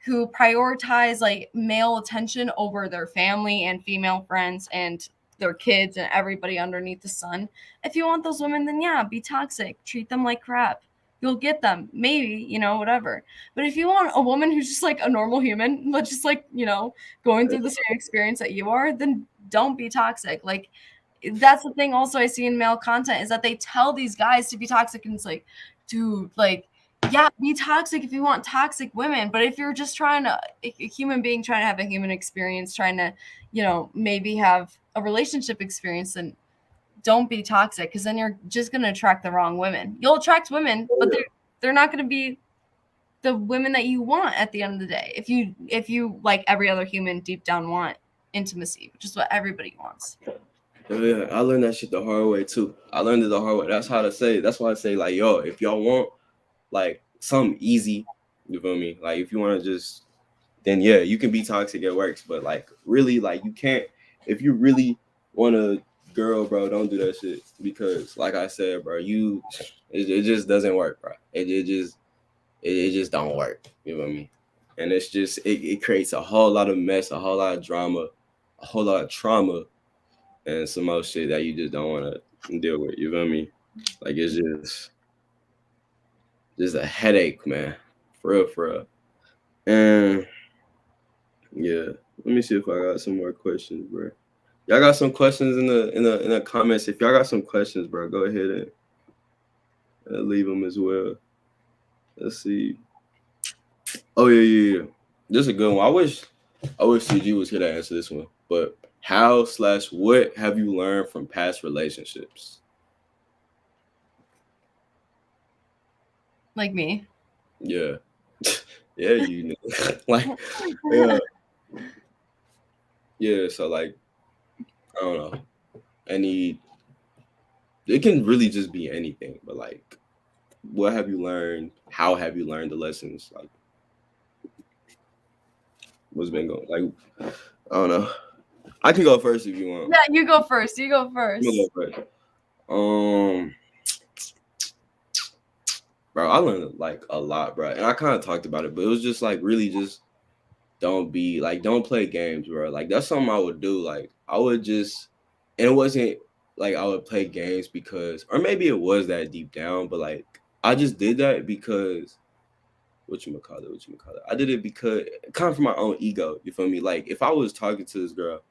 who prioritize like male attention over their family and female friends and their kids and everybody underneath the sun, if you want those women, then yeah, be toxic. Treat them like crap. You'll get them. Maybe, you know, whatever. But if you want a woman who's just like a normal human, but just like, you know, going through the same experience that you are, then don't be toxic. Like, that's the thing also I see in male content is that they tell these guys to be toxic, and it's like, dude, like, yeah, be toxic if you want toxic women, but if you're just trying to a human being trying to have a human experience, trying to, you know, maybe have a relationship experience, then don't be toxic, because then you're just going to attract the wrong women. You'll attract women, but they're not going to be the women that you want at the end of the day. If you like every other human deep down want intimacy, which is what everybody wants. yeah, I learned that shit the hard way too. I learned it the hard way. That's how to say. That's why I say like, yo, if y'all want like something easy, you feel me? Like if you want to just, then yeah, you can be toxic. It works, but like really, like you can't. If you really want a girl, bro, don't do that shit because, like I said, bro, it just doesn't work, bro. It just don't work. You know what I mean? And it's just it creates a whole lot of mess, a whole lot of drama, a whole lot of trauma, and some other shit that you just don't want to deal with. You feel me? Like it's just a headache, man. For real, for real. And yeah, let me see if I got some more questions, bro. Y'all got some questions in the comments. If y'all got some questions, bro, go ahead and leave them as well. Let's see. Oh yeah. This is a good one. I wish CG was here to answer this one. But how/what have you learned from past relationships? Like me. Yeah. Yeah, you know. Like yeah. Yeah, so like I don't know. It can really just be anything, but like what have you learned? How have you learned the lessons? Like what's been going like I don't know. I can go first if you want. Yeah, you go first. You go first. I'm gonna go first. Bro, I learned like a lot, bro. And I kind of talked about it, but it was just like really just don't play games, bro. Like that's something I would do. Like I would just, and it wasn't like I would play games because, or maybe it was that deep down, but like I just did that because whatchamacallit. I did it because kind of for my own ego. You feel me? Like if I was talking to this girl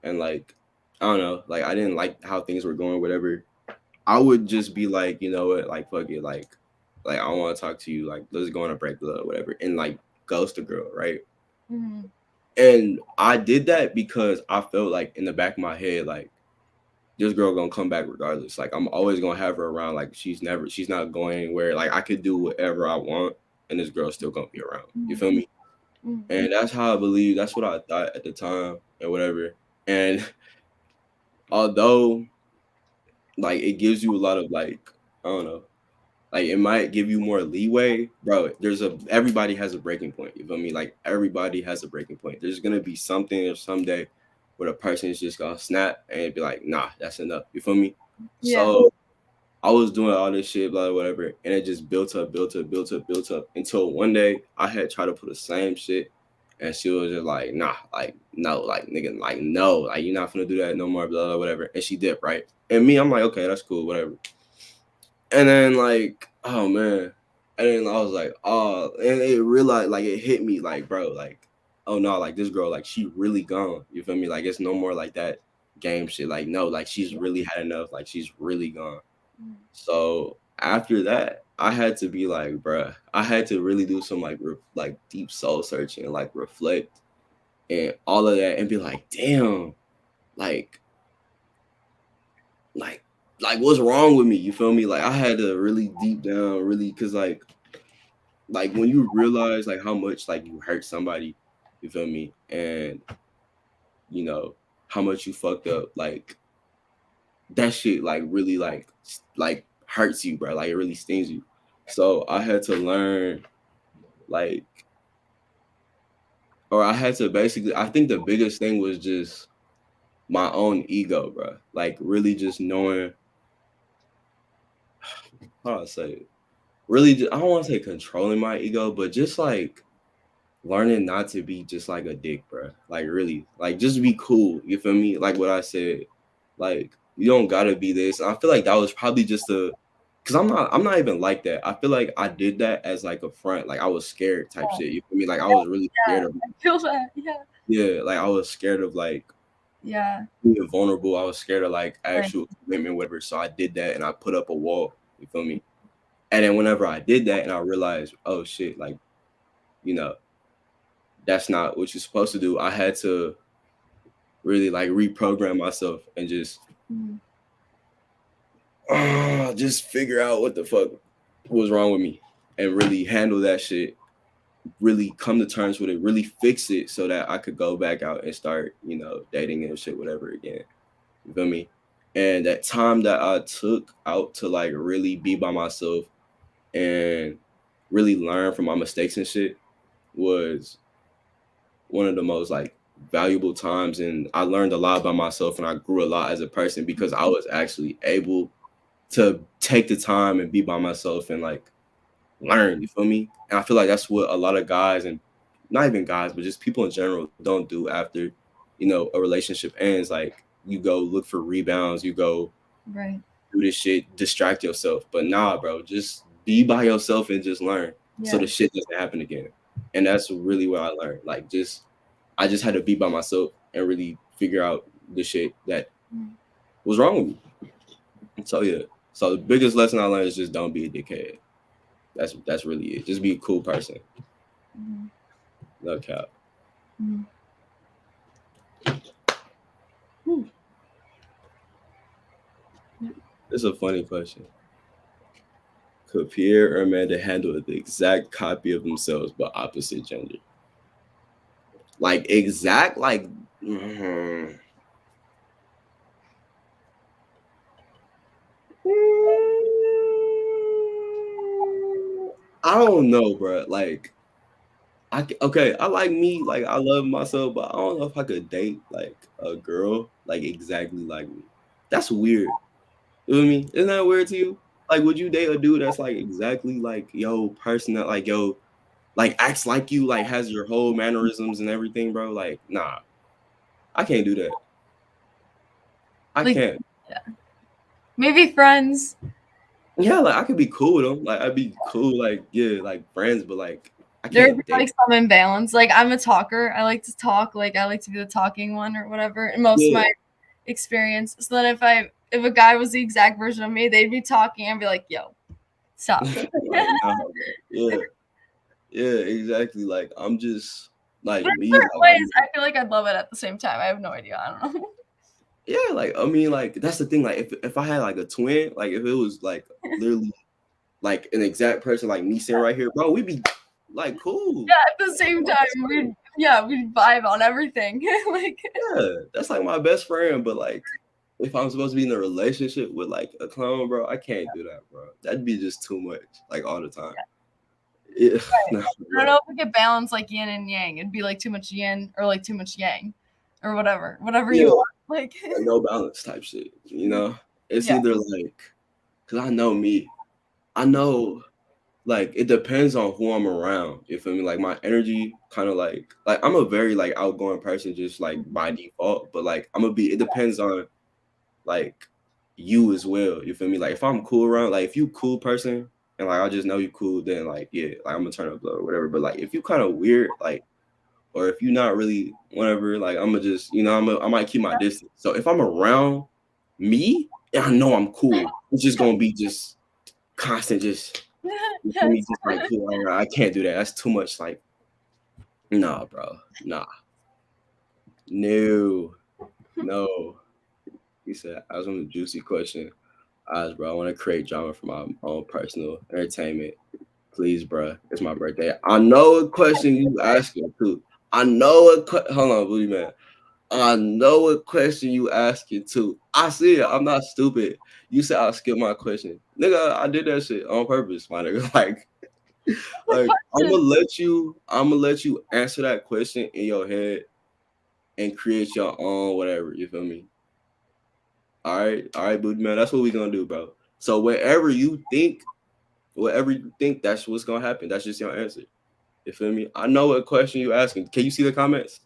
and like I don't know, like I didn't like how things were going, whatever, I would just be like, you know what, like fuck it, like I don't want to talk to you, like let's go on a break, or whatever, and like ghost a girl, right? Mm-hmm. And I did that because I felt like in the back of my head, like this girl gonna come back regardless. Like I'm always gonna have her around. Like she's not going anywhere. Like I could do whatever I want, and this girl's still gonna be around. You feel me? Mm-hmm. And that's how I believe. That's what I thought at the time, and whatever. And although, like, it gives you a lot of like, I don't know, like it might give you more leeway, bro. Everybody has a breaking point. You feel me? Like everybody has a breaking point. There's gonna be something or someday where the person is just gonna snap and be like, nah, that's enough. You feel me? Yeah. So I was doing all this shit, blah, whatever, and it just built up until one day I had tried to put the same shit, and she was just like, nah, like no, like nigga, like no, like you're not gonna do that no more, blah, whatever. And she did, right? And me, I'm like, okay, that's cool, whatever. And then like, oh man, and then I was like, oh, and it realized, like it hit me, like bro, like, oh no, like this girl, like she really gone. You feel me? Like it's no more like that game shit. Like no, like she's really had enough. Like she's really gone. So after that, I had to be like, bruh, I had to really do some like deep soul searching, like reflect and all of that, and be like, damn, like like what's wrong with me? You feel me? Like I had to really deep down, really, cause like when you realize like how much like you hurt somebody, you feel me, and you know how much you fucked up, like that shit like really like hurts you, bro. Like it really stings you. So I had to learn like, or I had to basically. I think the biggest thing was just my own ego, bro. Like really just knowing how do I say it? Really, I don't want to say controlling my ego, but just like learning not to be just like a dick, bro. Like really, like just be cool. You feel me? Like what I said, like you don't gotta be this. I feel like that was probably just a, cause I'm not even like that. I feel like I did that as like a front, like I was scared type shit. You feel me? Like I was really scared of, I feel that. yeah, like I was scared of like being vulnerable. I was scared of like actual commitment, whatever. So I did that and I put up a wall. You feel me? And then whenever I did that and I realized, oh shit, like, you know, that's not what you're supposed to do. I had to really like reprogram myself and just figure out what the fuck was wrong with me and really handle that shit, really come to terms with it, really fix it so that I could go back out and start, you know, dating and shit, whatever again. You feel me? And that time that I took out to like really be by myself and really learn from my mistakes and shit was one of the most like valuable times, and I learned a lot about myself and I grew a lot as a person because I was actually able to take the time and be by myself and like learn, you feel me? And I feel like that's what a lot of guys, and not even guys, but just people in general don't do after, you know, a relationship ends. Like you go look for rebounds, you go do this shit, distract yourself. But nah, bro, just be by yourself and just learn so the shit doesn't happen again. And that's really what I learned. Like I just had to be by myself and really figure out the shit that was wrong with me. So yeah. So the biggest lesson I learned is just don't be a dickhead. That's really it. Just be a cool person. No cap. It's a funny question. Could Pierre or Amanda handle the exact copy of themselves but opposite gender? Like exact, like I don't know, bro. Like okay, I like me, like I love myself, but I don't know if I could date like a girl like exactly like me. That's weird. You know what I mean? Isn't that weird to you? Like, would you date a dude that's like exactly like yo person that like yo like acts like you, like has your whole mannerisms and everything, bro? Like, nah, I can't do that. I can't. Yeah. Maybe friends. Yeah, like I could be cool with them. Like I'd be cool, like yeah, like friends, but like I There'd can't be date. like some imbalance. Like I'm a talker. I like to talk. Like I like to be the talking one or whatever. In most of my experience. So then if a guy was the exact version of me, they'd be talking and be like, "Yo, stop." Like, nah, bro. Yeah, exactly. Like I'm just like But in me. certain Like ways, I feel like I'd love it at the same time. I have no idea. I don't know. yeah, like I mean, like that's the thing. Like if I had like a twin, like if it was like literally like an exact person like me sitting right here, bro, we'd be like cool. Yeah, at the same time, we'd vibe on everything. Like Yeah, that's like my best friend. But like if I'm supposed to be in a relationship with like a clone, bro, I can't do that, bro. That'd be just too much, like all the time. Yeah, nah, I don't know if we could balance like yin and yang. It'd be like too much yin or like too much yang or whatever you want. Like no balance type shit. You know, it's either like, cause I know me, I know like it depends on who I'm around. You feel me? Like my energy kind of like I'm a very like outgoing person just like by default, but like I'm gonna be it depends on like you as well. You feel me? Like if I'm cool around, like if you cool person and like I just know you cool, then like yeah, like I'm gonna turn up low or whatever. But like if you kind of weird, like or if you're not really whatever, like I'm gonna just I might keep my distance. So if I'm around me, and I know I'm cool, it's just gonna be just constant, just me just like cool. I can't do that. That's too much. Like nah, bro, nah, no. He said I was on the juicy question. Alright, bro. I want to create drama for my own personal entertainment. Please, bro. It's my birthday. I know a question you asking too. I know hold on, Booty Man. I know what question you asking too. I see it. I'm not stupid. You said I'll skip my question. Nigga, I did that shit on purpose, my nigga. Like I'm gonna let you answer that question in your head and create your own whatever. You feel me? All right, Booty Man. That's what we gonna do, bro. So whatever you think, that's what's gonna happen. That's just your answer. You feel me? I know what question you asking. Can you see the comments?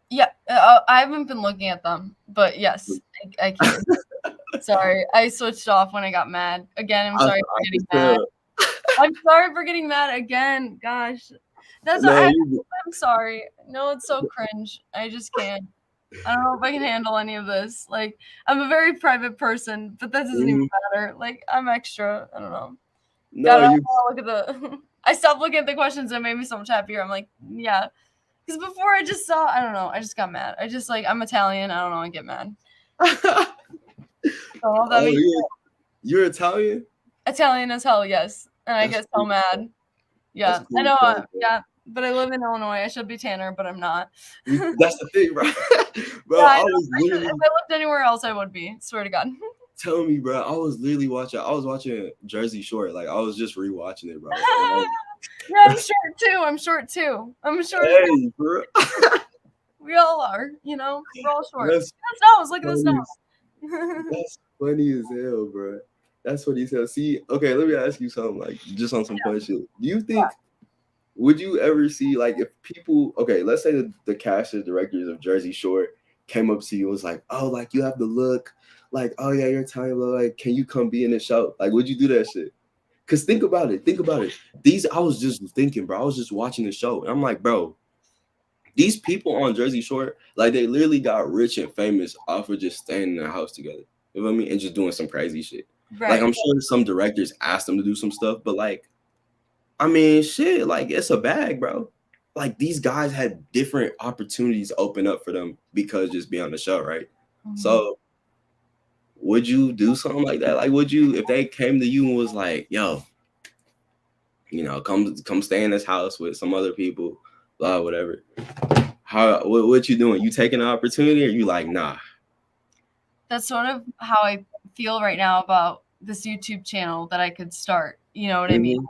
Yeah, I haven't been looking at them, but yes, I can. Sorry, I switched off when I got mad. Again, I'm sorry for getting mad. I'm sorry for getting mad again. Gosh, that's I'm sorry. No, it's so cringe. I just can't. I don't know if I can handle any of this. Like, I'm a very private person, but that doesn't even matter. Like, I'm extra. I don't know. No, God, look at the. I stopped looking at the questions and it made me so much happier. I'm like, yeah. Because before I just saw, I don't know, I just got mad. I just I'm Italian. I don't know, I get mad. You're Italian? Italian as hell, yes. And I get so mad. Yeah, cool, I know. Yeah, but I live in Illinois. I should be tanner, but I'm not. That's the thing, bro. Bro, yeah, if I lived anywhere else, I would be. Swear to God. Tell me, bro. I was watching Jersey Shore. Like, I was just rewatching it, bro. Yeah, I'm short too. Hey, bro. We all are, we're all short. Look at the snows. That's funny as hell, bro. That's what he said. See, okay, let me ask you something, like, just on some fun shit. Do you think, would you ever see, like, if people, okay, let's say the cast and directors of Jersey Shore came up to you and was like, oh, like, you have the look, like, oh yeah, you're Italian, like, can you come be in the show? Like, would you do that shit? Because think about it. I was just thinking, bro. I was just watching the show. And I'm like, bro, these people on Jersey Shore, like, they literally got rich and famous off of just staying in their house together. You know what I mean? And just doing some crazy shit. Right. Like, I'm sure some directors asked them to do some stuff, but, like, I mean, shit, like, it's a bag, bro. Like, these guys had different opportunities open up for them because just be on the show, right? Mm-hmm. So, would you do something like that? Like, would you, if they came to you and was like, yo, come stay in this house with some other people, blah, whatever. What you doing? You taking an opportunity, or you like, nah? That's sort of how I feel right now about this YouTube channel that I could start. You know what I mean?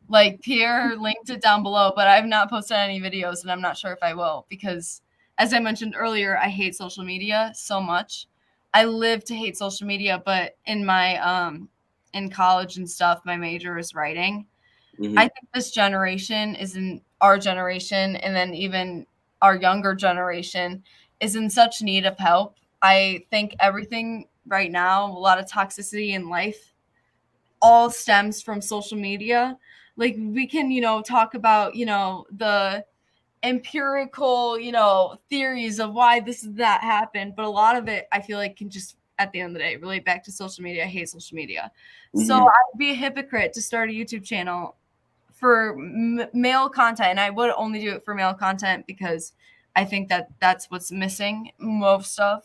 Like, Pierre linked it down below, but I've not posted any videos, and I'm not sure if I will, because as I mentioned earlier, I hate social media so much. I live to hate social media, but in my in college and stuff, my major is writing. Mm-hmm. I think this generation is in our generation, and then even our younger generation is in such need of help. I think everything right now, a lot of toxicity in life, all stems from social media. Like, we can, talk about, the empirical, theories of why this is that happened, but a lot of it, I feel like, can just, at the end of the day, relate back to social media. I hate social media. Mm-hmm. So I'd be a hypocrite to start a YouTube channel for male content, and I would only do it for male content because I think that that's what's missing most of,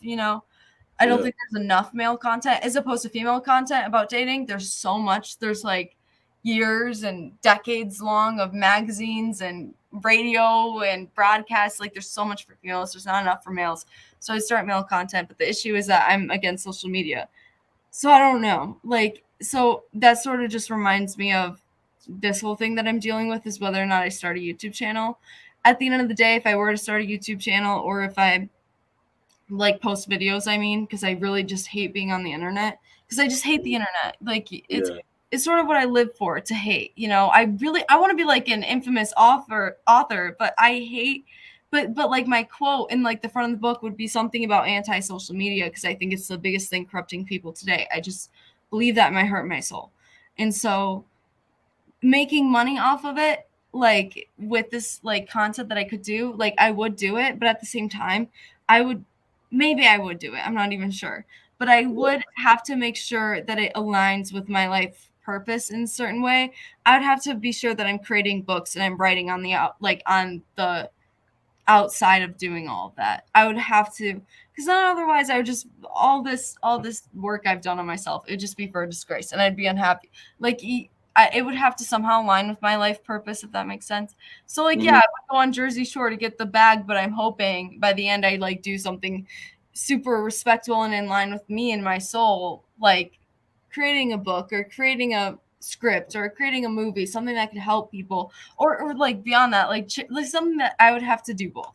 I don't think there's enough male content as opposed to female content about dating. There's so much. There's like years and decades long of magazines and radio and broadcasts. Like, there's so much for females. There's not enough for males. So I start male content. But the issue is that I'm against social media. So I don't know. Like, so that sort of just reminds me of this whole thing that I'm dealing with, is whether or not I start a YouTube channel. At the end of the day, if I were to start a YouTube channel, or if I like post videos, because I really just hate being on the internet, because I just hate the internet. Like, it's sort of what I live for, to hate. I want to be like an infamous author, but I hate, but like my quote in like the front of the book would be something about anti-social media, because I think it's the biggest thing corrupting people today. I just believe that in my heart and my soul. And so making money off of it, like with this like content that I could do, like I would do it, but at the same time, I would do it. I'm not even sure, but I would have to make sure that it aligns with my life purpose in a certain way. I would have to be sure that I'm creating books and I'm writing on the outside of doing all of that. I would have to, because then otherwise I would just all this work I've done on myself, it'd just be for a disgrace, and I'd be unhappy. Like it would have to somehow align with my life purpose, if that makes sense. So like, yeah, I would go on Jersey Shore to get the bag, but I'm hoping by the end I like do something super respectful and in line with me and my soul, like creating a book or creating a script or creating a movie, something that could help people, or like beyond that, like something that I would have to do both.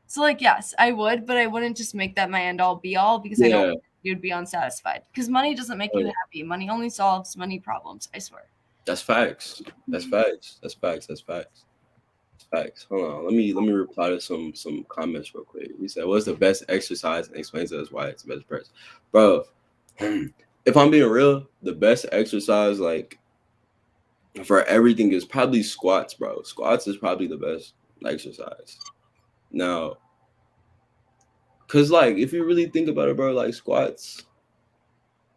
So like, yes, I would, but I wouldn't just make that my end all be all, because I know you'd be unsatisfied, because money doesn't make you happy. Money only solves money problems, I swear. That's facts. That's facts. That's facts. That's facts. Facts. Hold on. Let me reply to some comments real quick. He said, "What's the best exercise?" and explains to us why it's the best press. Bro, if I'm being real, the best exercise like for everything is probably squats, bro. Squats is probably the best exercise. Now, cause like if you really think about it, bro, like squats.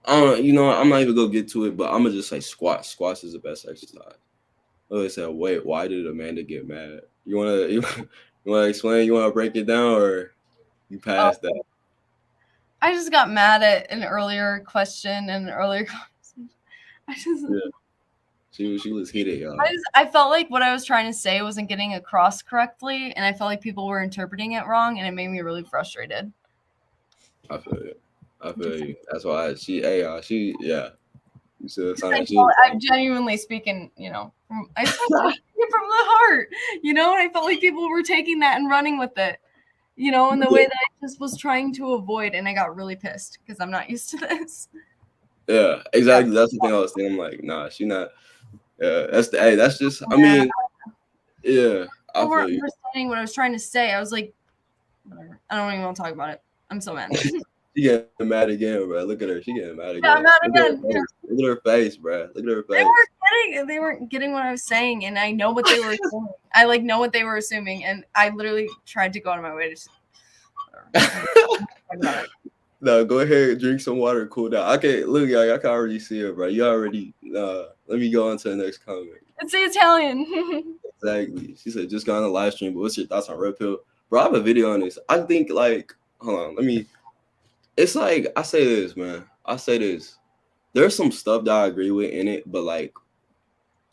I don't, I'm not even gonna get to it, but I'm gonna just say squats. Squats is the best exercise. Oh, they said, wait, why did Amanda get mad? You wanna explain? You wanna break it down, or you passed that? I just got mad at an earlier question and an earlier conversation. She was heated, y'all. I felt like what I was trying to say wasn't getting across correctly, and I felt like people were interpreting it wrong, and it made me really frustrated. I feel you. That's why You said I'm genuinely speaking, I speak from the heart, and I felt like people were taking that and running with it, in the way that I just was trying to avoid, and I got really pissed because I'm not used to this. Yeah, exactly. That's the thing I was thinking. I'm like, nah, she not. Yeah, that's just. I mean, yeah. I weren't understanding what I was trying to say. I was like, whatever. I don't even want to talk about it. I'm so mad. She getting mad again, bro. Look at her. She getting mad again. Yeah, I'm mad again. Look at her face, bro. Look at her face. They weren't getting what I was saying, and I know what they were assuming. I know what they were assuming, and I literally tried to go out of my way to. No, go ahead, drink some water, cool down. Okay, look, y'all, I can already see it, bro. You already. Let me go on to the next comment. It's the Italian. Exactly. She said, just got on the live stream, but what's your thoughts on RedPill? Bro, I have a video on this. I think, hold on, it's like, I say this, man. I say this. There's some stuff that I agree with in it, but,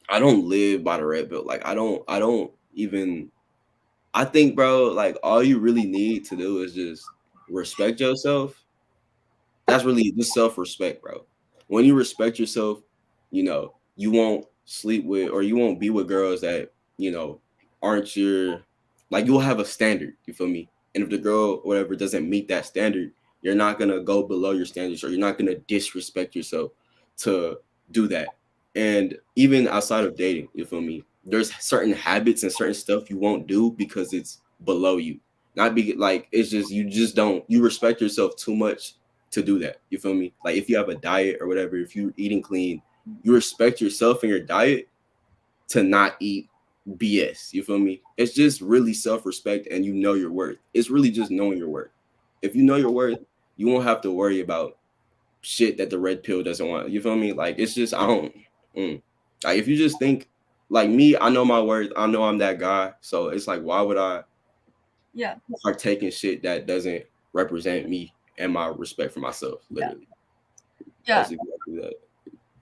I don't live by the RedPill. I think, bro, all you really need to do is just respect yourself. That's really just self-respect, bro. When you respect yourself, you won't sleep with, or you won't be with girls that, aren't your, you'll have a standard, you feel me? And if the girl or whatever doesn't meet that standard, you're not going to go below your standards, or you're not going to disrespect yourself to do that. And even outside of dating, you feel me? There's certain habits and certain stuff you won't do because it's below you. Not be it's just, you respect yourself too much to do that. You feel me? If you have a diet or whatever, if you're eating clean, you respect yourself and your diet to not eat BS. You feel me? It's just really self-respect, and you know your worth. It's really just knowing your worth. If you know your worth, you won't have to worry about shit that the RedPill doesn't want. You feel me? It's just, if you just think me, I know my worth. I know I'm that guy. So it's why would I partake in shit that doesn't represent me and my respect for myself, literally. Yeah. That's exactly that.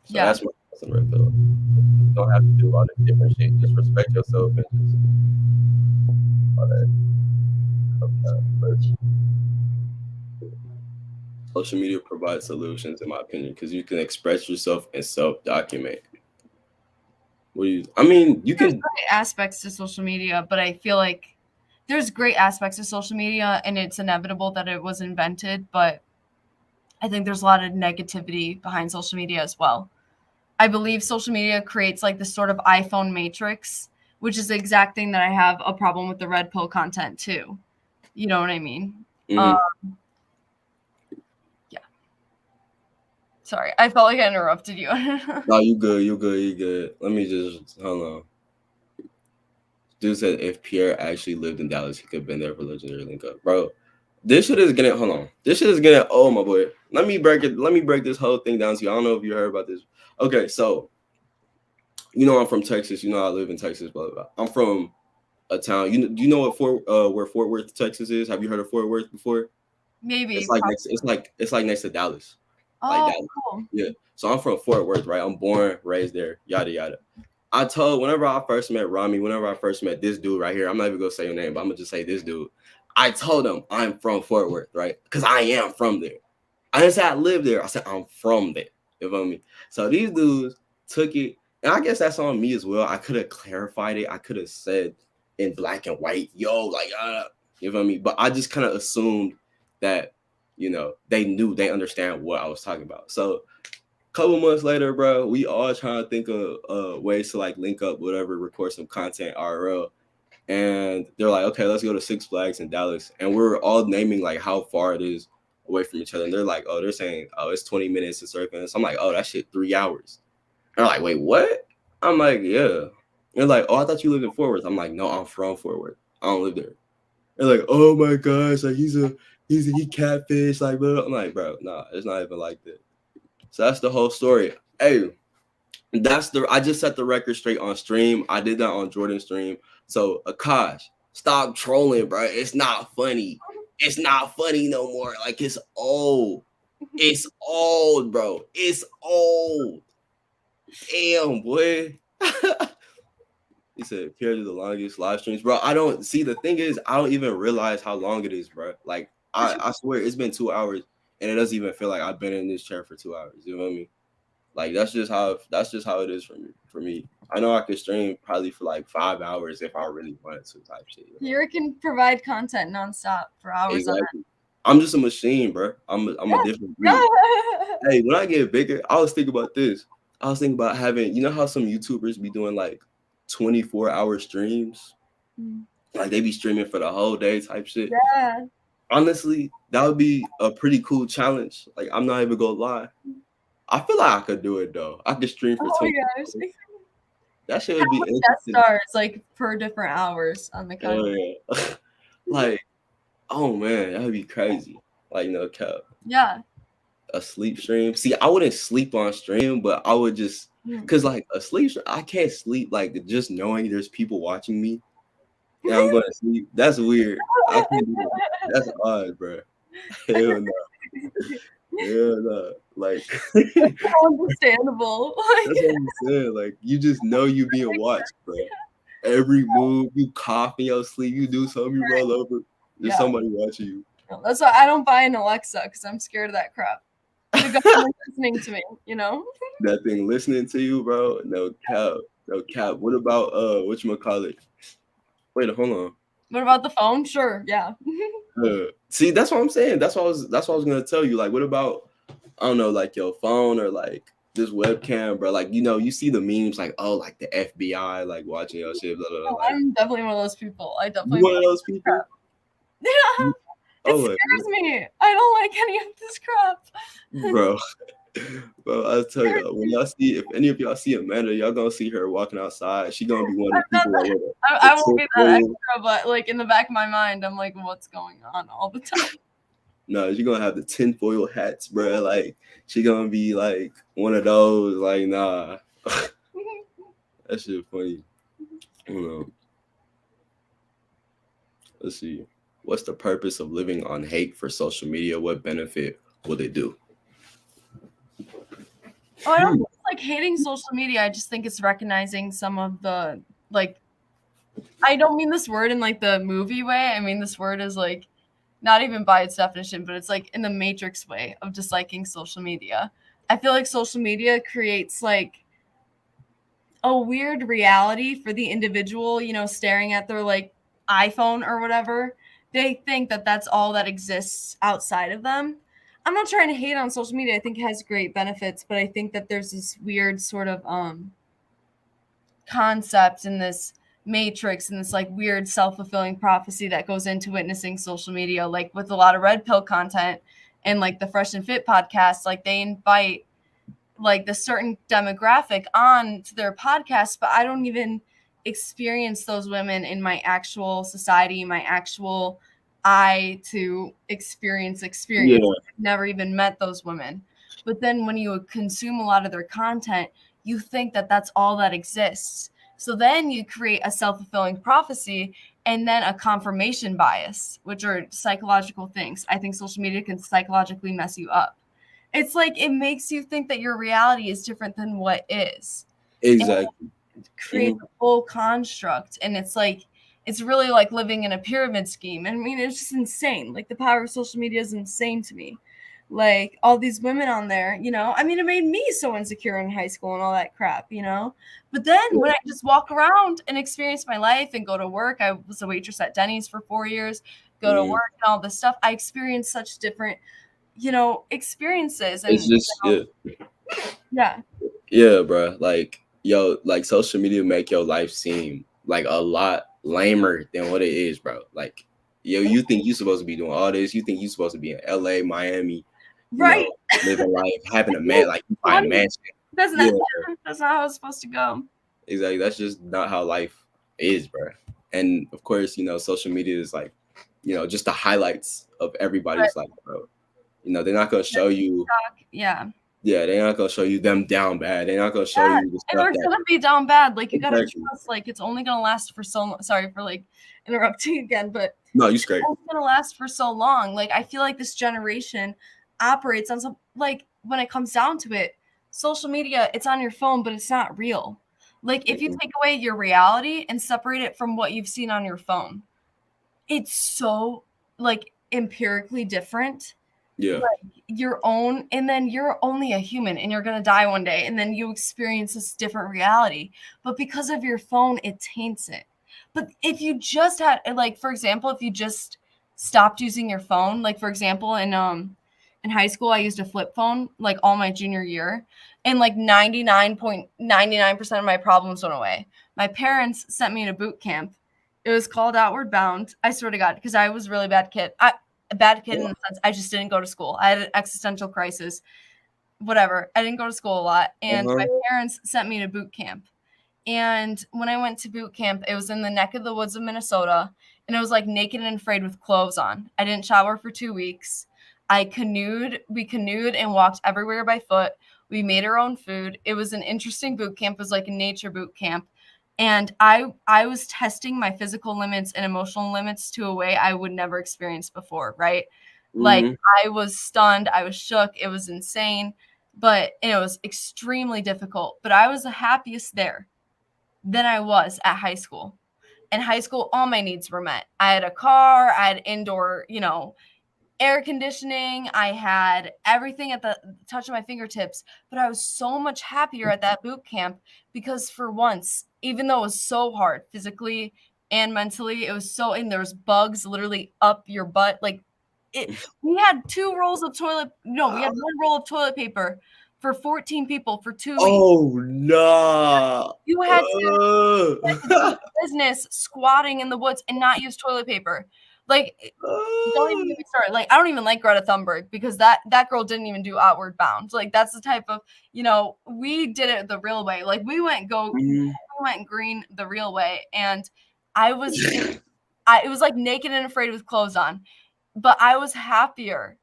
So that's my thoughts on RedPill. You don't have to do all the different shit. Just respect yourself and just all that. Social media provides solutions, in my opinion, because you can express yourself and self-document. You can. There's great aspects to social media, but I feel like there's great aspects to social media, and it's inevitable that it was invented, but I think there's a lot of negativity behind social media as well. I believe social media creates this sort of iPhone matrix, which is the exact thing that I have a problem with the RedPill content too. You know what I mean? Mm-hmm. Yeah. Sorry, I felt like I interrupted you. No, you good. Let me just, hold on. Dude said if Pierre actually lived in Dallas, he could have been there for Legendary Link Up. Bro, this shit is getting, hold on. This shit is getting, oh my boy. Let me break this whole thing down to you. I don't know if you heard about this. Okay, so, I'm from Texas. I live in Texas, blah, blah, blah. I'm from a town. Do you know what where Fort Worth, Texas is? Have you heard of Fort Worth before? Maybe. It's like it's like next to Dallas. Like Oh, Dallas. cool. Yeah. So I'm from Fort Worth, right? I'm born, raised there, yada yada. I told whenever I first met Rami, whenever I first met this dude right here, I'm not even gonna say your name, but I'm gonna just say this dude. I told him I'm from Fort Worth, right? Because I am from there. I didn't say I live there. I said I'm from there. You feel me? So these dudes took it, and I guess that's on me as well. I could have clarified it. I could have said in black and white, yo, like, you feel me? But I just kind of assumed that, you know, they understand what I was talking about. So couple months later, bro, we all trying to think of ways to like link up, whatever, record some content IRL. And they're like, okay, let's go to Six Flags in Dallas. And we're all naming like how far it is away from each other. And they're like, oh, they're saying, oh, it's 20 minutes to surfing. So I'm like, oh, that shit 3 hours. And they're like, wait, what? I'm like, yeah. And they're like, oh, I thought you lived in Fort Worth. I'm like, no, I'm from Fort Worth. I don't live there. They're like, oh my gosh, like he catfish, like, blah. I'm like, bro, nah, it's not even like that. So that's the whole story. Hey, I just set the record straight on stream. I did that on Jordan's stream. So Akash, stop trolling, bro. It's not funny. It's not funny no more. Like it's old. It's old, bro. It's old. Damn, boy. He said, "Here are the longest live streams, bro." I don't see. The thing is, I don't even realize how long it is, bro. Like I swear, it's been 2 hours, and it doesn't even feel like I've been in this chair for 2 hours. You know what I mean? Like that's just how it is for me. For me, I know I could stream probably for like 5 hours if I really wanted to, type shit. You know? You can provide content nonstop for hours on Exactly. I'm just a machine, bro. I'm a different breed. Hey, when I get bigger, I was thinking about this. I was thinking about having, you know how some YouTubers be doing like 24-hour streams? Like they be streaming for the whole day type shit. Yeah. Honestly, that would be a pretty cool challenge. Like I'm not even gonna lie. I feel like I could do it though. I could stream for 20 hours. That shit would be interesting. Guest stars like per different hours on the content. Yeah. Like, oh man, that would be crazy. Like no cap. Yeah. A sleep stream. See, I wouldn't sleep on stream, but I would just because like a sleep stream, I can't sleep like just knowing there's people watching me. And I'm going to sleep. That's weird. I can't do that. That's odd, bro. Hell no. Yeah, no. Like understandable. That's what I'm saying. Like you just know you being watched, bro. Every move, you cough in your sleep, you do something, you roll over, there's somebody watching you. No, that's why I don't buy an Alexa because I'm scared of that crap. The government listening to me, you know. That thing listening to you, bro. No cap. No cap. What about whatchamacallit? Wait, hold on. What about the phone? Sure, yeah. See, that's what I'm saying. That's what I was gonna tell you. Like, what about I don't know, like your phone or like this webcam, bro? Like, you know, you see the memes like, oh, like the FBI, like watching your shit. Blah, blah, blah, like, I'm definitely one of those people. I definitely one of those people. Crap. Yeah, it scares me. I don't like any of this crap, bro. Bro, I'll tell you, when y'all see, if any of y'all see Amanda, y'all gonna see her walking outside. She gonna be one of the people. I won't be that extra, but like in the back of my mind, I'm like, what's going on all the time? No, she gonna have the tinfoil hats, bro. Like she gonna be like one of those. Like nah, that shit funny. Let's see. What's the purpose of living on hate for social media? What benefit will it do? Oh, I don't like hating social media. I just think it's recognizing some of the like. I don't mean this word in like the movie way. I mean this word is like not even by its definition, but it's like in the Matrix way of disliking social media. I feel like social media creates like a weird reality for the individual, you know, staring at their like iPhone or whatever. They think that that's all that exists outside of them. I'm not trying to hate on social media. I think it has great benefits, but I think that there's this weird sort of concept in this matrix and this like weird self-fulfilling prophecy that goes into witnessing social media, like with a lot of RedPill content and like the Fresh and Fit podcast. Like they invite like the certain demographic on to their podcast, but I don't even experience those women in my actual society, my actual eye to experience. Yeah. I've never even met those women. But then when you consume a lot of their content, you think that that's all that exists. So then you create a self-fulfilling prophecy and then a confirmation bias, which are psychological things. I think social media can psychologically mess you up. It's like it makes you think that your reality is different than what is. Exactly. And create a full construct. And it's like, it's really like living in a pyramid scheme. I mean, it's just insane. Like the power of social media is insane to me. Like all these women on there, you know, I mean, it made me so insecure in high school and all that crap, you know. But then when I just walk around and experience my life and go to work, I was a waitress at Denny's for 4 years, go to work and all this stuff. I experienced such different, you know, experiences. And It's just yeah, bro. Like like social media make your life seem like a lot lamer than what it is, bro. Like you think you're supposed to be doing all this. You think you're supposed to be in LA, Miami, right? Living life, having a man, like you buy a mansion. That's not how it's supposed to go. Exactly. That's just not how life is, bro. And of course, social media is like, just the highlights of everybody's life, bro. They're not gonna show you. Yeah, they're not gonna show you them down bad. They're not gonna show you the stuff and it's gonna be down bad. Like you gotta trust. Like it's only gonna last for so long. Sorry for like interrupting again, but no, you're straight. It's gonna last for so long. Like I feel like this generation operates on some, like when it comes down to it, social media, it's on your phone, but it's not real. Like if you take away your reality and separate it from what you've seen on your phone, it's so like empirically different. Yeah. Like your own, and then you're only a human and you're gonna die one day, and then you experience this different reality. But because of your phone, it taints it. But if you just had, like, for example, if you just stopped using your phone, like for example, in high school, I used a flip phone like all my junior year, and like 99.99% of my problems went away. My parents sent me to boot camp. It was called Outward Bound. I swear to God, because I was a really bad kid. A bad kid in the sense I just didn't go to school. I had an existential crisis. Whatever. I didn't go to school a lot, and my parents sent me to boot camp. And when I went to boot camp, it was in the neck of the woods of Minnesota, and it was like naked and afraid with clothes on. I didn't shower for 2 weeks. We canoed and walked everywhere by foot. We made our own food. It was an interesting boot camp. It was like a nature boot camp. And I was testing my physical limits and emotional limits to a way I would never experience before, right? Like I was stunned, I was shook, it was insane, but it was extremely difficult. But I was the happiest there than I was at high school. In high school, all my needs were met. I had a car, I had indoor, air conditioning. I had everything at the touch of my fingertips, but I was so much happier at that boot camp because for once, even though it was so hard physically and mentally, it was so, and there was bugs literally up your butt. Like we had we had 1 roll of toilet paper for 14 people for 2 weeks. Oh, no. You had to do business squatting in the woods and not use toilet paper. Like, don't even get me started. Like, I don't even like Greta Thunberg because that girl didn't even do Outward Bound. Like, that's the type of, we did it the real way. Like, we went green the real way. And it was like naked and afraid with clothes on. But I was happier.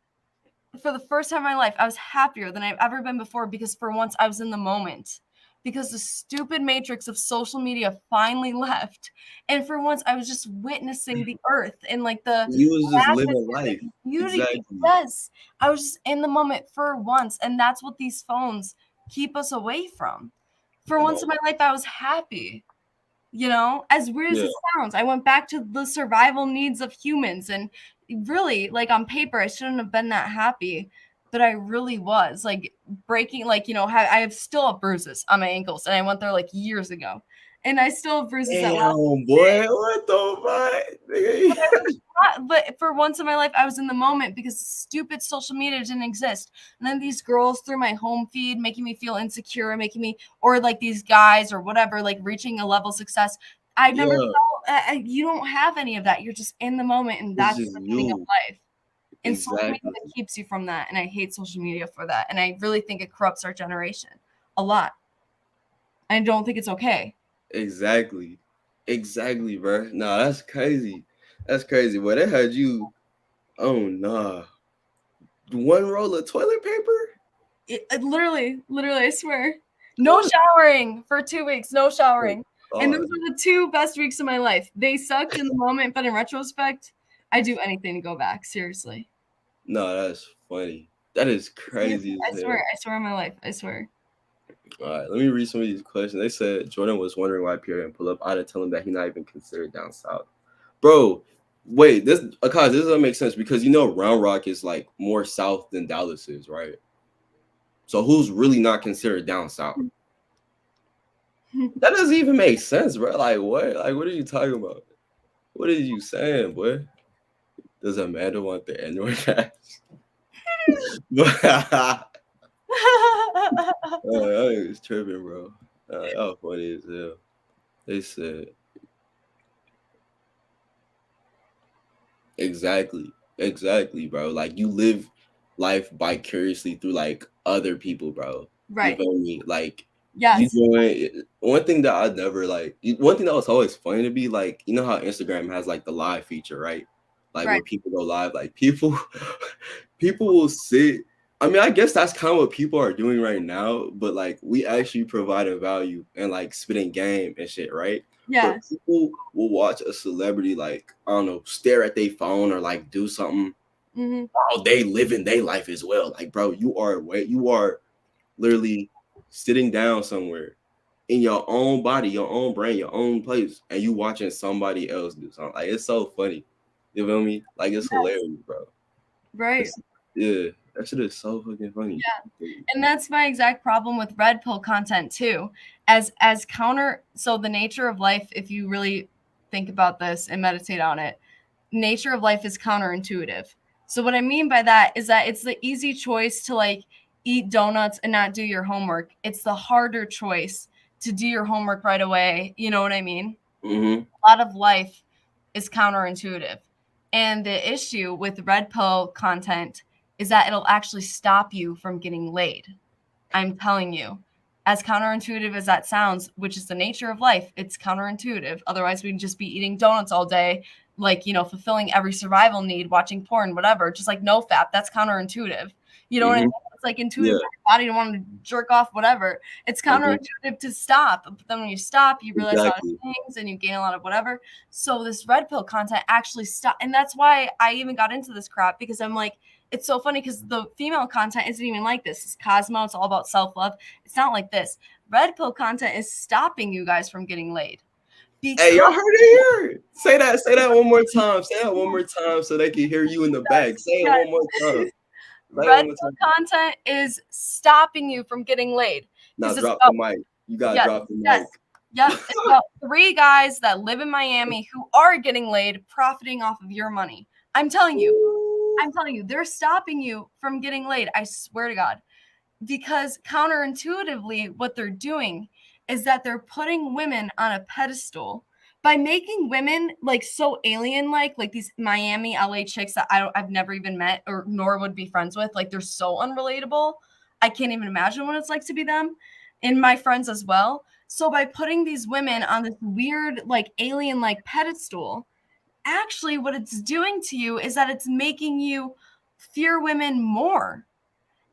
For the first time in my life, I was happier than I've ever been before because for once I was in the moment. Because the stupid matrix of social media finally left. And for once, I was just witnessing the earth and like you was just living life. Beauty. Exactly. Yes. I was just in the moment for once. And that's what these phones keep us away from. For once in my life, I was happy. As weird as it sounds, I went back to the survival needs of humans. And really, like on paper, I shouldn't have been that happy. But I really was like breaking, like, I have still have bruises on my ankles, and I went there like years ago, and I still have bruises. Damn, boy, what the fuck? But for once in my life, I was in the moment because stupid social media didn't exist. And then these girls through my home feed making me feel insecure, or like these guys or whatever, like reaching a level of success. I never felt, you don't have any of that. You're just in the moment, and that's the meaning of life. And social media keeps you from that. And I hate social media for that. And I really think it corrupts our generation a lot. I don't think it's okay. Exactly, bro. No, that's crazy. That's crazy. Well, they had you. Oh, nah. 1 roll of toilet paper? Literally, I swear. No showering for 2 weeks. No showering. And those were the 2 best weeks of my life. They sucked in the moment, but in retrospect, I do anything to go back. Seriously. No, that's funny. That is crazy. I swear on my life. I swear. All right, let me read some of these questions. They said Jordan was wondering why Pierre didn't pull up. I had to tell him that he's not even considered down south. Bro, wait, this doesn't make sense because you know Round Rock is like more south than Dallas is, right? So who's really not considered down south? That doesn't even make sense, bro. Like what? Like what are you talking about? What are you saying, boy? Does Amanda want the N-word ass? I was tripping, bro. Y'all funny as hell. They said exactly, bro. Like you live life vicariously through like other people, bro. Right. You feel me? Like yes. you doing one thing that I never like. One thing that was always funny to me, like you know how Instagram has like the live feature, right? Like where people go live, like people will sit. I mean, I guess that's kind of what people are doing right now, but like we actually provide a value and like spitting game and shit, right? Yeah. But people will watch a celebrity like I don't know, stare at their phone or like do something. Oh, they living their life as well. Like, bro, you are literally sitting down somewhere in your own body, your own brain, your own place, and you watching somebody else do something. Like it's so funny. You feel me? Like it's hilarious, bro. Right. Yeah, that shit is so fucking funny. Yeah. And that's my exact problem with RedPill content too. As counter, so the nature of life, if you really think about this and meditate on it, nature of life is counterintuitive. So what I mean by that is that it's the easy choice to like eat donuts and not do your homework. It's the harder choice to do your homework right away. You know what I mean? Mm-hmm. A lot of life is counterintuitive. And the issue with RedPill content is that it'll actually stop you from getting laid. I'm telling you, as counterintuitive as that sounds, which is the nature of life, it's counterintuitive. Otherwise, we'd just be eating donuts all day, like, you know, fulfilling every survival need, watching porn, whatever, just like no fap. That's counterintuitive. You know what I mean? It's like intuitive for your body to want to jerk off, whatever. It's counterintuitive to stop. But then when you stop, you realize a lot of things and you gain a lot of whatever. So this RedPill content actually stopped. And that's why I even got into this crap, because I'm like, it's so funny because the female content isn't even like this. It's Cosmo. It's all about self-love. It's not like this. RedPill content is stopping you guys from getting laid. Hey, y'all heard it here. Say that one more time. Say that one more time so they can hear you in the back. Say it one more time. RedPill content is stopping you from getting laid. Now drop the mic. You gotta drop the mic. Yep. It's about 3 guys that live in Miami who are getting laid, profiting off of your money. I'm telling you, they're stopping you from getting laid. I swear to God. Because counterintuitively, what they're doing is that they're putting women on a pedestal by making women like so alien-like these Miami, LA chicks that I've never even met or nor would be friends with. Like they're so unrelatable. I can't even imagine what it's like to be them, and my friends as well. So by putting these women on this weird, like alien-like pedestal, actually what it's doing to you is that it's making you fear women more.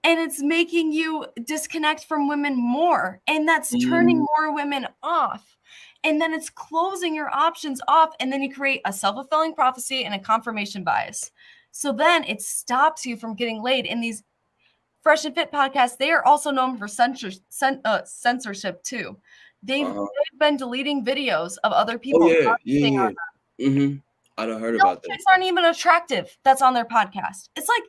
And it's making you disconnect from women more. And that's turning more women off. And then it's closing your options off. And then you create a self-fulfilling prophecy and a confirmation bias. So then it stops you from getting laid. In these Fresh and Fit podcasts, they are also known for censorship too. They've been deleting videos of other people. Oh, yeah. I don't heard about that. Chicks aren't even attractive. That's on their podcast. It's like,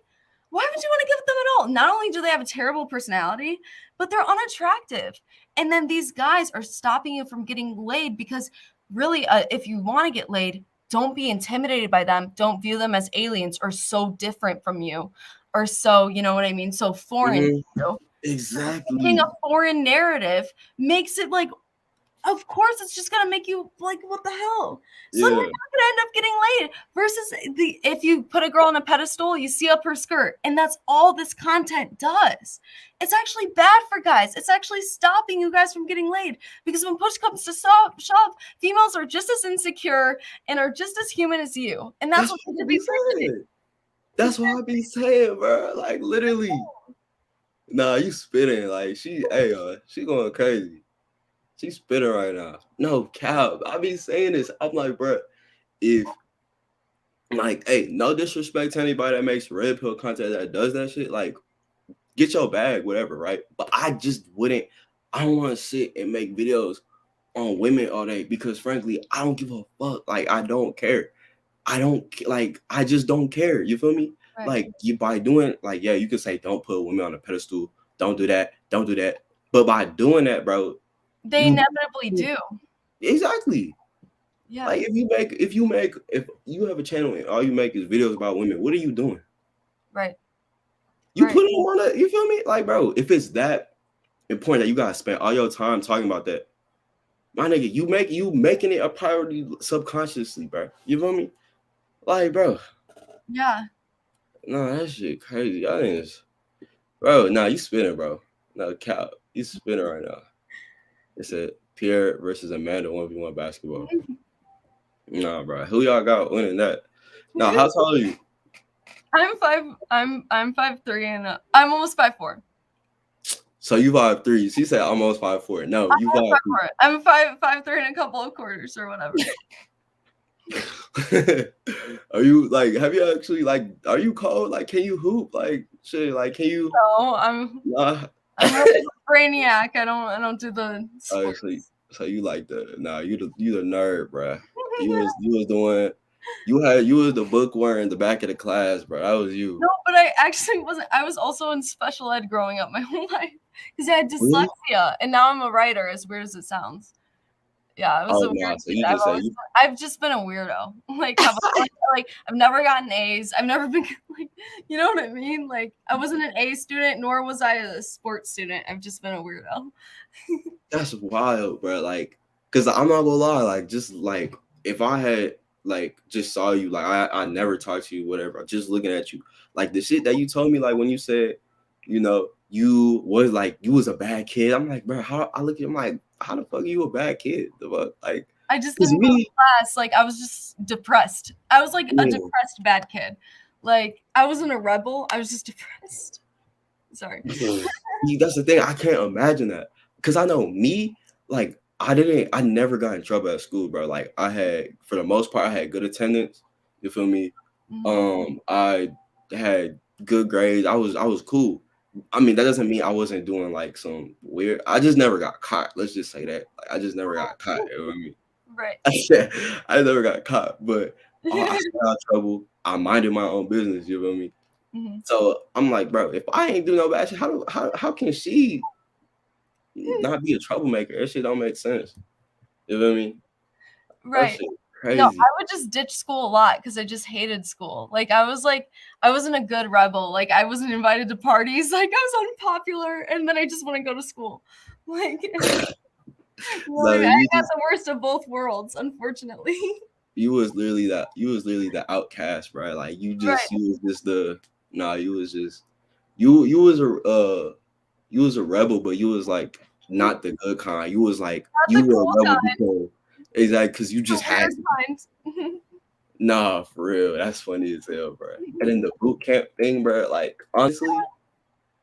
why would you want to give them at all? Not only do they have a terrible personality, but they're unattractive. And then these guys are stopping you from getting laid because really, if you want to get laid, don't be intimidated by them. Don't view them as aliens or so different from you or so, you know what I mean? So foreign. Exactly. Thinking a foreign narrative makes it like, of course, it's just gonna make you like, what the hell? So you're not gonna end up getting laid. Versus if you put a girl on a pedestal, you see up her skirt, and that's all this content does. It's actually bad for guys. It's actually stopping you guys from getting laid because when push comes to shove, females are just as insecure and are just as human as you, and that's what you should be saying. That's what I be saying, bro. Like literally. Nah, you spitting like she going crazy. She's spinning right now. No cap. I be saying this. I'm like, bro, if like, hey, no disrespect to anybody that makes red pill content that does that shit. Like, get your bag, whatever, right? But I just wouldn't. I don't want to sit and make videos on women all day because, frankly, I don't give a fuck. Like, I don't care. I don't like. I just don't care. You feel me? Right. Like, you by doing like, yeah, you can say don't put women on a pedestal. Don't do that. Don't do that. But by doing that, bro, They inevitably do. Exactly. Yeah. Like if you have a channel and all you make is videos about women, what are you doing? Right. You Right. put them on that, you feel me? Like, bro, if it's that important that you gotta spend all your time talking about that, my nigga, you making it a priority subconsciously, bro. You feel me? Like, bro. Yeah. No, that shit crazy. I think it's, bro, nah, you spinning, bro. No cap. You spinning right now. It said Pierre versus Amanda 1v1 basketball. Nah, bro. Who y'all got winning that? Now, how tall are you? I'm 5'3" and I'm almost 5'4". So you 5'3". She said almost 5'4". No, you 5'4". I'm 5'3" and a couple of quarters or whatever. Are you like? Have you actually like? Are you cold? Like, can you hoop? Like, shit. Like, can you? No, I'm a brainiac. I don't do the sports. Actually, so you like the? Nah, you the nerd, bro. You was doing. You was the bookworm in the back of the class, bro. That was you. No, but I actually wasn't. I was also in special ed growing up my whole life because I had dyslexia, really? And now I'm a writer. As weird as it sounds. Yeah, I was a weird kid. I've just been a weirdo. Like, I've never gotten A's. I've never been like, you know what I mean? Like, I wasn't an A student, nor was I a sports student. I've just been a weirdo. That's wild, bro. Like, cause I'm not gonna lie. Like, just like if I had like just saw you, like I never talked to you, whatever. Just looking at you, like the shit that you told me, like when you said, you know, you was a bad kid. I'm like, bro, how I look at him like, how the fuck are you a bad kid? The fuck, like, I just didn't go to class. Like, I was just depressed. I was like a depressed bad kid. Like, I wasn't a rebel. I was just depressed. Sorry. That's the thing. I can't imagine that. Cause I know me, like I never got in trouble at school, bro. Like I had, for the most part, I had good attendance. You feel me? Mm-hmm. I had good grades. I was cool. I mean, that doesn't mean I wasn't doing like some weird. I just never got caught. Let's just say that. Like, I just never got caught. You know what I mean? Right. I never got caught, but I stayed out of trouble. I minded my own business. You feel me? Mm-hmm. So I'm like, bro, if I ain't do no bad shit, how can she not be a troublemaker? That shit don't make sense. You know what I mean? Right. Crazy. No, I would just ditch school a lot because I just hated school. Like I wasn't a good rebel. Like I wasn't invited to parties. Like I was unpopular, and then I just want to go to school. Like, I got the worst of both worlds, unfortunately. You was literally the outcast, bro. Like you was just you was a rebel, but you was like not the good kind. You was like you were a rebel because exactly because you just had to. Nah, for real. That's funny as hell, bro. And then the boot camp thing, bro, like honestly,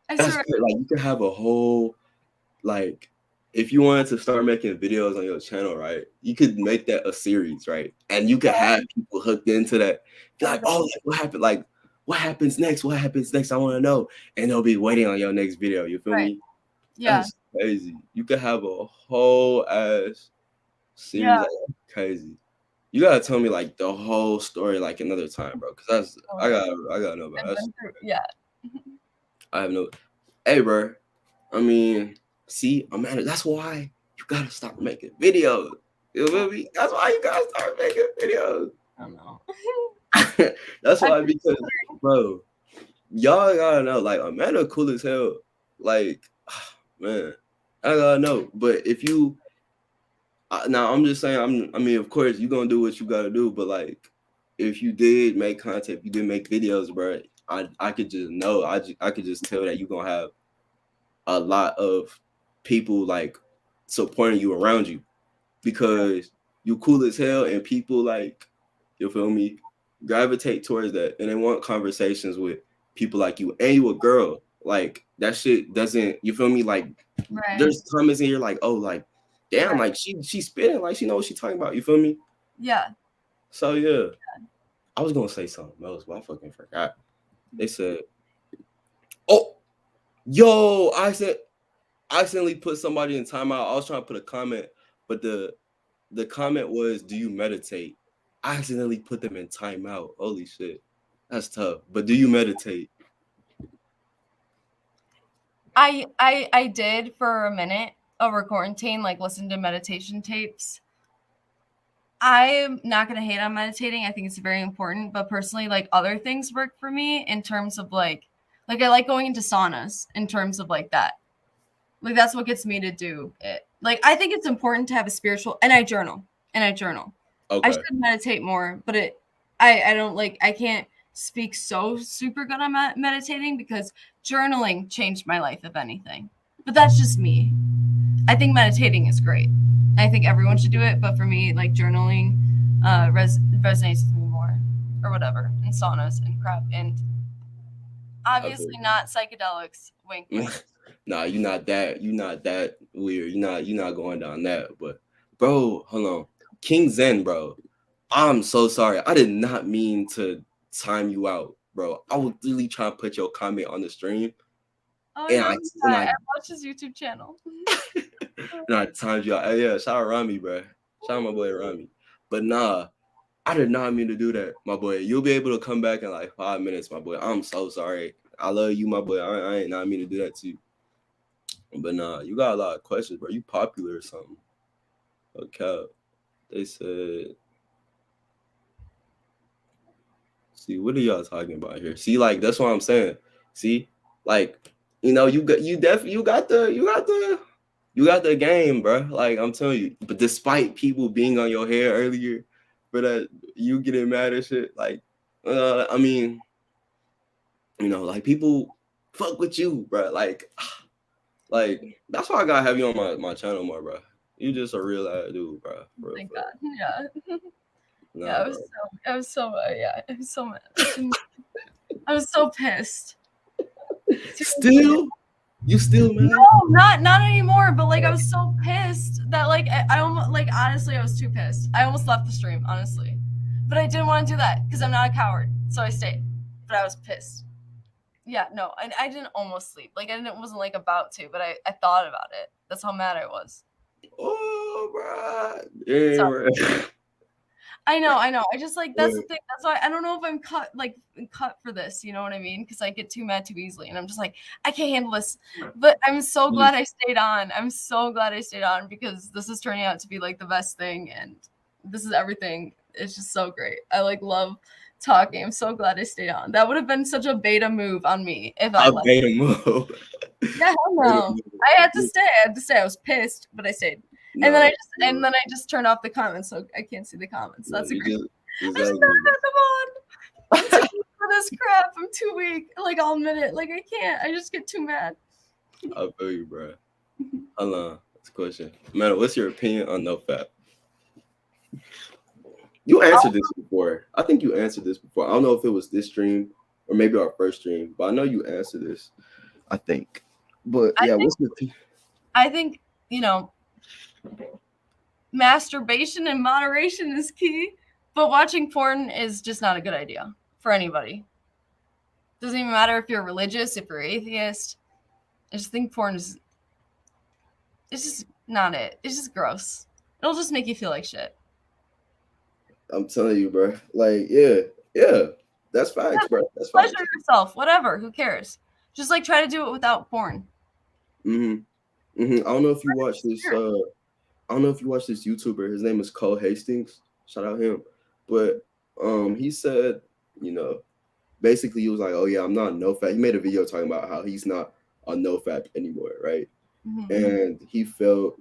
that's good. Like you could have a whole like if you wanted to start making videos on your channel, right? You could make that a series, right? And you could have people hooked into that. Like, oh, what happened? Like, what happens next? What happens next? I want to know. And they'll be waiting on your next video. You feel me? Yeah. That's crazy. You could have a whole ass series. Yeah. Like, crazy. You gotta tell me like the whole story like another time, bro. Cause I gotta know about that. Yeah. I have no. Hey, bro. I mean, see, Amanda. That's why you gotta stop making videos. You feel me? That's why you gotta start making videos. I don't know. That's why, because, bro, y'all gotta know, like, Amanda cool as hell. Like, man, I gotta know. But if you, now I'm just saying, I mean, of course, you're gonna do what you gotta do. But like, if you did make content, if you did make videos, bro, I could just know. I could just tell that you're gonna have a lot of people like supporting you around you because you cool as hell and people like, you feel me, gravitate towards that and they want conversations with people like you and you a girl. Like that shit doesn't, you feel me? Like there's comments in here like, oh, like damn, like she spitting, like she know what she talking about. You feel me? Yeah. So yeah, I was gonna say something else, but I fucking forgot. They said, "Oh, yo, I accidentally put somebody in timeout. I was trying to put a comment, but the comment was, "Do you meditate?" I accidentally put them in timeout. Holy shit, that's tough. But do you meditate? I did for a minute over quarantine, like listen to meditation tapes. I'm not gonna hate on meditating. I think it's very important, but personally, like other things work for me in terms of like I like going into saunas in terms of like that. Like that's what gets me to do it. Like I think it's important to have a spiritual, and I journal. Okay. I should meditate more, but I don't like, I can't speak so super good on meditating because journaling changed my life, if anything. But that's just me. I think meditating is great. I think everyone should do it, but for me, like journaling resonates with me more, or whatever, and saunas and crap, and obviously not psychedelics. Wink, wink. Nah, you're not that weird. You're not going down that. But bro, hold on. King Zen, bro. I'm so sorry. I did not mean to time you out, bro. I was really trying to put your comment on the stream. Oh, and no, I watch his YouTube channel. And I timed you out. Yeah, shout out Rami, bro. Shout out my boy Rami. But nah, I did not mean to do that, my boy. You'll be able to come back in like 5 minutes, my boy. I'm so sorry. I love you, my boy. I ain't not mean to do that to you. But nah, you got a lot of questions, bro. You popular or something. Okay. They said, see, what are y'all talking about here? See, like that's what I'm saying. See, like, you know, you got the game, bro. Like I'm telling you. But despite people being on your hair earlier, but you getting mad at shit, like, I mean, you know, like people fuck with you, bro. Like that's why I gotta have you on my channel more, bro. You just a real ass dude, bro. Thank God. Yeah. Nah, yeah, I was so mad. I was so pissed. Still? You still mad? No, not anymore. But like, I was so pissed that like I almost, like, honestly, I was too pissed. I almost left the stream, honestly, but I didn't want to do that because I'm not a coward, so I stayed. But I was pissed. Yeah, no, I didn't almost sleep. Like wasn't like about to, but I thought about it. That's how mad I was. Oh, bro. Yeah, bro. I know. I just like, that's the thing. That's why I don't know if I'm cut for this. You know what I mean? Because I get too mad too easily, and I'm just like, I can't handle this. But I'm so glad I stayed on. I'm so glad I stayed on because this is turning out to be like the best thing, and this is everything. It's just so great. I like love talking. I'm so glad I stayed on. That would have been such a beta move on me if I left. Beta move. Yeah, hell no. I had to stay. I was pissed, but I stayed. And then I just turned off the comments, so I can't see the comments. That's a great. I just never had them on. I'm too weak for this crap. I'm too weak. Like, I'll admit it. Like, I can't. I just get too mad. I feel you, bro. Hold on. That's a question. Man, what's your opinion on NoFap? You answered this before. I think you answered this before. I don't know if it was this stream or maybe our first stream, but I know you answered this. I think. But yeah, what's your opinion? I think, you know, masturbation and moderation is key, but watching porn is just not a good idea for anybody. Doesn't even matter if you're religious, if you're atheist. I just think porn is, it's just not it. It's just gross. It'll just make you feel like shit. I'm telling you, bro. Like, yeah. That's facts, bro. That's facts. Pleasure yourself, whatever. Who cares? Just like try to do it without porn. I don't know if you watch this. I don't know if you watch this YouTuber. His name is Cole Hastings. Shout out him. But he said, you know, basically he was like, oh yeah, I'm not NoFap. He made a video talking about how he's not on NoFap anymore, right? And he felt,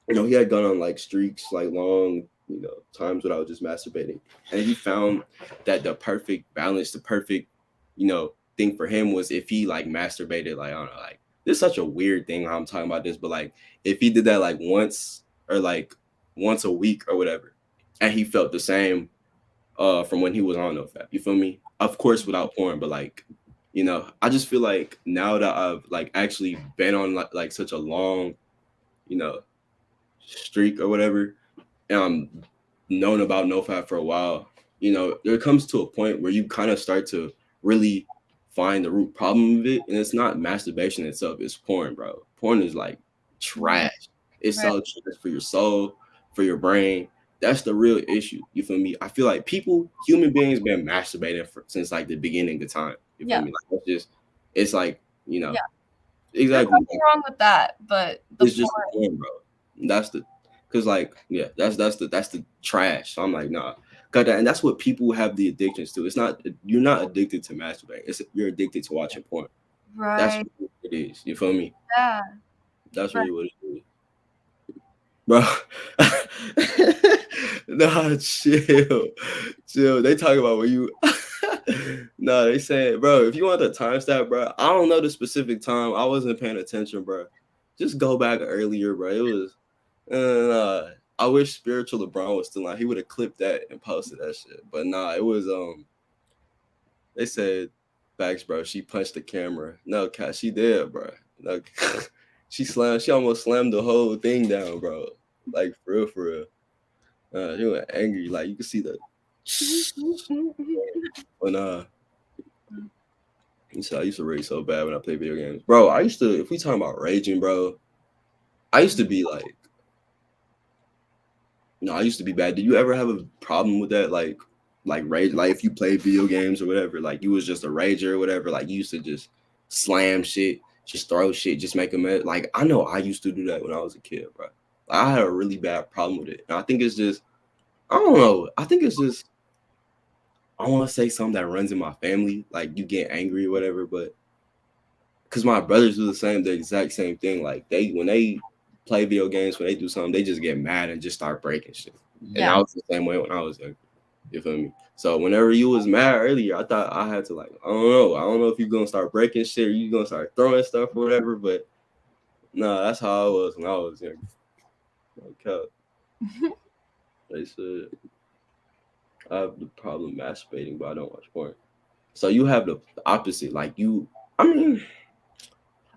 you know, he had gone on like streaks, like long, you know, times without just masturbating. And he found that the perfect balance, the perfect, you know, thing for him was if he like masturbated, like, I don't know, like, this is such a weird thing how I'm talking about this, but like if he did that like once or like once a week or whatever, and he felt the same from when he was on NoFap, you feel me? Of course, without porn, but like, you know, I just feel like now that I've like actually been on like such a long, you know, streak or whatever, and I'm known about NoFap for a while, you know, there comes to a point where you kind of start to really find the root problem of it, and it's not masturbation itself, it's porn, bro. Porn is like trash. It's Right. so trash for your soul, for your brain. That's the real issue. You feel me? I feel like human beings, been masturbating since like the beginning of time. You feel Yeah. me? Like it's like, you know, Yeah. There's exactly. nothing wrong with that, but the It's just the porn. porn, bro. That's the, cause like, yeah, that's the trash. So I'm like, nah, got that, and that's what people have the addictions to. It's not, you're not addicted to masturbating. You're addicted to watching porn. That's Right. what it is. You feel me? Yeah. That's Right. really what it is, bro. Nah, chill. They talk about when you. Nah, they saying, bro, if you want the timestamp, bro, I don't know the specific time. I wasn't paying attention, bro. Just go back earlier, bro. It was. I wish Spiritual LeBron was still on. He would have clipped that and posted that shit. But nah, it was They said, "Facts, bro. She punched the camera." No, cat, she did, bro. No, she almost slammed the whole thing down, bro. Like for real, for real. She went angry. Like you could see the. When I used to rage so bad when I played video games, bro. I used to. If we talking about raging, bro, I used to be like. No, I used to be bad. Did you ever have a problem with that? Like rage, like if you played video games or whatever, like you was just a rager or whatever, like you used to just slam shit, just throw shit, just make a mess. Like I know I used to do that when I was a kid, bro. I had a really bad problem with it. And I think it's just, I don't know. I think it's just, I want to say something that runs in my family, like you get angry or whatever, but because my brothers do the exact same thing. Like when they play video games, when they do something, they just get mad and just start breaking shit. And I was the same way when I was younger. You feel me? So whenever you was mad earlier, I thought I had to like, I don't know if you're gonna start breaking shit or you gonna start throwing stuff or whatever, but nah, that's how I was when I was younger. Okay. They said I have the problem masturbating, but I don't watch porn. So you have the opposite. Like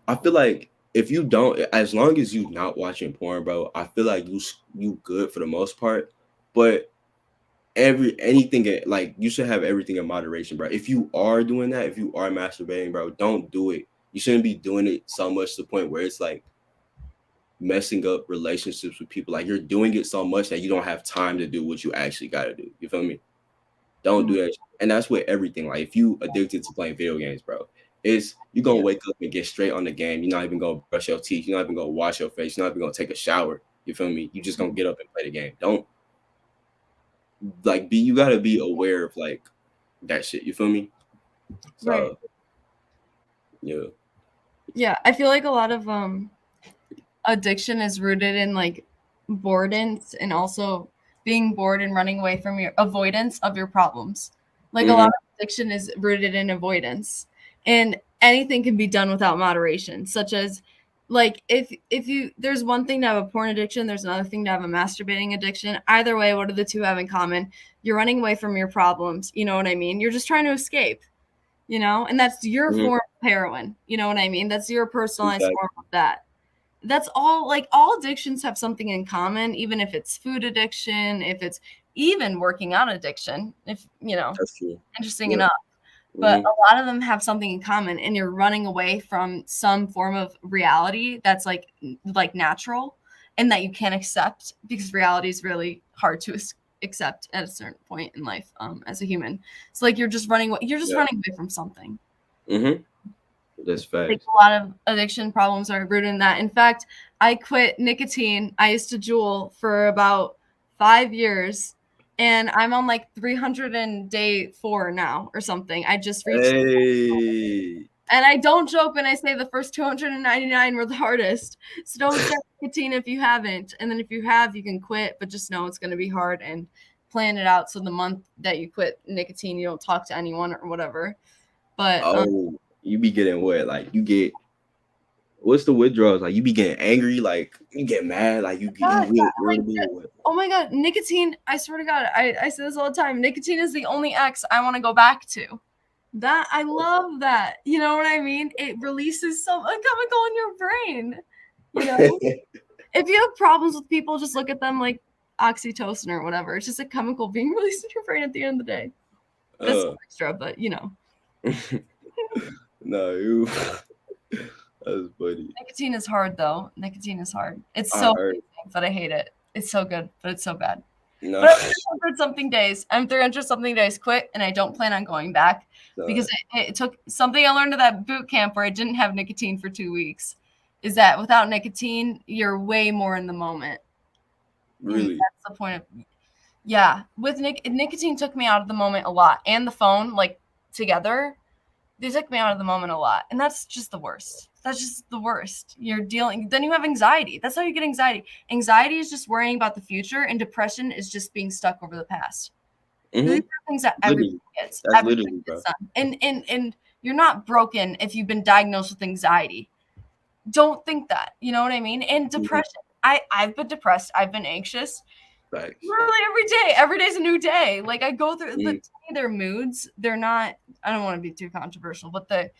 I feel like if you don't, as long as you not watching porn, bro, I feel like you good for the most part. But anything like you should have everything in moderation, bro. If you are doing that, if you are masturbating, bro, don't do it. You shouldn't be doing it so much to the point where it's like messing up relationships with people. Like you're doing it so much that you don't have time to do what you actually got to do. You feel me? Don't do that. And that's with everything. Like if you addicted to playing video games, bro, you're gonna wake up and get straight on the game. You're not even gonna brush your teeth. You're not even gonna wash your face. You're not even gonna take a shower. You feel me? You just gonna get up and play the game. Don't you gotta be aware of like that shit. You feel me? So Right. yeah. Yeah, I feel like a lot of addiction is rooted in like avoidance and also being bored and running away from your avoidance of your problems. Like a lot of addiction is rooted in avoidance, and anything can be done without moderation, such as like if you there's one thing to have a porn addiction, there's another thing to have a masturbating addiction. Either way, what do the two have in common? You're running away from your problems. You know what I mean? You're just trying to escape, you know, and that's your form of heroin. You know what I mean? That's your personalized form of that. That's all. Like all addictions have something in common, even if it's food addiction, if it's even working out addiction, if you know, That's true. interesting enough. But a lot of them have something in common, and you're running away from some form of reality that's like natural and that you can't accept, because reality is really hard to accept at a certain point in life as a human. So like you're just running away from something. That's fact. Like a lot of addiction problems are rooted in that. In fact, I quit nicotine. I used to Juul for about 5 years, and I'm on like 300 and day 4 now or something. I just reached. Hey. And I don't joke when I say the first 299 were the hardest. So don't start nicotine if you haven't. And then if you have, you can quit, but just know it's going to be hard, and plan it out so the month that you quit nicotine, you don't talk to anyone or whatever. But you be getting what? Like you get, what's the withdrawals? Like you be getting angry, like you get mad, like you get irritable. Oh my god, nicotine! I swear to God, I say this all the time. Nicotine is the only X I want to go back to. That I love that. You know what I mean? It releases a chemical in your brain. You know, if you have problems with people, just look at them like oxytocin or whatever. It's just a chemical being released in your brain at the end of the day. That's extra, but you know. No, you. That's funny. Nicotine is hard though. Nicotine is hard. It's so amazing, but I hate it. It's so good, but it's so bad. No. But after 300 something days, I'm 300 something days quit, and I don't plan on going back because it took something I learned at that boot camp where I didn't have nicotine for 2 weeks. Is that without nicotine, you're way more in the moment. Really? And that's the point of, yeah. With nicotine took me out of the moment a lot, and the phone, like together, they took me out of the moment a lot, and that's just the worst. That's just the worst. You're dealing. Then you have anxiety. That's how you get anxiety. Anxiety is just worrying about the future, and depression is just being stuck over the past. Mm-hmm. These are things that everybody gets. That's literally, bro. And you're not broken if you've been diagnosed with anxiety. Don't think that. You know what I mean? And depression. I've been depressed. I've been anxious. Thanks. Literally every day. Every day's a new day. Like I go through, but to me, their moods, they're not. I don't want to be too controversial, but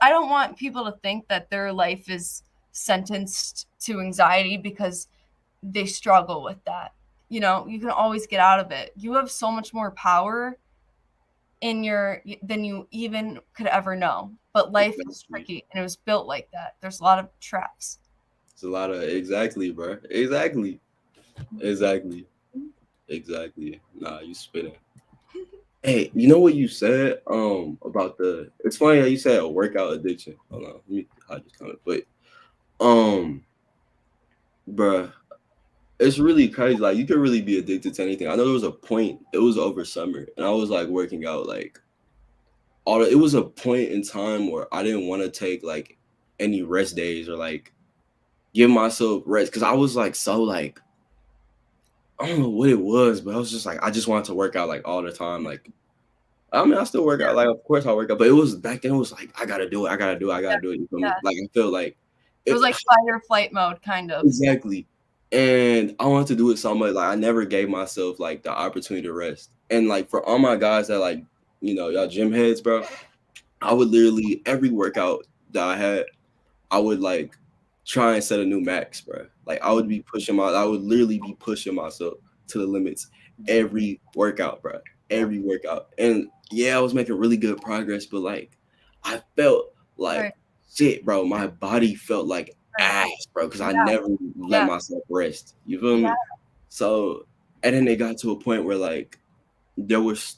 I don't want people to think that their life is sentenced to anxiety because they struggle with that. You know, you can always get out of it. You have so much more power than you even could ever know. But life is tricky, and it was built like that. There's a lot of traps. It's a lot of exactly, bro. Exactly. Nah, you spitting. Hey, you know what you said about it's funny how you said a workout addiction. Hold on, let me hide this comment. But bruh, it's really crazy. Like you could really be addicted to anything. I know there was a point, it was over summer, and I was like working out like it was a point in time where I didn't want to take like any rest days or like give myself rest because I was like so like I don't know what it was, but I was just like I just wanted to work out like all the time. Like I mean, I still work out. Like of course I work out, but it was back then. It was like I gotta do it. You feel me? Like I feel like it was like fight or flight mode, kind of. Exactly. And I wanted to do it so much. Like I never gave myself like the opportunity to rest. And like for all my guys that like y'all gym heads, bro, I would literally every workout that I had, I would like try and set a new max, bro. Like I would literally be pushing myself to the limits every workout, bro. Every workout. And yeah, I was making really good progress, but like I felt like shit, bro. My body felt like ass, bro, because I never let myself rest. You feel me? So and then it got to a point where like there was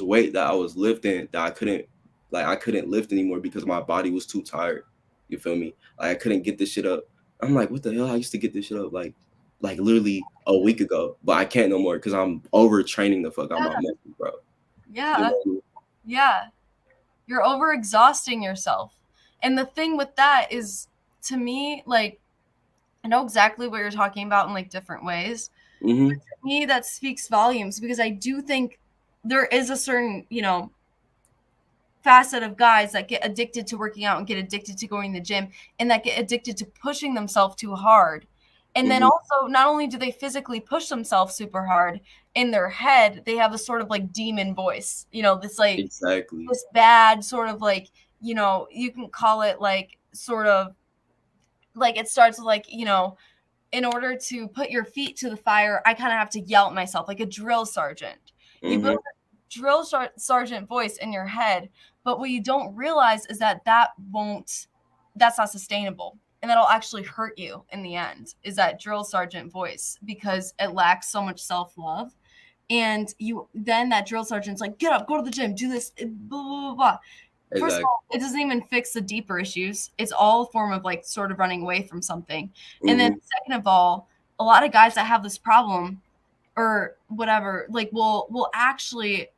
weight that I was lifting that I couldn't lift anymore because my body was too tired. You feel me? Like I couldn't get this shit up. I'm like, what the hell? I used to get this shit up like literally a week ago, but I can't no more because I'm overtraining the fuck out my muscles, bro. Yeah. Yeah. You're over exhausting yourself. And the thing with that is, to me, like, I know exactly what you're talking about in like different ways. Mm-hmm. But to me, that speaks volumes because I do think there is a certain, facet of guys that get addicted to working out and get addicted to going to the gym and that get addicted to pushing themselves too hard. And then also, not only do they physically push themselves super hard, in their head, they have a sort of like demon voice, this like this bad sort of like, you can call it like sort of like it starts with like, in order to put your feet to the fire, I kind of have to yell at myself like a drill sergeant. You build a drill sergeant voice in your head, but what you don't realize is that's not sustainable. And that'll actually hurt you in the end, is that drill sergeant voice, because it lacks so much self-love. And then that drill sergeant's like, get up, go to the gym, do this, blah, blah, blah. Exactly. First of all, it doesn't even fix the deeper issues. It's all a form of like sort of running away from something. And then second of all, a lot of guys that have this problem or whatever, like will actually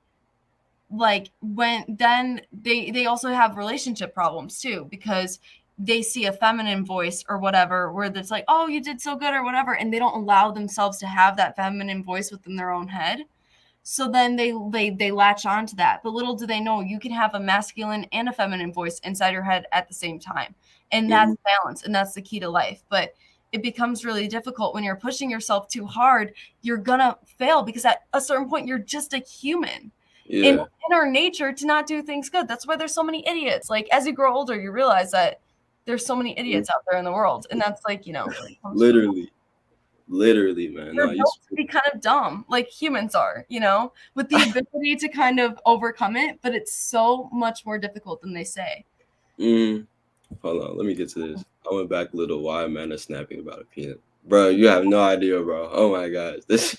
like then they also have relationship problems too, because they see a feminine voice or whatever where it's like, oh, you did so good or whatever, and they don't allow themselves to have that feminine voice within their own head. So then they latch on to that. But little do they know you can have a masculine and a feminine voice inside your head at the same time. And that's balance, and that's the key to life. But it becomes really difficult when you're pushing yourself too hard. You're gonna fail because at a certain point you're just a human. In our nature to not do things good. That's why there's so many idiots. Like as you grow older, you realize that there's so many idiots out there in the world, and that's like, you know, literally, man. they're No, built to be kind of dumb, like humans are, you know, with the ability to kind of overcome it, but it's so much more difficult than they say. Hold on, let me get to this. I went back a little while, man. They're snapping about a peanut. Bro, you have no idea, bro. Oh my gosh. This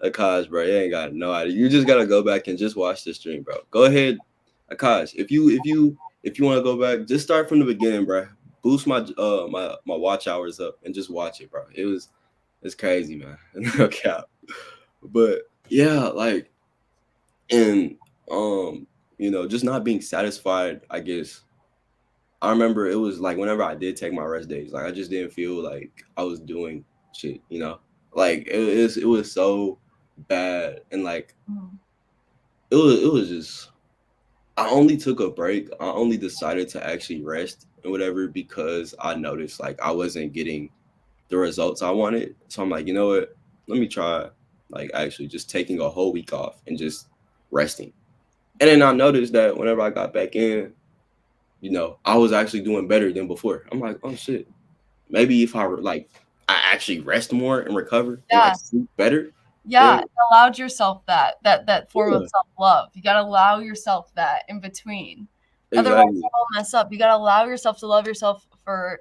Akash, bro, you ain't got no idea. You just gotta go back and just watch the stream, bro. Go ahead, Akash. If you want to go back, just start from the beginning, bro. Boost my my watch hours up and just watch it, bro. It's crazy, man. No cap. But yeah, like, and you know, just not being satisfied, I guess. I remember it was like whenever I did take my rest days, like I just didn't feel like I was doing shit, you know? Like it was so bad, and like it was just, I only took a break. I only decided to actually rest and whatever because I noticed like I wasn't getting the results I wanted. So I'm like, you know what? Let me try like actually just taking a whole week off and just resting. And then I noticed that whenever I got back in, you know, I was actually doing better than before. I'm like, oh shit, maybe if I like, I actually rest more and recover and like sleep better. Yeah, allowed yourself that form of self-love. You gotta allow yourself that in between. Exactly. Otherwise, you'll mess up. You gotta allow yourself to love yourself for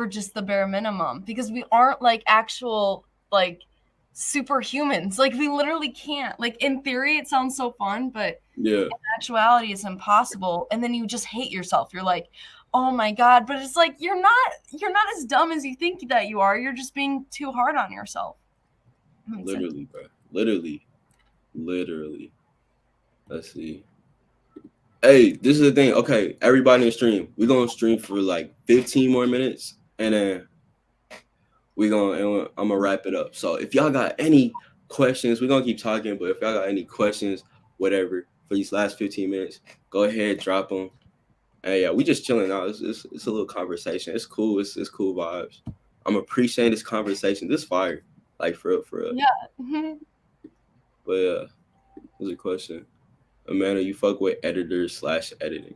just the bare minimum, because we aren't like actual like superhumans. Like we literally can't. Like in theory, it sounds so fun, but in actuality, it's impossible. And then you just hate yourself. You're like, oh my god! But it's like you're not as dumb as you think that you are. You're just being too hard on yourself. Literally, bro. Literally. Let's see. Hey, this is the thing. Okay, everybody in the stream, we're gonna stream for like 15 more minutes, and then I'm gonna wrap it up. So if y'all got any questions, we're gonna keep talking, but if y'all got any questions, whatever, for these last 15 minutes, go ahead, drop them. And yeah, we just chilling out. It's a little conversation. It's cool. It's cool vibes. I'm appreciating this conversation. This fire, like for real. Yeah. But yeah, there's a question. Amanda, you fuck with editors/editing?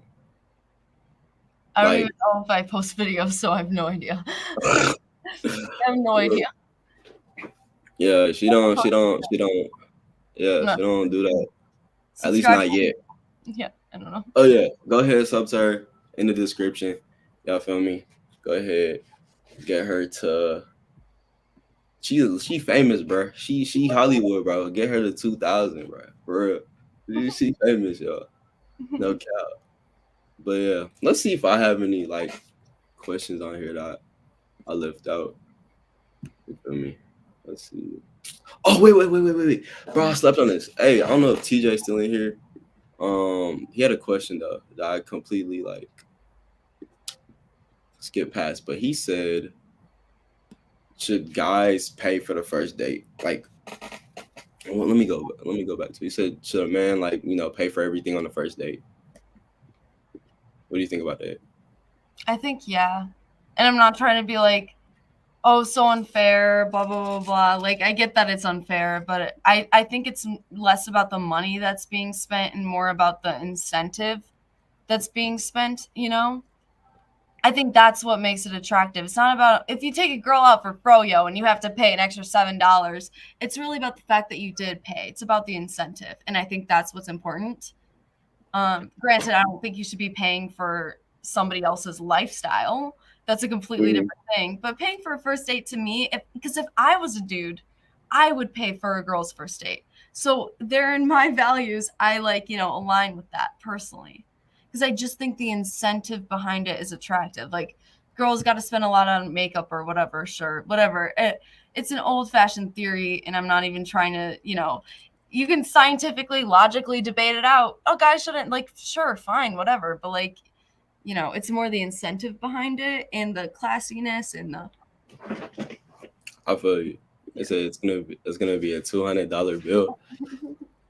I don't even know if I post videos, so I have no idea. I have no idea. Yeah, she don't. Yeah, she don't do that. At least not yet. Yeah, I don't know. Oh yeah, go ahead, sub to her in the description. Y'all feel me? Go ahead, get her to. She famous, bro. She Hollywood, bro. Get her to 2,000, bro. For real. She famous, y'all. No cap. But yeah, let's see if I have any like questions on here that I left out. You feel me? Let's see. Oh wait, bro! I slept on this. Hey, I don't know if TJ's still in here. He had a question though that I completely like skipped past, but he said, should guys pay for the first date? Like, well, let me go back to. He said, should a man like pay for everything on the first date? What do you think about that? I think yeah, and I'm not trying to be like, oh, so unfair, blah blah blah blah. Like I get that it's unfair, but I think it's less about the money that's being spent and more about the incentive that's being spent. You know, I think that's what makes it attractive. It's not about if you take a girl out for froyo and you have to pay an extra $7. It's really about the fact that you did pay. It's about the incentive, and I think that's what's important. Granted, I don't think you should be paying for somebody else's lifestyle. That's a completely different thing. But paying for a first date to me, because if I was a dude, I would pay for a girl's first date. So they're in my values. I align with that personally. Because I just think the incentive behind it is attractive. Like girls got to spend a lot on makeup or whatever, sure, whatever. It's an old-fashioned theory, and I'm not even trying to, you can scientifically, logically debate it out. Oh, guys shouldn't, sure, fine, whatever. But it's more the incentive behind it and the classiness and the. I feel you. It said it's gonna be a $200 bill.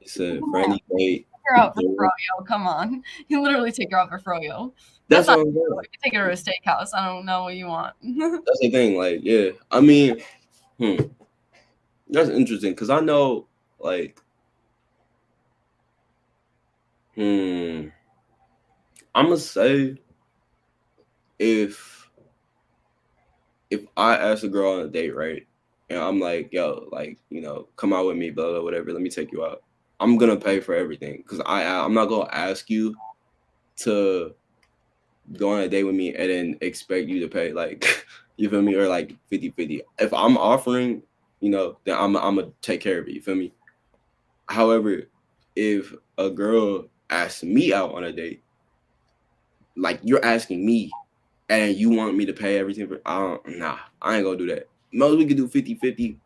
It said for any date. Take her out for froyo. Come on, you literally take her out for froyo. That's not what I'm saying. You take her to a steakhouse. I don't know what you want. That's the thing. Like, yeah, I mean, that's interesting because I know, like, I'm gonna say if if I ask a girl on a date, right, and I'm like, yo, like, come out with me, blah blah, whatever. Let me take you out. I'm gonna pay for everything because I'm not gonna ask you to go on a date with me and then expect you to pay, like, you feel me, or like 50-50. If I'm offering, then I'm gonna take care of it. You feel me? However, if a girl asks me out on a date, like you're asking me and you want me to pay everything for, I ain't gonna do that. Most we could do 50-50,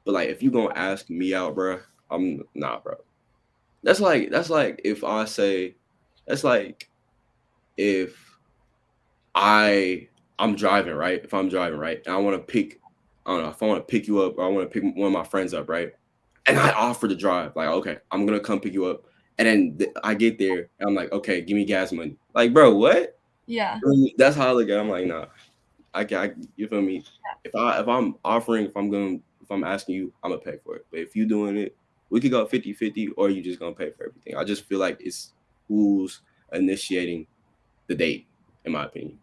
but like if you gonna ask me out, bro, I'm nah, bro. That's like if I say, that's like if I'm driving, right? If I'm driving, right, and I want to pick, I don't know, if I want to pick you up or I want to pick one of my friends up, right? And I offer to drive, like, okay, I'm gonna come pick you up, and then I get there, and I'm like, okay, give me gas money. Like, bro, what? Yeah. That's how I look at it. I'm like, nah, you feel me? If I'm offering, if I'm asking you, I'm gonna pay for it. But if you doing it, we could go 50-50, or you just gonna pay for everything. I just feel like it's who's initiating the date, in my opinion.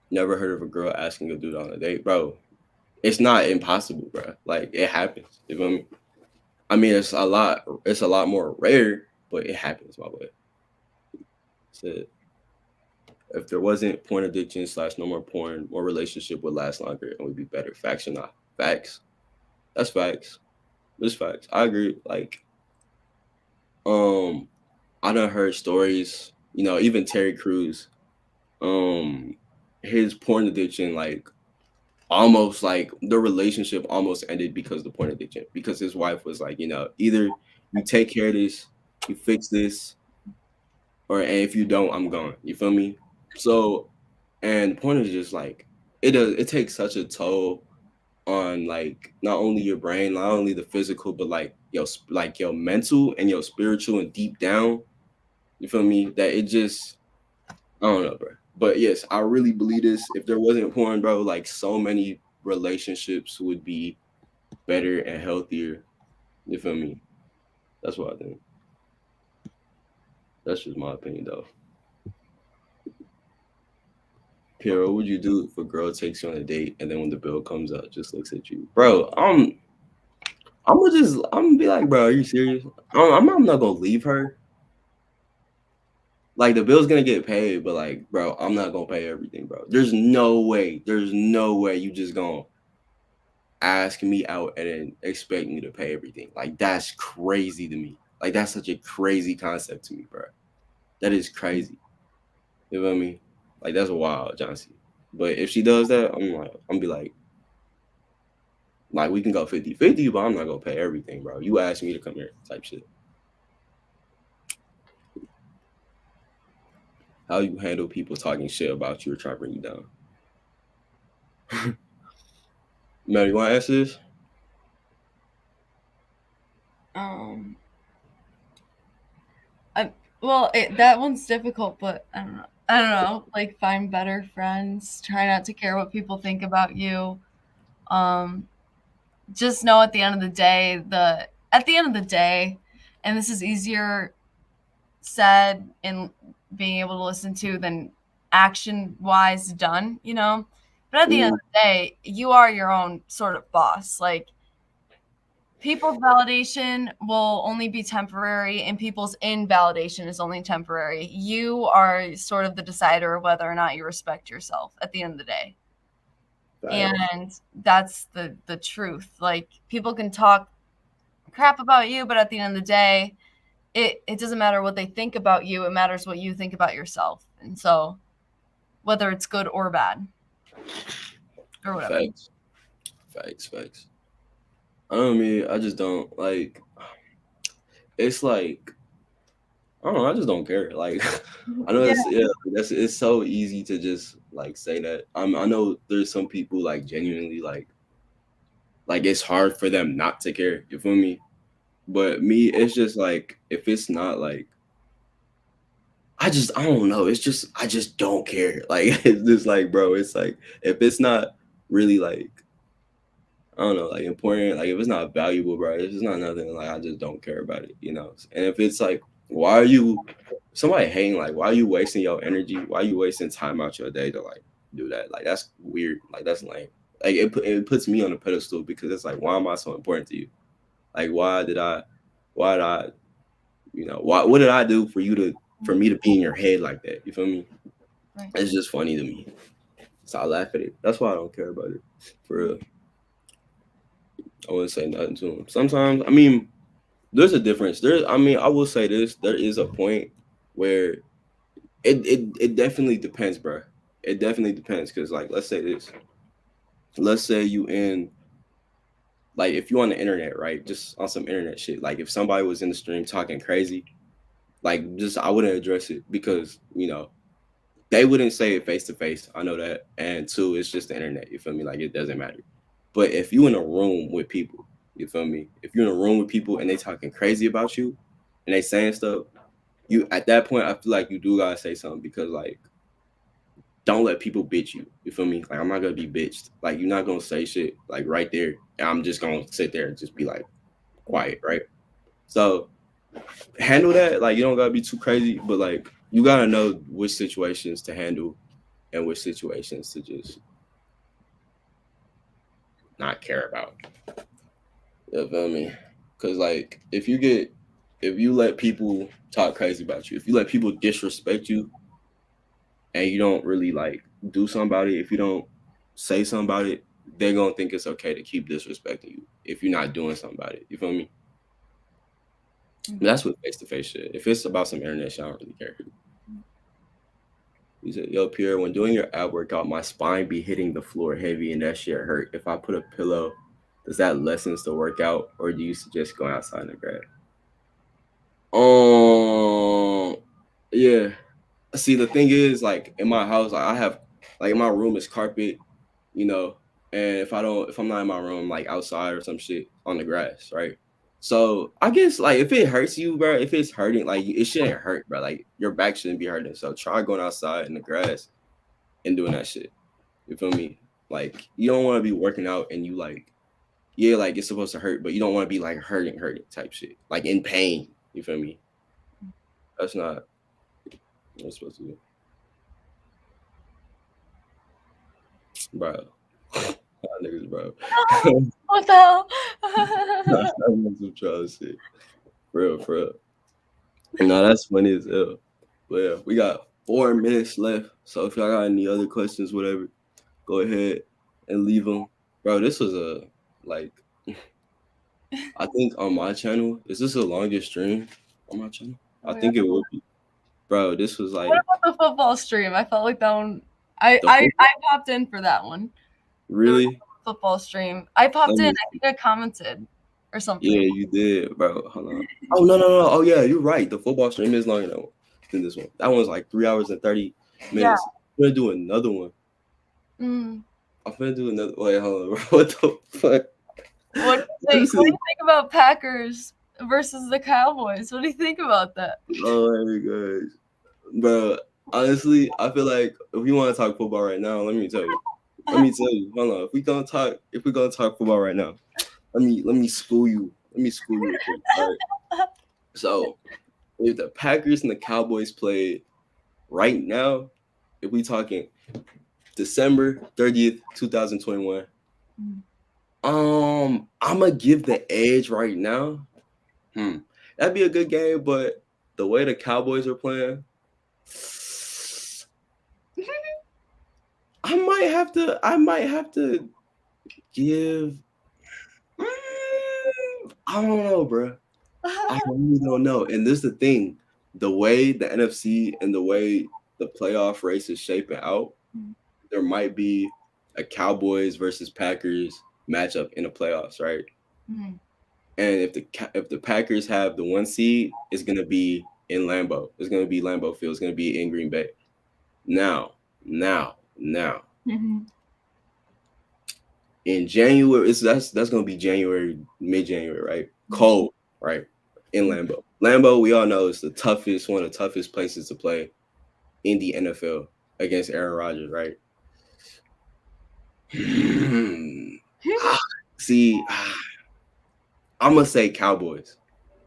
Never heard of a girl asking a dude on a date, bro. It's not impossible, bro. Like, it happens. You feel me? I mean, it's a lot more rare, but it happens, my boy. So, if there wasn't porn addiction / no more porn, more relationship would last longer and would be better. Facts or not? Facts. That's facts. That's facts. I agree. Like, I done heard stories, even Terry Crews, his porn addiction, like, almost like the relationship almost ended because of the porn addiction, because his wife was like, either you take care of this, you fix this, and if you don't, I'm gone. You feel me? So, and porn is just like, it takes such a toll on, like, not only your brain, not only the physical, but like your mental and your spiritual and deep down. You feel me? That it just, I don't know, bro. But yes, I really believe this. If there wasn't porn, bro, like so many relationships would be better and healthier. You feel me? That's what I think. That's just my opinion, though. Pierre, what would you do if a girl takes you on a date and then when the bill comes out, just looks at you, bro? I'm gonna be like, bro, are you serious? I'm not gonna leave her. Like, the bill's gonna get paid, but like, bro, I'm not gonna pay everything, bro. There's no way you just gonna ask me out and then expect me to pay everything. Like, that's crazy to me. Like, that's such a crazy concept to me, bro. That is crazy. You know what I mean? Like, that's wild, Johnsy. But if she does that, I'm be like, we can go 50-50, but I'm not gonna pay everything, bro. You asked me to come here, type shit. How you handle people talking shit about you or trying to bring you down? Mary, you want to answer this? That one's difficult, but I don't know. Like, find better friends. Try not to care what people think about you. Just know at the end of the day, and this is easier said and being able to listen to than action-wise done, But at the end of the day, you are your own sort of boss. Like, people's validation will only be temporary, and people's invalidation is only temporary. You are sort of the decider of whether or not you respect yourself at the end of the day. And that's the truth. Like, people can talk crap about you, but at the end of the day, it doesn't matter what they think about you. It matters what you think about yourself. And so, whether it's good or bad, or whatever. Facts. I just don't like. It's like, I don't know. I just don't care. Like, I know it's so easy to just like say that. I know there's some people like genuinely like it's hard for them not to care. You feel me? But me, it's just like, if it's not like, I don't know. It's just, I just don't care. Like, it's just like, bro, it's like, if it's not really like, I don't know, like important, like if it's not valuable, bro, it's just not nothing. Like, I just don't care about it, And if it's like, why are you, somebody hating, like, why are you wasting your energy? Why are you wasting time out your day to like do that. Like that's weird. Like that's lame. Like it puts me on a pedestal because it's like, why am I so important to you? Like why did I, what did I do for me to be in your head like that? You feel me? Right. It's just funny to me. So I laugh at it. That's why I don't care about it. For real. I wouldn't say nothing to him. Sometimes, I mean, there's a difference. I will say this. There is a point where it definitely depends, bro. It definitely depends. Because, like, let's say this. Let's say you in, like, if you on the internet, right? Just on some internet shit. Like, if somebody was in the stream talking crazy, like, just, I wouldn't address it because, they wouldn't say it face to face. I know that. And two, it's just the internet. You feel me? Like, it doesn't matter. But if you in a room with people, you feel me? If you're in a room with people and they talking crazy about you and they saying stuff, you at that point I feel like you do gotta say something because like don't let people bitch you. You feel me? Like I'm not gonna be bitched. Like you're not gonna say shit like right there. And I'm just gonna sit there and just be like quiet, right? So handle that. Like you don't gotta be too crazy, but like you gotta know which situations to handle and which situations to just not care about. You feel me? Because like if you let people talk crazy about you, if you let people disrespect you, and you don't really like do something about it, if you don't say something about it, they're gonna think it's okay to keep disrespecting you if you're not doing something about it. You feel me? Mm-hmm. That's with face to face shit. If it's about some internet shit, I don't really care. He said, "Yo, Pierre, when doing your ab workout, my spine be hitting the floor heavy and that shit hurt. If I put a pillow, does that lessens the workout, or do you suggest going outside in the grass?" Yeah. See, the thing is, like in my house, like I have, like in my room is carpet, and if I'm not in my room, like outside or some shit on the grass, right? So I guess like if it hurts you, bro, if it's hurting, like it shouldn't hurt, bro. Like your back shouldn't be hurting. So try going outside in the grass and doing that shit. You feel me? Like you don't want to be working out and you like, yeah, like it's supposed to hurt, but you don't want to be like hurting type shit, like in pain. You feel me? That's not what I'm supposed to do, bro. Niggas, bro. What the hell? That's some troll shit. For real. No, that's funny as hell. But yeah, we got 4 minutes left. So if y'all got any other questions, whatever, go ahead and leave them. Bro, this was I think on my channel, is this the longest stream on my channel? I think it would be. Bro, this was like. What about the football stream? I felt like that one. I popped in for that one. Really? Football stream. I popped in. I think I commented or something. Yeah, you did, bro. Hold on. Oh no. Oh yeah, you're right. The football stream is longer than this one. That one's like 3 hours and 30 minutes. I'm gonna do another one. I'm gonna do another. Wait, hold on, bro. What the fuck? What do you think about Packers versus the Cowboys? What do you think about that? Oh my gosh, bro. Honestly, I feel like if we want to talk football right now, let me tell you. Hold on. If we gonna talk football right now, let me school you. Real quick. All right. So, if the Packers and the Cowboys played right now, if we talking December 30th, 2021, I'm gonna give the edge right now. That'd be a good game, but the way the Cowboys are playing, I might have to give. I don't know, bro. I really don't know. And this is the thing: the way the NFC and the way the playoff race is shaping out, there might be a Cowboys versus Packers matchup in the playoffs, right? And if the Packers have the 1 seed, it's gonna be in Lambeau. It's gonna be Lambeau Field. It's gonna be in Green Bay. Now. In January, that's gonna be January, mid-January, right? Cold, right? In Lambeau. Lambeau, we all know, is one of the toughest places to play in the NFL against Aaron Rodgers, right? See, I'm gonna say Cowboys,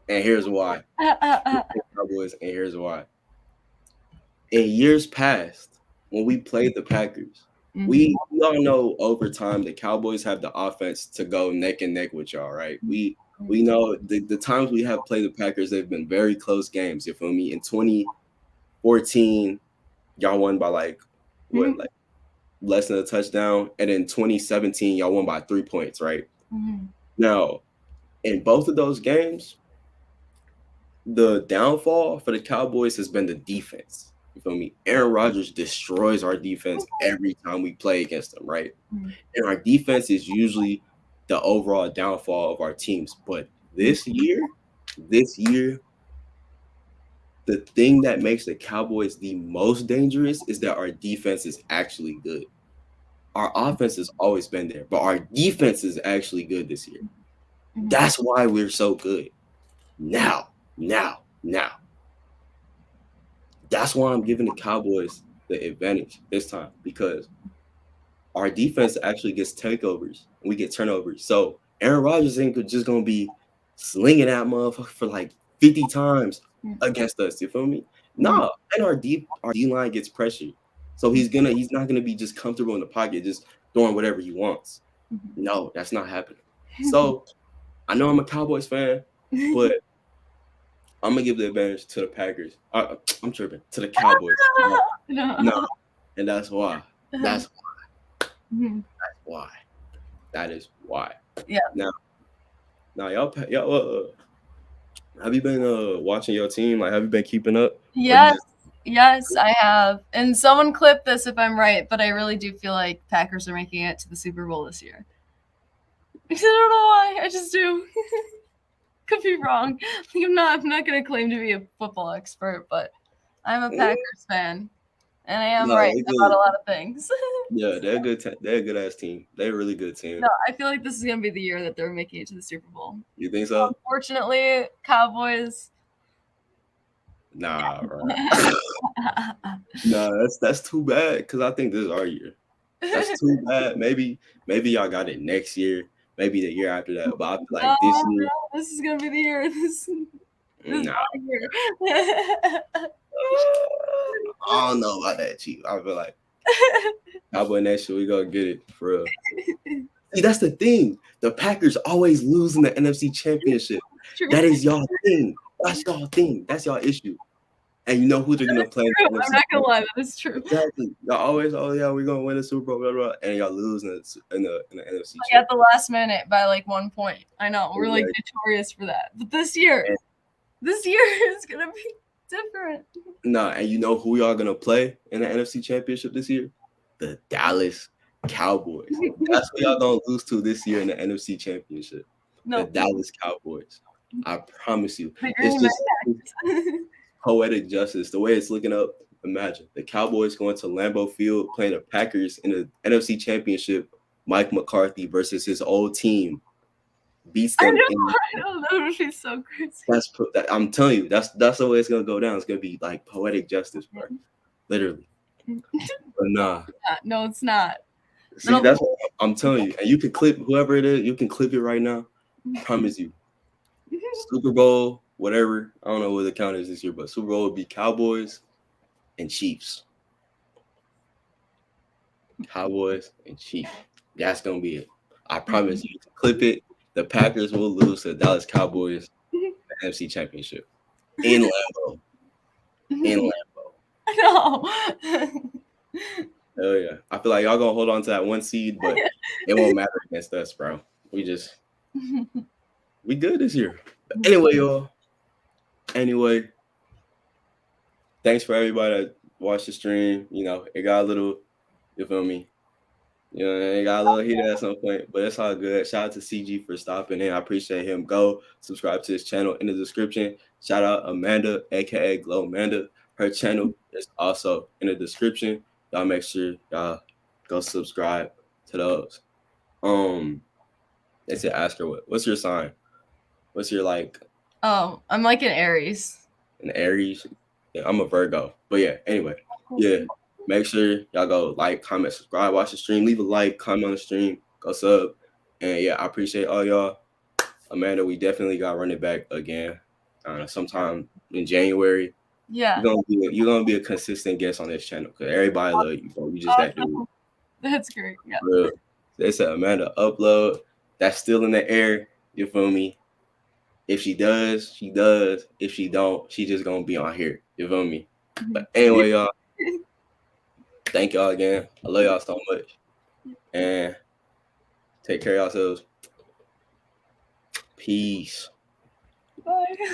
and here's why. Cowboys, and here's why. In years past, when we played the Packers, We all know over time the Cowboys have the offense to go neck and neck with y'all, right? We know the times we have played the Packers, they've been very close games. You feel me? In 2014, y'all won by like less than a touchdown, and in 2017, y'all won by 3 points, right? Now, in both of those games, the downfall for the Cowboys has been the defense. You feel me? Aaron Rodgers destroys our defense every time we play against them, right? And our defense is usually the overall downfall of our teams. But this year, the thing that makes the Cowboys the most dangerous is that our defense is actually good. Our offense has always been there, but our defense is actually good this year. That's why we're so good. Now. That's why I'm giving the Cowboys the advantage this time, because our defense actually gets takeovers and we get turnovers. So Aaron Rodgers ain't just gonna be slinging that motherfucker for like 50 times against us. You feel me? No, and our D line gets pressured. So he's not gonna be just comfortable in the pocket, just throwing whatever he wants. No, that's not happening. So I know I'm a Cowboys fan, but I'm gonna give the advantage to the Packers. I'm tripping, to the Cowboys. No, and that's why. That's why. That is why. Yeah. Now, y'all. Have you been watching your team? Like, have you been keeping up? Yes, I have. And someone clip this if I'm right, but I really do feel like Packers are making it to the Super Bowl this year. I don't know why. I just do. Could be wrong. I'm not going to claim to be a football expert, but I'm a Packers fan, and I am right about a lot of things. Yeah, they're good. They're a good ass team. They're a really good team. No, I feel like this is going to be the year that they're making it to the Super Bowl. You think so? Unfortunately, Cowboys. Nah, right. Nah, that's too bad, because I think this is our year. That's too bad. Maybe y'all got it next year. Maybe the year after that. But I feel like this year. This is gonna be the year. This Nah. year. I don't know about that, Chief. I feel like Cowboy next year we gonna get it for real. See, that's the thing. The Packers always lose in the NFC Championship. That is y'all thing. That's y'all thing. That's y'all issue. And you know who they're gonna play. I'm not gonna lie, that is true. Exactly. Y'all always, oh yeah, we're gonna win the Super Bowl, blah, blah, blah, and y'all lose in the NFC. Like at the last minute by like 1 point. I know we're like notorious for that. But this year is gonna be different. Nah, and you know who y'all gonna play in the NFC Championship this year? The Dallas Cowboys. That's what y'all gonna lose to this year in the NFC Championship. The Dallas Cowboys. I promise you. It's just poetic justice. The way it's looking up, imagine the Cowboys going to Lambeau Field playing the Packers in the NFC Championship. Mike McCarthy versus his old team beats them. I know, that would be so crazy. I'm telling you, that's the way it's gonna go down. It's gonna be like poetic justice, bro. Literally. But nah. No, it's not. See, that's what I'm telling you. And you can clip whoever it is. You can clip it right now. I promise you. Super Bowl, whatever. I don't know what the count is this year, but Super Bowl would be Cowboys and Chiefs. Cowboys and Chiefs. That's gonna be it. I promise you. Can clip it. The Packers will lose to the Dallas Cowboys in the NFC Championship in Lambeau. No. Hell yeah. I feel like y'all gonna hold on to that one seed, but it won't matter against us, bro. We good this year. But anyway, y'all. Anyway, thanks for everybody that watched the stream. You know, it got a little, you feel me? You know, it got a little heated at some point, but it's all good. Shout out to CG for stopping in. I appreciate him. Go subscribe to his channel in the description. Shout out Amanda, aka GloManda. Her channel is also in the description. Y'all make sure y'all go subscribe to those. They said ask her what's your sign? What's your like? Oh, I'm like an Aries. An Aries? Yeah, I'm a Virgo. But yeah, anyway. Yeah. Make sure y'all go like, comment, subscribe, watch the stream, leave a like, comment on the stream, go sub. And yeah, I appreciate all y'all. Amanda, we definitely got to run it back again. Sometime in January. Yeah. You're gonna be a consistent guest on this channel because everybody love you, bro. You just that dude. That's great. Yeah. Real. They said Amanda upload. That's still in the air. You feel me? If she does, she does. If she don't, she just gonna be on here. You feel me? But anyway, y'all. Thank y'all again. I love y'all so much. And take care of yourselves. Peace. Bye.